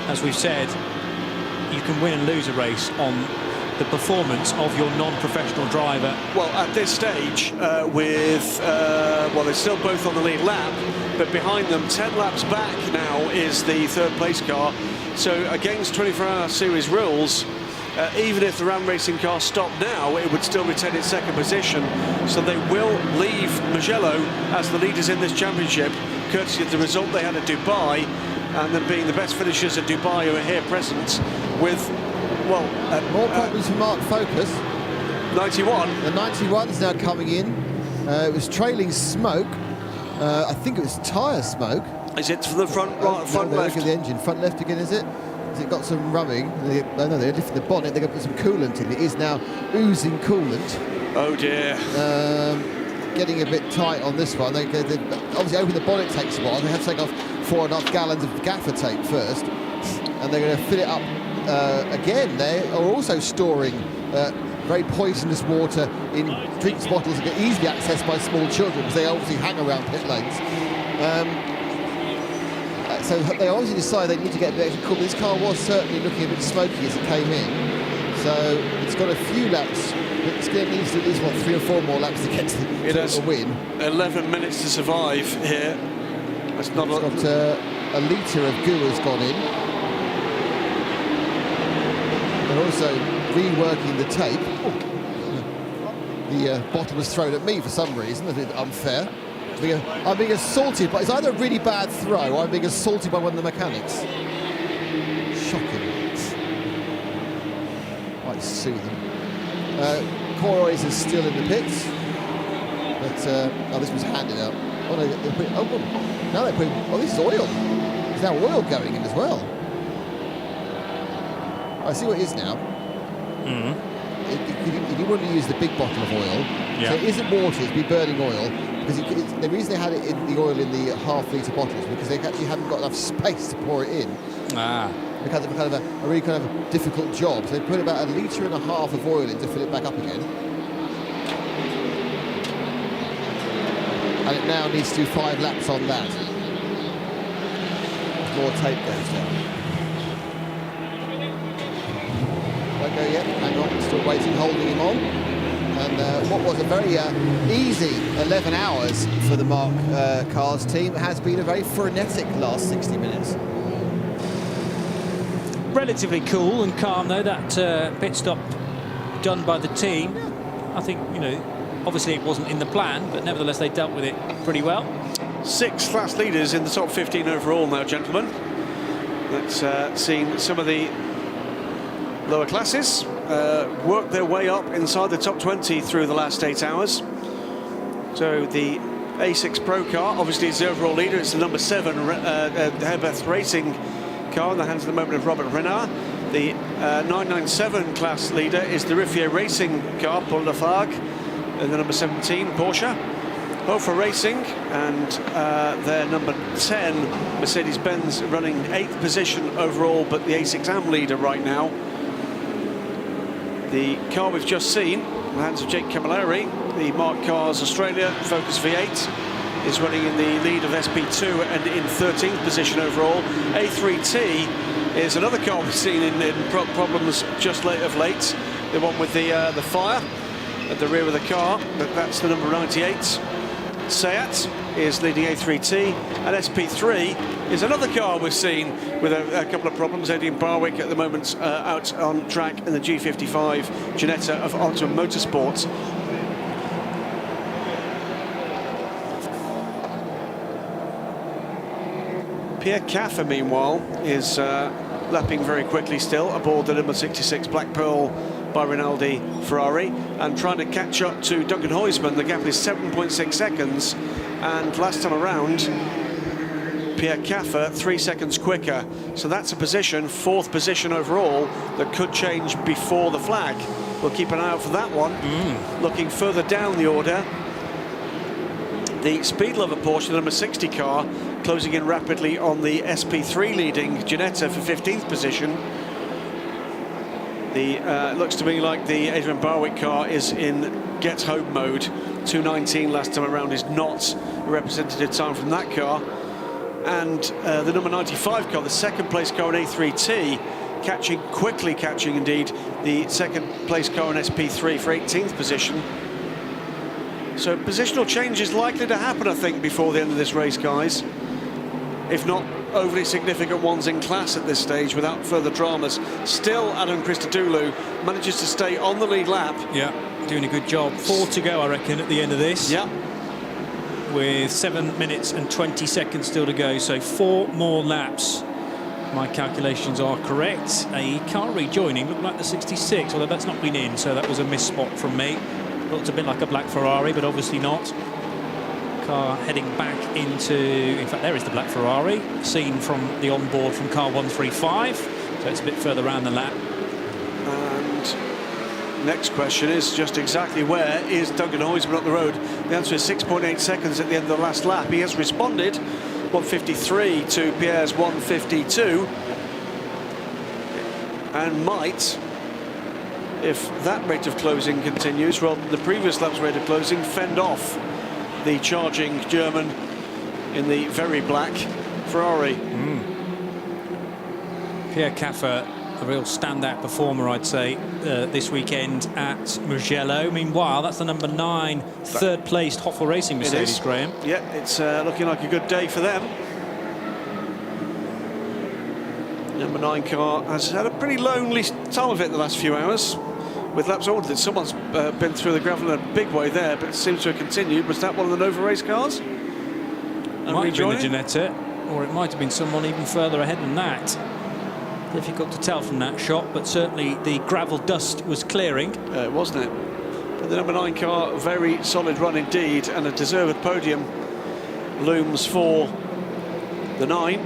as we've said, you can win and lose a race on the performance of your non-professional driver. Well, at this stage, they're still both on the lead lap, but behind them, 10 laps back now, is the third place car. So against 24 Hour Series rules, even if the Ram Racing car stopped now, it would still retain its second position. So they will leave Mugello as the leaders in this championship, courtesy of the result they had at Dubai, and them being the best finishers at Dubai who are here present with, more problems for Mark Focus. 91. The 91 is now coming in. It was trailing smoke. I think it was tyre smoke. Is it for the front right, front left? left? Look at the engine. Front left again, is it? it got some rubbing. They lifted the bonnet. They're going to put some coolant in. It is now oozing coolant. Oh dear. Getting a bit tight on this one. They obviously open the bonnet takes a while. They have to take off 4.5 gallons of gaffer tape first, and they're going to fill it up again. They are also storing very poisonous water in drinks bottles that get easily accessed by small children because they obviously hang around pit lanes. So they obviously decide they need to get a bit extra cool. This car was certainly looking a bit smoky as it came in. So it's got a few laps. It's going to need at least, 3 or 4 more laps to get to the win. 11 minutes to survive here. That's not it's got a litre of goo has gone in. They're also reworking the tape. The bottle was thrown at me for some reason. That's a bit unfair. I'm being assaulted, but it's either a really bad throw or I'm being assaulted by one of the mechanics. Shocking. Might sue them. Coroys is still in the pits, but this was handed out. Oh no, they're putting, now they're putting. Oh, this is oil. There's now oil going in as well. I see what it is now. If you want to use the big bottle of oil, so it isn't water, it'd be burning oil. Because the reason they had it in the oil in the half-litre bottles because they actually haven't got enough space to pour it in. Because of a really kind of difficult job. So they put about 1.5 litres of oil in to fill it back up again. And it now needs to do 5 laps on that. More tape goes down. Don't go yet. Hang on, still waiting, holding him on. And what was a very easy 11 hours for the Mark Cars team has been a very frenetic last 60 minutes. Relatively cool and calm though, that pit stop done by the team. I think, obviously it wasn't in the plan, but nevertheless they dealt with it pretty well. 6 class leaders in the top 15 overall now, gentlemen. That's seen some of the lower classes work their way up inside the top 20 through the last 8 hours. So the A6 Pro car obviously is the overall leader. It's the number 7 Herbeth Racing car in the hands at the moment of Robert Renard. The 997 class leader is the Riffier Racing car, Paul Lafargue, and the number 17 Porsche. Hofer Racing and their number 10 Mercedes-Benz running 8th position overall, but the A6 AM leader right now. The car we've just seen, in the hands of Jake Camilleri, the Mark Cars Australia Focus V8, is running in the lead of SP2 and in 13th position overall. A3T is another car we've seen in problems just of late. The one with the fire at the rear of the car, but that's the number 98. Seat is leading A3T, and SP3 is another car we've seen with a couple of problems. Adrian Barwick at the moment out on track in the G55 Ginetta of Optimum Motorsports. Pierre Caffer, meanwhile, is lapping very quickly still aboard the number 66 Black Pearl by Rinaldi Ferrari and trying to catch up to Duncan Huysman. The gap is 7.6 seconds, and last time around Pierre Caffer 3 seconds quicker, so that's a position, 4th position overall, that could change before the flag. We'll keep an eye out for that one. Looking further down the order, the Speed Lover Porsche, the number 60 car, closing in rapidly on the SP3 leading Ginetta for 15th position. It looks to me like the Adrian Barwick car is in get home mode. 2:19 last time around is not a representative time from that car. And the number 95 car, the 2nd place car in A3T, quickly catching indeed the 2nd place car in SP3 for 18th position. So positional change is likely to happen, I think, before the end of this race, guys. If not overly significant ones in class at this stage without further dramas. Still, Adam Christodoulou manages to stay on the lead lap. Yeah, doing a good job. 4 to go, I reckon, at the end of this. Yeah. With 7 minutes and 20 seconds still to go, so 4 more laps. My calculations are correct. A car rejoining, looked like the 66, although that's not been in, so that was a miss spot from me. Looked a bit like a black Ferrari, but obviously not. Car heading back into, in fact, there is the black Ferrari, seen from the onboard from car 135. So it's a bit further around the lap. And next question is just exactly where is Duncan Huysman up the road? The answer is 6.8 seconds at the end of the last lap. He has responded, 153 to Pierre's 152, and might, if that rate of closing continues rather than the previous lap's rate of closing, fend off the charging German in the very black Ferrari. Pierre Caffer, a real standout performer, I'd say, this weekend at Mugello. Meanwhile, that's the number 9, third-placed Hoffel Racing Mercedes, Graham. Yeah, it's looking like a good day for them. Number 9 car has had a pretty lonely time of it the last few hours, with laps ordered. Someone's been through the gravel in a big way there, but it seems to have continued. Was that one of the Nova race cars? Might have been the Ginetta, or it might have been someone even further ahead than that. Difficult to tell from that shot, but certainly the gravel dust was clearing. Wasn't it? But the number 9 car, a very solid run indeed, and a deserved podium looms for the 9.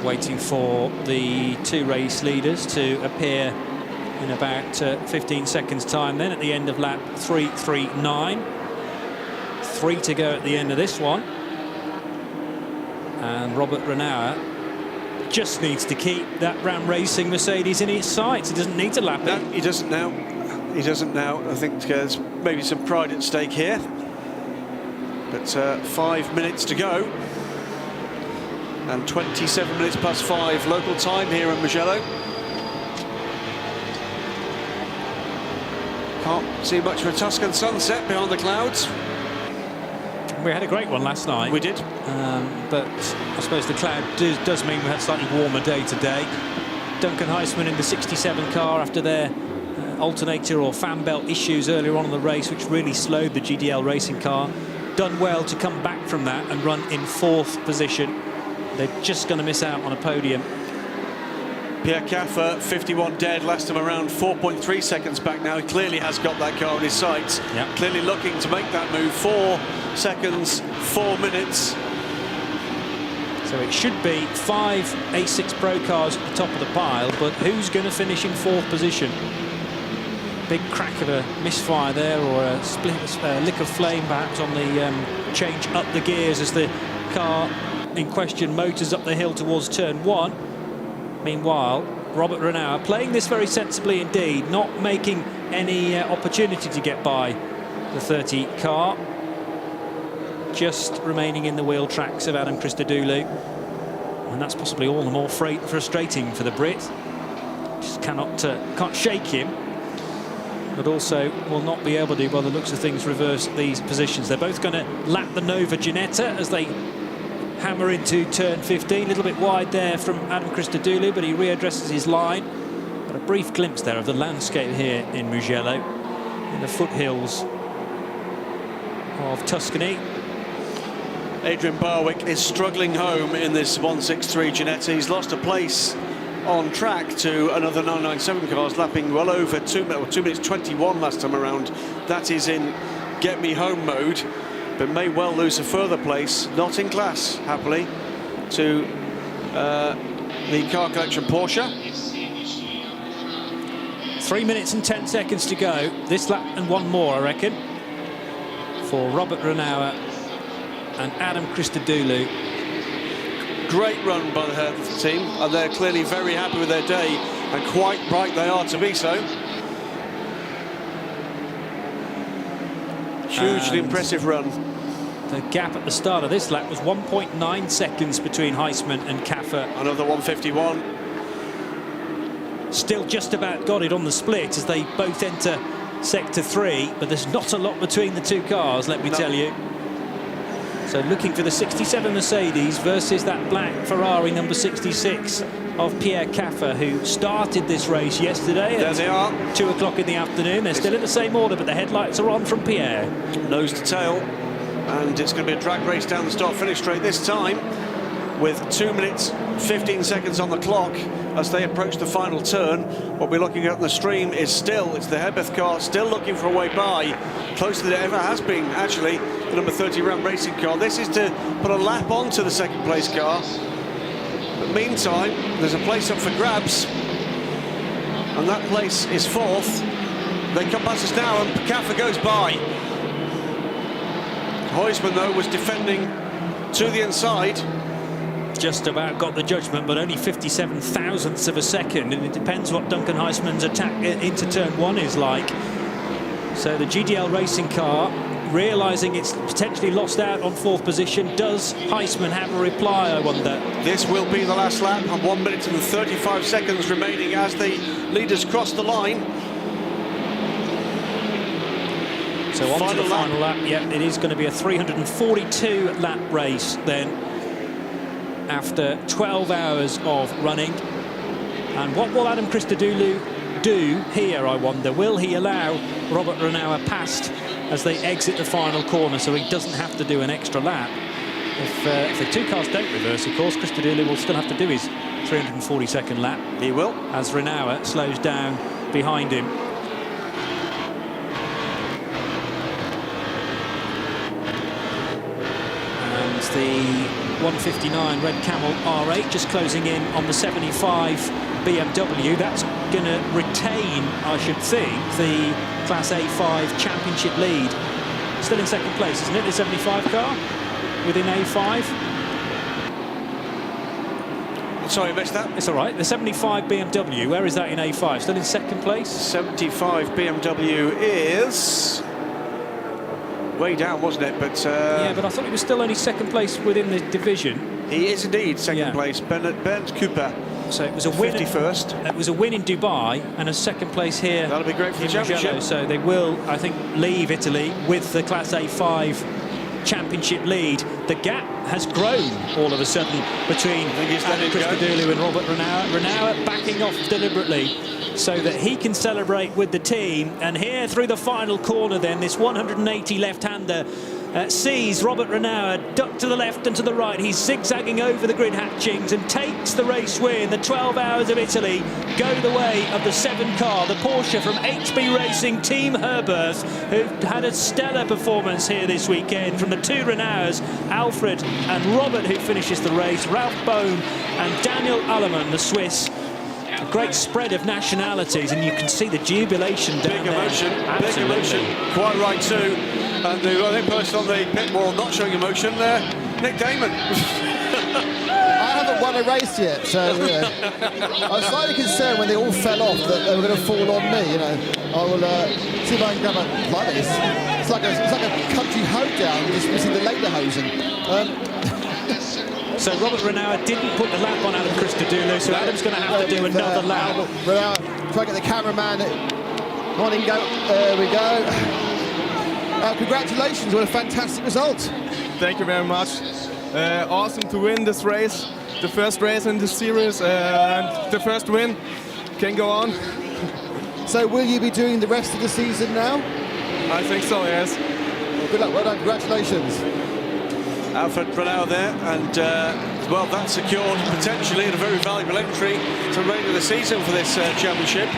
Waiting for the 2 race leaders to appear in about 15 seconds time then at the end of lap 339. 3 to go at the end of this one. And Robert Renauer just needs to keep that Ram Racing Mercedes in his sights. He doesn't need to lap it. No, he doesn't now. He doesn't now. I think there's maybe some pride at stake here. But 5 minutes to go. And 27 minutes past 5 local time here in Mugello. Can't see much of a Tuscan sunset behind the clouds. We had a great one last night. We did. But I suppose the cloud does mean we had a slightly warmer day today. Duncan Huysman in the 67 car after their alternator or fan belt issues earlier on in the race, which really slowed the GDL racing car. Done well to come back from that and run in 4th position. They're just going to miss out on a podium. Pierre Caffer, 51 dead, last time around, 4.3 seconds back now. He clearly has got that car in his sights. Yep. Clearly looking to make that move. 4 seconds, 4 minutes. So it should be 5 A6 Pro cars at the top of the pile, but who's going to finish in 4th position? Big crack of a misfire there, or a split, lick of flame perhaps on the change up the gears as the car in question motors up the hill towards turn 1. Meanwhile, Robert Renauer playing this very sensibly indeed, not making any opportunity to get by the 30 car. Just remaining in the wheel tracks of Adam Christodoulou. And that's possibly all the more frustrating for the Brit. Just can't shake him. But also will not be able to, by the looks of things, reverse these positions. They're both going to lap the Nova Ginetta as they hammer into turn 15. A little bit wide there from Adam Christodoulou, but he readdresses his line. Got a brief glimpse there of the landscape here in Mugello, in the foothills of Tuscany. Adrian Barwick is struggling home in this 163 Ginetta. He's lost a place on track to another 997 cars, lapping well over 2 minutes 21 last time around. That is in get me home mode, but may well lose a further place, not in class, happily, to the car collection Porsche. 3 minutes and 10 seconds to go. This lap and one more, I reckon, for Robert Renauer and Adam Christodoulou. Great run by the team, and they're clearly very happy with their day, and quite right they are to be so. Hugely impressive run. The gap at the start of this lap was 1.9 seconds between Huysman and Caffer. Another 151. Still just about got it on the split as they both enter sector 3, but there's not a lot between the two cars, let me tell you. So looking for the 67 Mercedes versus that black Ferrari number 66 of Pierre Caffer, who started this race yesterday there they are. 2 o'clock in the afternoon. They're still in the same order, but the headlights are on from Pierre. Nose to tail, and it's going to be a drag race down the start-finish straight this time, with 2 minutes 15 seconds on the clock as they approach the final turn. What we're looking at on the stream is it's the Hebeth car still looking for a way by, closer than it ever has been, actually, the number 30 Ram Racing car. This is to put a lap onto the second place car. But meantime, there's a place up for grabs, and that place is 4th. They come past us now, and Pakafa goes by. Huisman, though, was defending to the inside. Just about got the judgment, but only 57 thousandths of a second, and it depends what Duncan Huisman's attack into turn 1 is like. So the GDL racing car, realising it's potentially lost out on 4th position. Does Huisman have a reply, I wonder? This will be the last lap, and 1 minute and 35 seconds remaining as the leaders cross the line. So on to the final lap. Yeah, it is going to be a 342 lap race then, after 12 hours of running. And what will Adam Christodoulou do here, I wonder? Will he allow Robert Renauer past as they exit the final corner, so he doesn't have to do an extra lap? If the two cars don't reverse, of course, Christodoulou will still have to do his 342nd lap. He will, as Renauer slows down behind him. And the 159 Red Camel R8 just closing in on the 75 BMW. That's going to retain, I should think, the Class A5 Championship lead. Still in 2nd place, isn't it, the 75 car? Within A5. Sorry, I missed that. It's all right. The 75 BMW, where is that in A5? Still in 2nd place? 75 BMW is way down, wasn't it? But yeah, but I thought he was still only 2nd place within the division. He is indeed 2nd place. Bernd Cooper. So it was a win. 51st. It was a win in Dubai and a 2nd place here. That'll be great for the championship. Mugello. So they will, I think, leave Italy with the Class A5 Championship lead. The gap has grown all of a sudden between Adam Christodoulou and Robert Renauer. Renauer backing off deliberately so that he can celebrate with the team. And here through the final corner then, this 180 left-hander sees Robert Renauer duck to the left and to the right. He's zigzagging over the grid hatchings and takes the race win. The 12 Hours of Italy go the way of the 7 car, the Porsche from HB Racing Team Herberth, who had a stellar performance here this weekend. From the 2 Renauers, Alfred and Robert, who finishes the race, Ralph Bohm and Daniel Allemann, the Swiss. A great spread of nationalities, and you can see the jubilation down there. Big emotion, quite right too. And the only person on the pit wall not showing emotion there, Nick Damon. I haven't won a race yet, so I was slightly concerned when they all fell off that they were going to fall on me. You know, I will see if I can grab a like this. It's like a country hoedown, just missing the lederhosen. So Robert Renauer didn't put the lap on Adam Christodoulou, so Adam's going to have to do another lap. Renauer, try to get the cameraman on and go. There we go. Congratulations, what a fantastic result. Thank you very much. Awesome to win this race. The first race in this series, and the first win. Can go on. So will you be doing the rest of the season now? I think so, yes. Well, good luck, well done, congratulations. Alfred Renauer there, and well, that secured potentially a very valuable entry to the remainder of the season for this championship.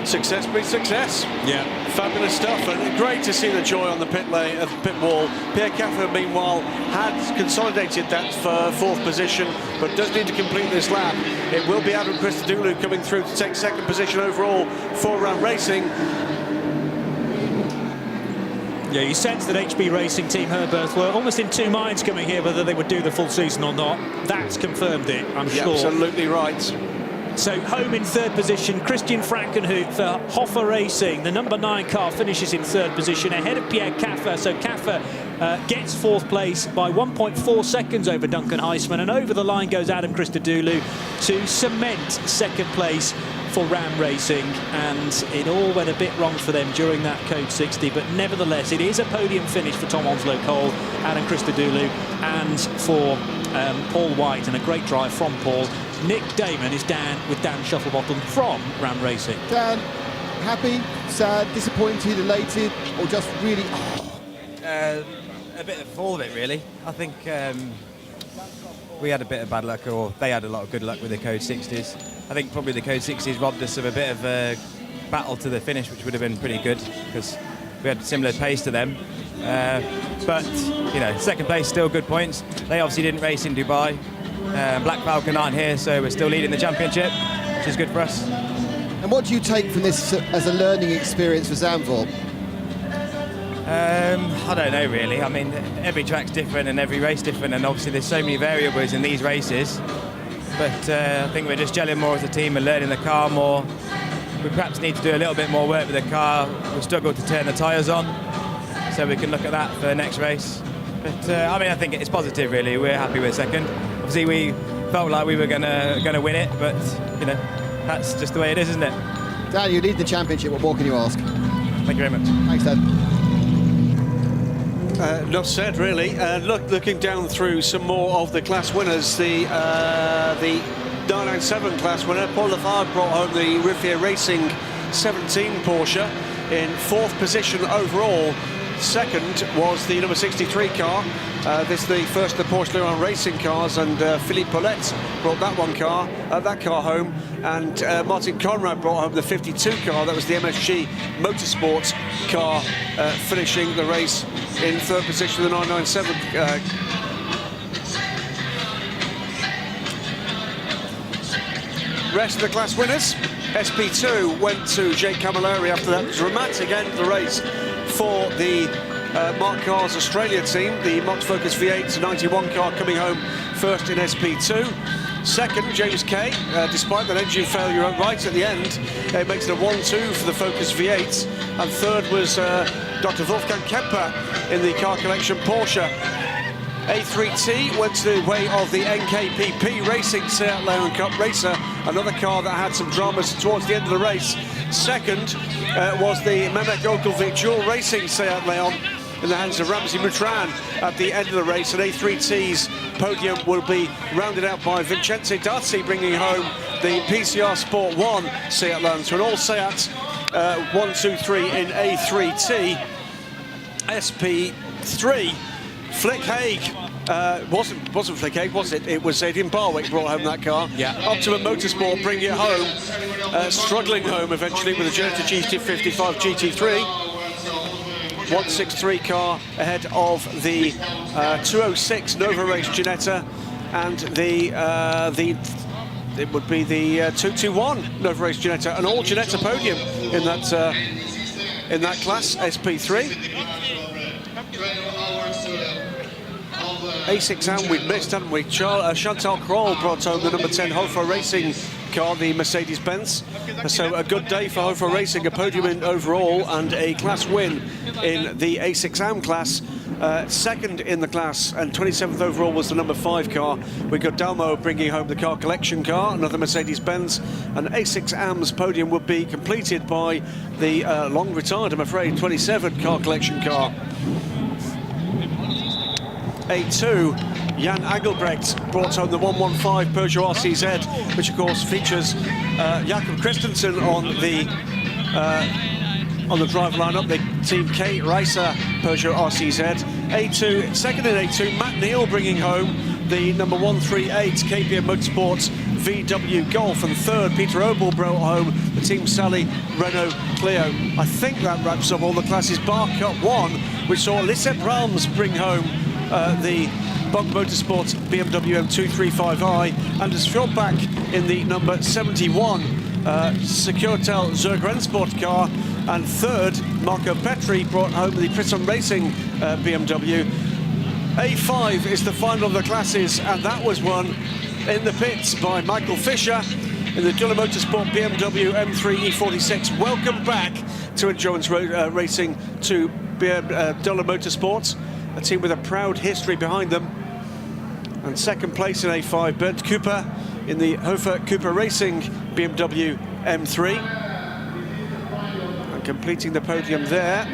Success breeds success. Yeah. Fabulous stuff, and great to see the joy on the pit wall. Pierre Caffer, meanwhile, had consolidated that for 4th position, but does need to complete this lap. It will be Adam Christodoulou coming through to take 2nd position overall for Ram Racing. Yeah, you sense that HB Racing Team Herberth were almost in 2 minds coming here whether they would do the full season or not. That's confirmed it, I'm sure. Absolutely right. So home in 3rd position, Christian Frankenhout for Hoffa Racing. The number 9 car finishes in 3rd position ahead of Pierre Caffer. So Caffer gets 4th place by 1.4 seconds over Duncan Huisman, and over the line goes Adam Christodoulou to cement 2nd place for Ram Racing. And it all went a bit wrong for them during that Code 60, but nevertheless it is a podium finish for Tom Onslow Cole, Adam Christodoulou, and for Paul White, and a great drive from Paul. Nick Damon is down with Dan Shufflebottom from Ram Racing. Dan, happy, sad, disappointed, elated, or just really... A bit of all of it, really. I think we had a bit of bad luck, or they had a lot of good luck with the Code 60s. I think probably the Code 60s robbed us of a bit of a battle to the finish, which would have been pretty good, because we had a similar pace to them. But, you know, 2nd place, still good points. They obviously didn't race in Dubai. Black Falcon aren't here, so we're still leading the championship, which is good for us. And what do you take from this as a learning experience for Zandvoort? I don't know really. I mean, every track's different and every race different, and obviously there's so many variables in these races. But I think we're just gelling more as a team and learning the car more. We perhaps need to do a little bit more work with the car. We struggled to turn the tyres on, so we can look at that for the next race. But I mean, I think it's positive really. We're happy with second. Obviously, we felt like we were gonna win it, but you know, that's just the way it is, isn't it? Dan, you lead the championship. What more can you ask? Thank you very much. Thanks, Dan. Enough said, really. Looking down through some more of the class winners, the 997 class winner, Paul Lafargue, brought home the Riviera Racing 17 Porsche in 4th position overall. Second was the number 63 car. This is the first of the Porsche Le Mans racing cars, and Philippe Paulette brought that car home, and Martin Conrad brought home the 52 car. That was the MSG Motorsports car, finishing the race in 3rd position, the 997. Rest of the class winners, SP2 went to Jake Camilleri after that dramatic end of the race for the Mark Carr's Australia team. The Mox Focus V8 91 car coming home first in SP2. Second, James Kay, despite that engine failure right at the end, it makes it a 1-2 for the Focus V8. And third was Dr. Wolfgang Kemper in the car collection Porsche. A3T went to the way of the NKPP Racing Seat Leon Cup Racer, another car that had some dramas towards the end of the race. Second was the Mehmet Ogilvy Dual Racing Seat Leon in the hands of Ramsey Moutran at the end of the race, and A3T's podium will be rounded out by Vincenzo Dazzi, bringing home the PCR Sport 1 Seat Leon. So an all Seat 1, 2, 3 in A3T. SP3, Flick Haig. Wasn't Flick Haig, was it? It was Adrian Barwick brought home that car. Yeah. Optimum Motorsport bringing it home, struggling home eventually with the Jetta GT55 GT3. 163 car ahead of the 206 Nova Race Ginetta, and it would be the 221 Nova Race Ginetta, an all Ginetta podium in that class, SP3. A6M we'd missed, hadn't we? Chantal Kroll brought home the number 10 Hofer Racing car, the Mercedes-Benz. So a good day for Hofer Racing, a podium in overall and a class win in the A6M class. Second in the class and 27th overall was the number 5 car. We got Dalmo bringing home the car collection car, another Mercedes-Benz, and A6M's podium would be completed by the long retired, I'm afraid, 27 car collection car. A2, Jan Engelbrecht brought home the 115 Peugeot RCZ, which of course features Jakob Christensen on the driver lineup, the Team K Reiser Peugeot RCZ. A2, second in A2, Matt Neal bringing home the number 138 KPM Motorsports VW Golf, and third, Peter Obel brought home the Team Sally Renault Clio. I think that wraps up all the classes bar Cup 1, which saw Lisette Brahms bring home the Bug Motorsports BMW M235i, Anders Fjordbach in the number 71 Securitel Zurg Rennsport car, and third, Marco Petri brought home the Prism Racing BMW. A5 is the final of the classes, and that was won in the pits by Michael Fisher in the Diller Motorsport BMW M3 E46. Welcome back to endurance racing to Diller Motorsports, a team with a proud history behind them. And second place in A5, Bernd Cooper in the Hofer Cooper Racing BMW M3. And completing the podium there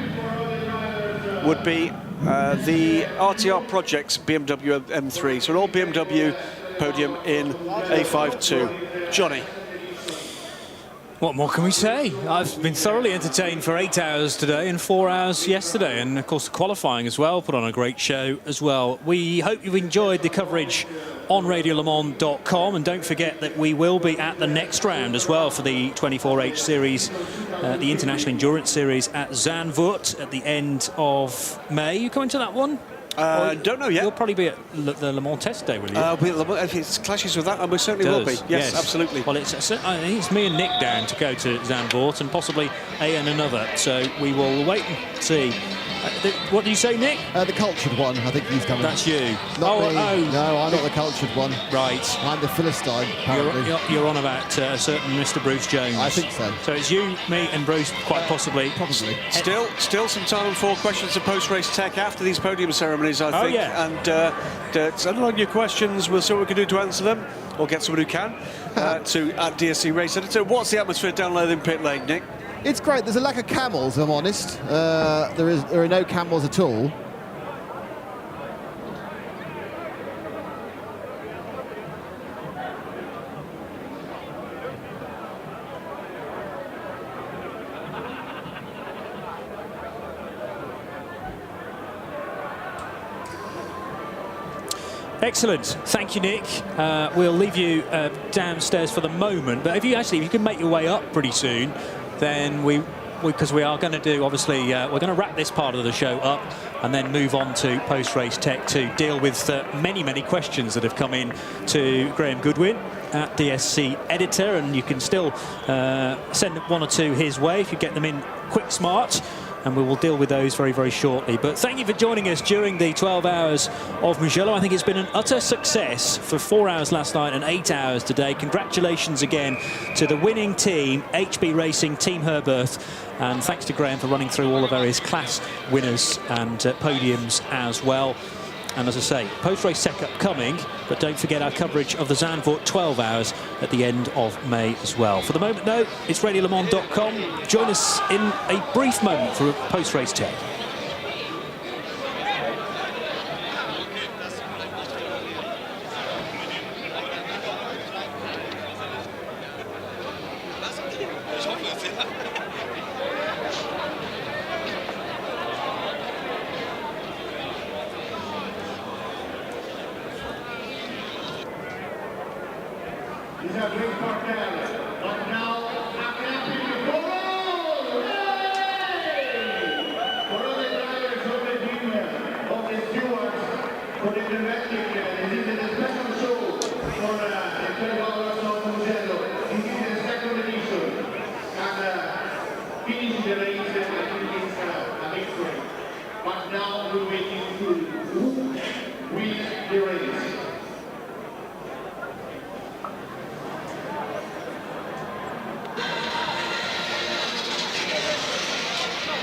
would be the RTR Projects BMW M3. So an all BMW podium in A5 too. Johnny. What more can we say? I've been thoroughly entertained for 8 hours today and 4 hours yesterday, and of course the qualifying as well, put on a great show as well. We hope you've enjoyed the coverage on radiolemans.com, and don't forget that we will be at the next round as well for the 24H series, the International Endurance Series at Zandvoort at the end of May. You coming to that one? Don't know yet. You'll probably be at the Le Mans test day, will you? If it clashes with that, I most certainly will be. Yes, absolutely. Well, I think it's me and Nick down to go to Zandvoort, and possibly and another. So we will wait and see. What do you say, Nick? The cultured one, I think he's coming. That's you. Not me. No, I'm not the cultured one. Right. I'm the Philistine, apparently. You're on about a certain Mr. Bruce Jones. I think so. So it's you, me and Bruce, quite possibly. Probably. Still some time for questions of post-race tech after these podium ceremonies, I think. Yeah. And send along your questions. We'll see what we can do to answer them, or get someone who can, to at DSC Race Editor. What's the atmosphere down there in pit lane, Nick? It's great. There's a lack of camels, if I'm honest. There are no camels at all. Excellent. Thank you, Nick. We'll leave you downstairs for the moment, but if you can make your way up pretty soon, then because we are going to do, obviously, we're going to wrap this part of the show up and then move on to post-race tech to deal with many questions that have come in to Graham Goodwin at DSC Editor, and you can still send one or two his way if you get them in quick smart, and we will deal with those very shortly. But thank you for joining us during the 12 hours of Mugello. I think it's been an utter success for 4 hours last night and 8 hours today. Congratulations again to the winning team, HB Racing Team Herberth, and thanks to Graham for running through all the various class winners and podiums as well. And as I say, post-race tech upcoming, but don't forget our coverage of the Zandvoort 12 hours at the end of May as well. For the moment, though, it's RadioLeMans.com. Join us in a brief moment for post-race tech.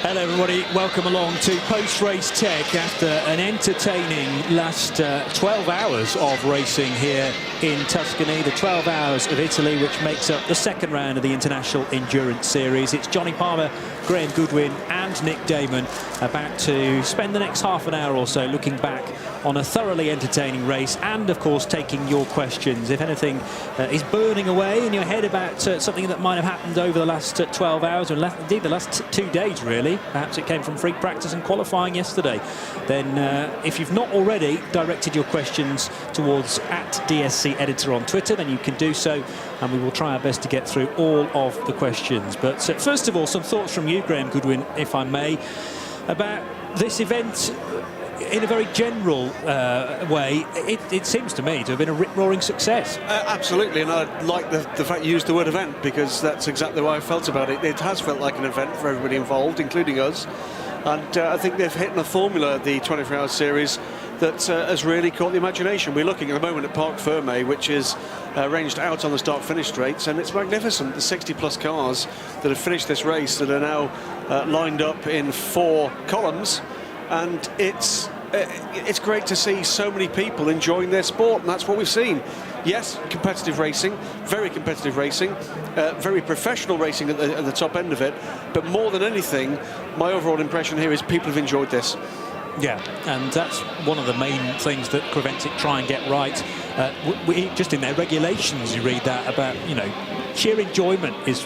Hello everybody, welcome along to post-race tech after an entertaining last 12 hours of racing here in Tuscany, the 12 hours of Italy, which makes up the second round of the International Endurance Series. It's Johnny Palmer, Graham Goodwin and Nick Damon about to spend the next half an hour or so looking back on a thoroughly entertaining race and, of course, taking your questions. If anything is burning away in your head about something that might have happened over the last 12 hours, or indeed the last 2 days, really, perhaps it came from free practice and qualifying yesterday, then if you've not already directed your questions towards at DSC Editor on Twitter, then you can do so, and we will try our best to get through all of the questions. But first of all, some thoughts from you, Graham Goodwin, if I may, about this event. In a very general way, it seems to me to have been a rip-roaring success. Absolutely, and I like the fact you used the word event, because that's exactly what I felt about it. It has felt like an event for everybody involved, including us. And I think they've hit on a formula, the 24-hour series, that has really caught the imagination. We're looking at the moment at Parc Fermé, which is ranged out on the start-finish straights, and it's magnificent. The 60-plus cars that have finished this race that are now lined up in 4 columns. And it's great to see so many people enjoying their sport, and that's what we've seen. Yes, competitive racing, very competitive racing, very professional racing at the top end of it, but more than anything, my overall impression here is people have enjoyed this. Yeah, and that's one of the main things that Creventic try and get right. Just in their regulations, you read that about, you know, sheer enjoyment is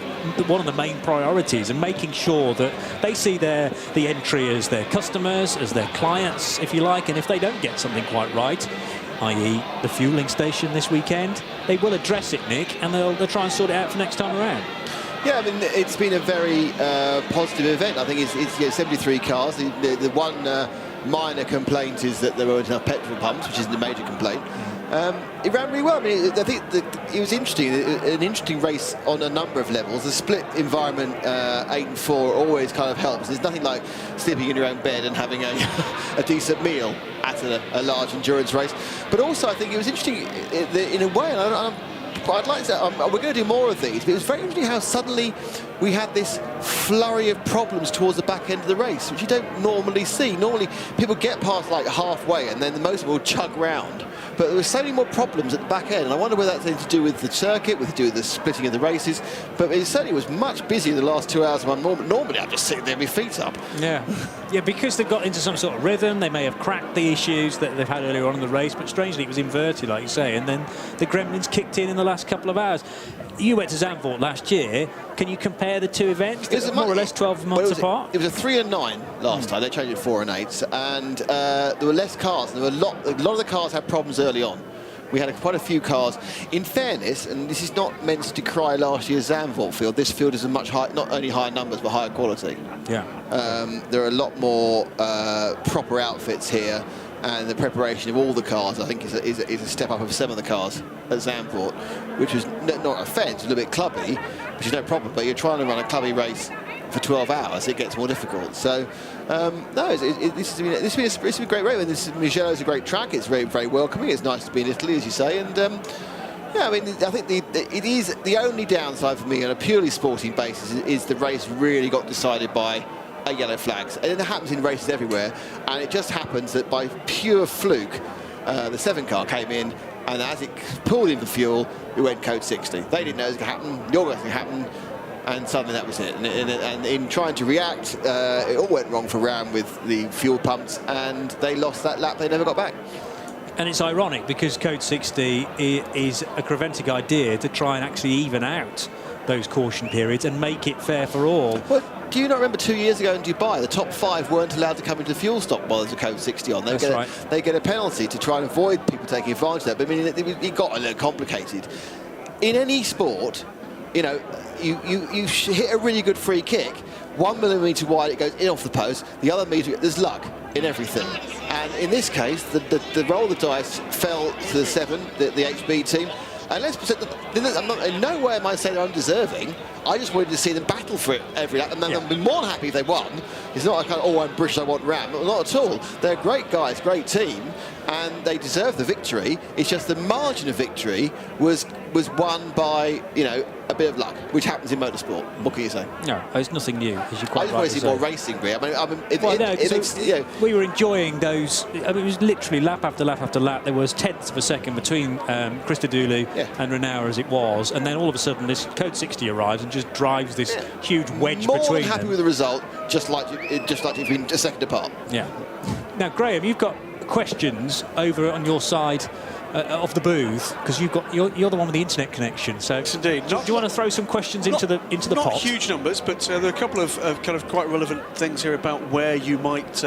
one of the main priorities, and making sure that they see the entry as their customers, as their clients, if you like, and if they don't get something quite right, i.e. the fueling station this weekend, they will address it, Nick, and they'll try and sort it out for next time around. Yeah, I mean, it's been a very positive event. I think it's 73 cars. The one minor complaint is that there weren't enough petrol pumps, which isn't a major complaint. It ran really well. I mean, I think it was interesting, an interesting race on a number of levels. The split environment, 8 and 4, always kind of helps. There's nothing like sleeping in your own bed and having a decent meal at a large endurance race. But also, I think it was interesting in a way, and I'd like to, we're going to do more of these, but it was very interesting how suddenly we had this flurry of problems towards the back end of the race, which you don't normally see. Normally, people get past like halfway and then the most will chug round. But there were so many more problems at the back end, and I wonder whether that's anything to do with the circuit, with to do with the splitting of the races. But it certainly was much busier the last 2 hours than normally I'm just sitting there with my feet up. Yeah, yeah, because they've got into some sort of rhythm, they may have cracked the issues that they've had earlier on in the race, but strangely it was inverted, like you say, and then the gremlins kicked in the last couple of hours. You went to Zandvoort last year. Can you compare the two events? It was more or less 12 months apart. It was a 3 and 9 last time. They changed it 4 and 8, and there were less cars. There were a lot of the cars had problems early on. We had quite a few cars. In fairness, and this is not meant to decry last year's Zandvoort field, this field is a much higher, not only higher numbers, but higher quality. Yeah. There are a lot more proper outfits here, and the preparation of all the cars, I think, is a step up of some of the cars at Zandvoort, which was not offence, a little bit clubby, which is no problem, but you're trying to run a clubby race for 12 hours, it gets more difficult. So, no, this has been a great race. Mugello is a great track. It's very, very welcoming. It's nice to be in Italy, as you say. And yeah, I mean, I think it is the only downside for me on a purely sporting basis is the race really got decided by yellow flags, and it happens in races everywhere. And it just happens that by pure fluke, the 7 car came in, and as it pulled in for fuel, it went code 60. They didn't know it was going to happen. You're going to happen. And suddenly that was it. And in trying to react, it all went wrong for Ram with the fuel pumps, and they lost that lap. They never got back. And it's ironic because Code 60 is a Creventic idea to try and actually even out those caution periods and make it fair for all. Well, do you not remember 2 years ago in Dubai, the top 5 weren't allowed to come into the fuel stop while there's a Code 60 on? They get a penalty to try and avoid people taking advantage of that. But I mean, it got a little complicated. In any sport, you know, you hit a really good free kick, 1 millimetre wide, it goes in off the post, the other metre, there's luck in everything. And in this case, the roll of the dice fell to the 7, the HB team. And let's present I'm not, in no way am I saying they're undeserving. I just wanted to see them battle for it every lap, and then I'd be more than happy if they won. It's not like, oh, I'm British, I want Ram. Not at all. They're great guys, great team, and they deserve the victory. It's just the margin of victory was won by, you know, a bit of luck, which happens in motorsport. What can you say? No, it's nothing new, as you quite I just want to see more racing, really. We were enjoying those. I mean, it was literally lap after lap after lap. There was tenths of a second between Christodoulou and Renault as it was, and then all of a sudden this Code 60 arrives and just drives this huge wedge more between than happy them. with the result, just like you've been a second apart. Yeah. Now, Graham, you've got questions over on your side of the booth, because you're the one with the internet connection. So yes, indeed. Do you want to throw some questions into the pot? Not huge numbers, but there are a couple of kind of quite relevant things here about where you might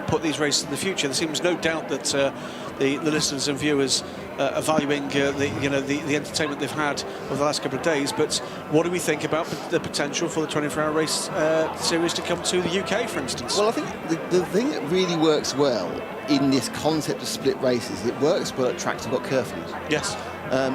put these races in the future. There seems no doubt that the listeners and viewers are valuing the entertainment they've had over the last couple of days. But what do we think about the potential for the 24-hour race series to come to the UK, for instance? Well, I think the thing that really works well in this concept of split races, it works well at tracks that have got curfews. Yes.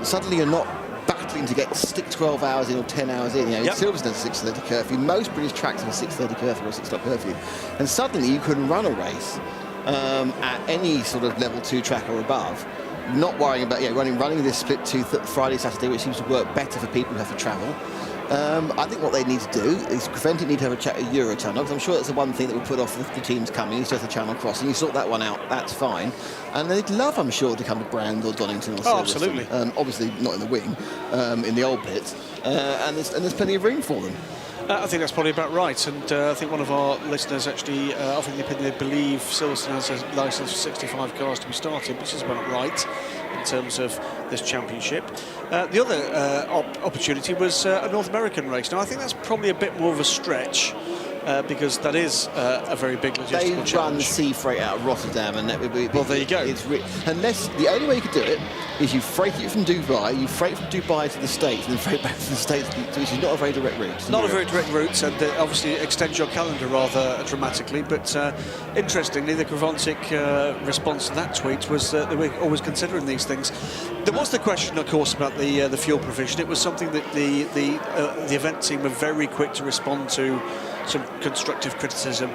Suddenly you're not battling to stick 12 hours in or 10 hours in. You know, Silverstone's a 6:30 curfew. Most British tracks have a 6:30 curfew or 6 o'clock curfew. And suddenly you can run a race at any sort of level 2 track or above, not worrying about running this split Friday, Saturday, which seems to work better for people who have to travel. I think what they need to do is Creventic need to have a chat at Eurotunnel, because I'm sure that's the one thing that will put off the teams coming. It's just a channel crossing. You sort that one out, that's fine. And they'd love, I'm sure, to come to Brand or Donington or Silverstone. Absolutely. Obviously not in the wing, in the old pits. And there's plenty of room for them. I think that's probably about right, and I think one of our listeners actually offering the opinion they believe Silverstone has a licence for 65 cars to be started, which is about right in terms of this championship. The other opportunity was a North American race. Now, I think that's probably a bit more of a stretch, because that is a very big logistical They run challenge. sea freight out of Rotterdam, and that would be. Well, there you go. Unless the only way you could do it is you freight it from Dubai, you freight from Dubai to the States, and then freight back to the States, which is not a very direct route. Not a very direct route, and obviously extends your calendar rather dramatically. But interestingly, the Kravoncic response to that tweet was that they were always considering these things. There was the question, of course, about the fuel provision. It was something that the event team were very quick to respond to some constructive criticism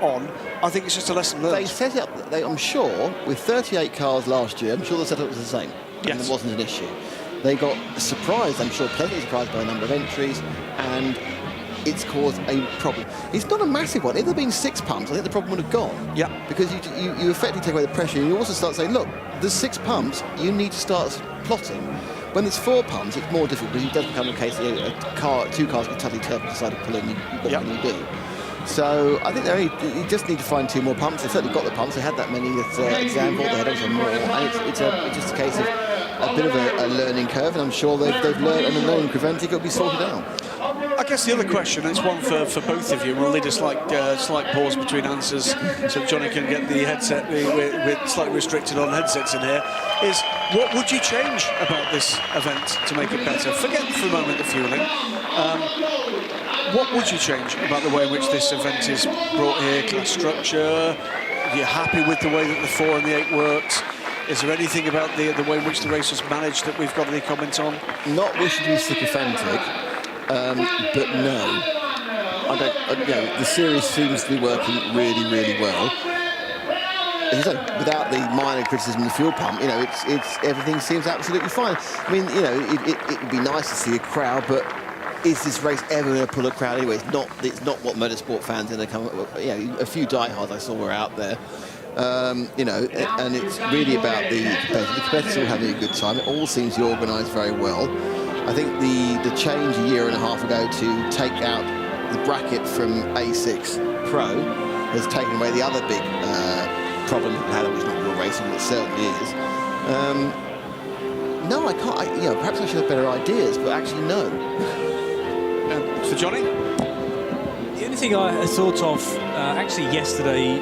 on. I think it's just a lesson learned. They set it up, I'm sure, with 38 cars last year, I'm sure the setup was the same. Yes. And there wasn't an issue. They got surprised, I'm sure, pleasantly surprised by the number of entries, and it's caused a problem. It's not a massive one. If there had been 6 pumps, I think the problem would have gone. Yeah. Because you effectively take away the pressure, and you also start saying, look, there's 6 pumps, you need to start plotting. When there's 4 pumps, it's more difficult because it does become a case that 2 cars get totally turf and decide to pull in. What can you do? So I think you just need to find 2 more pumps. They've certainly got the pumps. They had that many at Zandvoort. They had also more. And it's just a case of a bit of a learning curve, and I'm sure they've learned, and the learning Kravoncic it'll be sorted out. I guess the other question, and it's one for both of you, we'll lead a slight pause between answers so Johnny can get the headset. We're slightly restricted on headsets in here. Is what would you change about this event to make it better? Forget for a moment the fueling. What would you change about the way in which this event is brought here? Class structure? Are you happy with the way that the 4 and the 8 worked? Is there anything about the way in which the race was managed that we've got any comment on? Not wishing to be sycophantic, but no. The series seems to be working really, really well. As you say, without the minor criticism of the fuel pump, it's everything seems absolutely fine. I mean, it would be nice to see a crowd, but is this race ever going to pull a crowd anyway? It's not what motorsport fans are going to come. A few diehards I saw were out there. And it's really about the competitors. The competitors are all having a good time. It all seems to be organised very well. I think the change a year and a half ago to take out the bracket from A6 Pro has taken away the other big problem people had. It's not real racing, but it certainly is. No, I can't. Perhaps I should have better ideas, but actually no. For Johnny? The only thing I thought of actually yesterday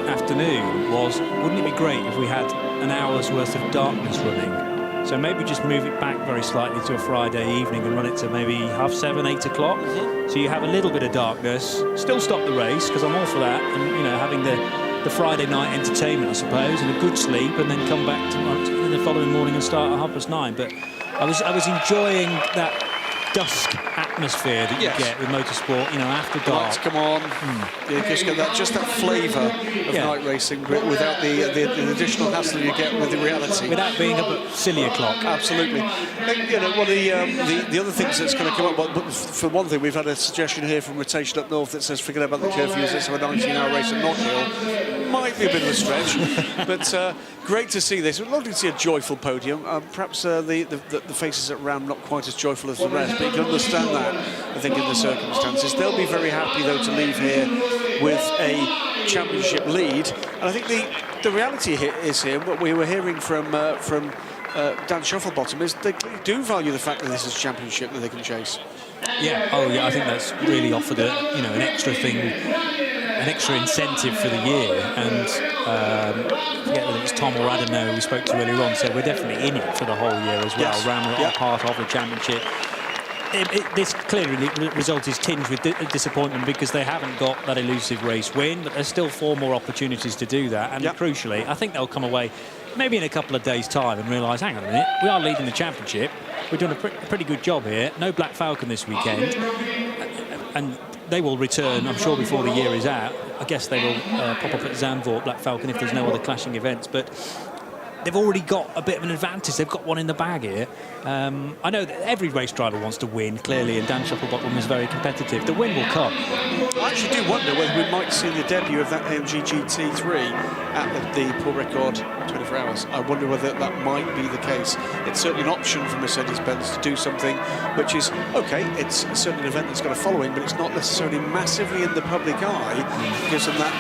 afternoon was, wouldn't it be great if we had an hour's worth of darkness running? So maybe just move it back very slightly to a Friday evening and run it to maybe 7:30, 8 o'clock. So you have a little bit of darkness, still stop the race, because I'm all for that, and having the Friday night entertainment, I suppose, and a good sleep, and then come back to the following morning and start at 9:30. But I was enjoying that dusk atmosphere that you get with motorsport, after dark. Lights come on. You just get that flavour of night racing, but without the additional hassle you get with the reality. Without being up at silly o'clock. Absolutely. One of the other things that's going to come up, but for one thing, we've had a suggestion here from Rotation Up North that says, forget about the curfews, let's have a 19-hour race at Knockhill. Might be a bit of a stretch, but great to see this. We'd love to see a joyful podium. Perhaps the faces at Ram not quite as joyful as the rest, but you can understand that, I think, in the circumstances. They'll be very happy, though, to leave here with a championship lead. And I think the reality is here, what we were hearing from Dan Shufflebottom, is they do value the fact that this is a championship that they can chase. Yeah, I think that's really offered an extra thing, an extra incentive for the year. And I forget whether it's Tom or Adam now who we spoke to earlier on, said we're definitely in it for the whole year as well. Yes. Ram are part of the championship. This clearly result is tinged with disappointment because they haven't got that elusive race win, but there's still 4 more opportunities to do that. And crucially, I think they'll come away maybe in a couple of days' time and realise, hang on a minute, we are leading the championship. We're doing a pretty good job here. No Black Falcon this weekend. And they will return, I'm sure, before the year is out. I guess they will pop up at Zandvoort, Black Falcon, if there's no other clashing events. But they've already got a bit of an advantage. They've got one in the bag here. I know that every race driver wants to win, clearly, and Dan Shufflebottom is very competitive. The win will come. I actually do wonder whether we might see the debut of that AMG GT3 at the Poor Record 24 Hours. I wonder whether that might be the case. It's certainly an option for Mercedes-Benz to do something which is, OK, it's certainly an event that's got a following, but it's not necessarily massively in the public eye. It gives them that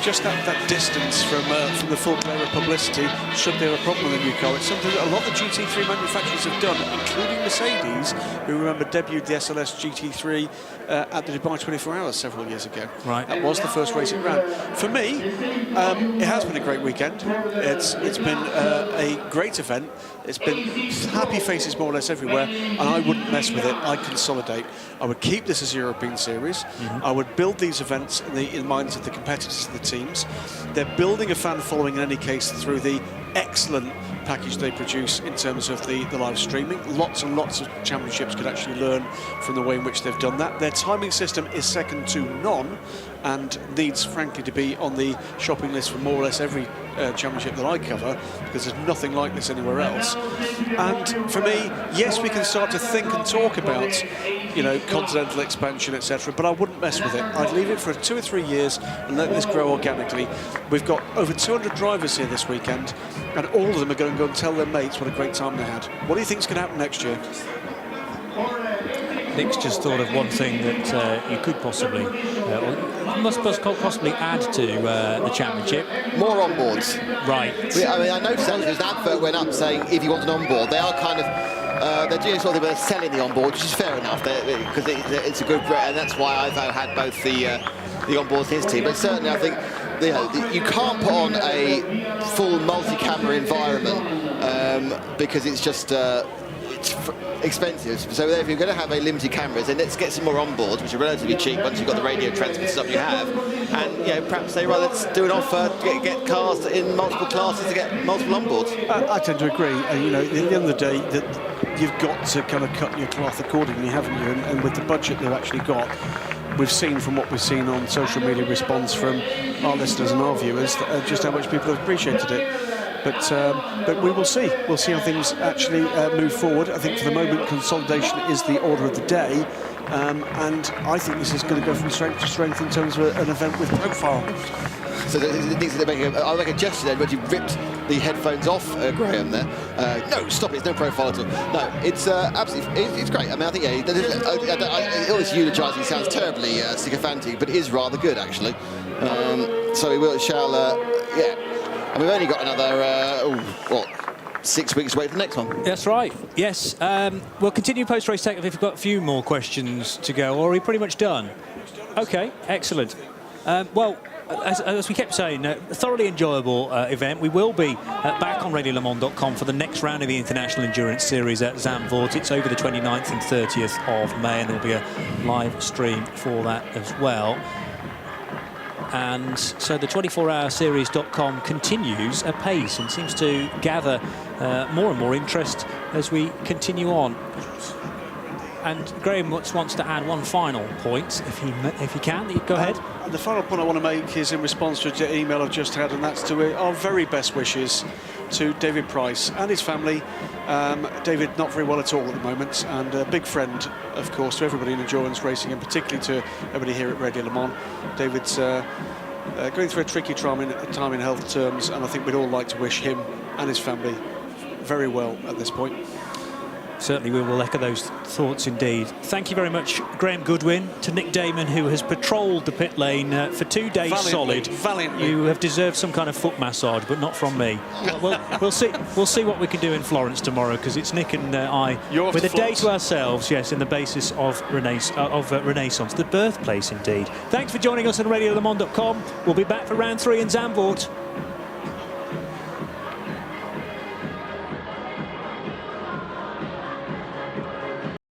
just that distance from the full glare of publicity, should there a problem with the new car. It's something that a lot of the GT3 manufacturers have done, including Mercedes, who remember debuted the SLS GT3 at the Dubai 24 Hours several years ago. Right. That was the first race it ran. For me, it has been a great weekend. It's been a great event. It's been happy faces more or less everywhere, and I wouldn't mess with it. I'd consolidate. I would keep this as a European series. I would build these events in the minds of the competitors and the teams. They're building a fan following in any case through the excellent package they produce in terms of the live streaming. Lots and lots of championships could actually learn from the way in which they've done that. Their timing system is second to none and needs frankly to be on the shopping list for more or less every championship that I cover, because there's nothing like this anywhere else. And for me, yes, we can start to think and talk about, you know, continental expansion, etc., but I wouldn't mess with it. I'd leave it for 2 or 3 years and let this grow organically. We've got over 200 drivers here this weekend, and all of them are going to go and tell their mates what a great time they had. What do you think is going to happen next year? Nick's just thought of one thing that you could possibly, possibly add to the championship. More onboards. Right. I mean, I noticed actually there's an advert went up saying if you want an onboard, they are kind of they're doing something, they're selling the onboard, which is fair enough because it's a good, and that's why I've had both the onboards in his team. But certainly, I think you can't put on a full multi-camera environment because it's just it's expensive. So if you're going to have a limited cameras, then let's get some more onboards, which are relatively cheap once you've got the radio transmitter stuff you have. And perhaps say, well, let's do an offer to get cars in multiple classes to get multiple onboards. I tend to agree. At the end of the day, that you've got to kind of cut your cloth accordingly, haven't you? And with the budget they've actually got, we've seen from what we've seen on social media response from our listeners and our viewers just how much people have appreciated it. But we will see. We'll see how things actually move forward. I think for the moment, consolidation is the order of the day. And I think this is going to go from strength to strength in terms of an event with profile. So I'll make a gesture then, when you ripped the headphones off, Graham, there. No, stop it, there's no profile at all. No, it's absolutely, it's great. I mean, I think, all this eulogising sounds terribly sycophantic, but it is rather good, actually. So we shall, and we've only got another, 6 weeks away from the next one. That's right, yes. We'll continue post-race tech if we've got a few more questions to go, or are we pretty much done? OK, excellent. Well, as we kept saying, a thoroughly enjoyable event. We will be back on RadioLeMans.com for the next round of the International Endurance Series at Zandvoort. It's over the 29th and 30th of May, and there'll be a live stream for that as well. And so the 24hourseries.com continues apace and seems to gather more and more interest as we continue on. And Graham wants to add one final point, if he can. Go ahead. The final point I want to make is in response to an email I've just had, and that's to our very best wishes to David Price and his family. David not very well at all at the moment, and a big friend, of course, to everybody in endurance racing, and particularly to everybody here at Radio Le Mans. David's going through a tricky time in health terms, and I think we'd all like to wish him and his family very well at this point. Certainly we will echo those thoughts indeed. Thank you very much, Graham Goodwin, to Nick Damon, who has patrolled the pit lane for 2 days solid. Valiantly. You have deserved some kind of foot massage, but not from me. We'll see what we can do in Florence tomorrow, because it's Nick and I with a day to ourselves, yes, in the basis of Renaissance, the birthplace indeed. Thanks for joining us on RadioLeMans.com. We'll be back for round 3 in Zandvoort.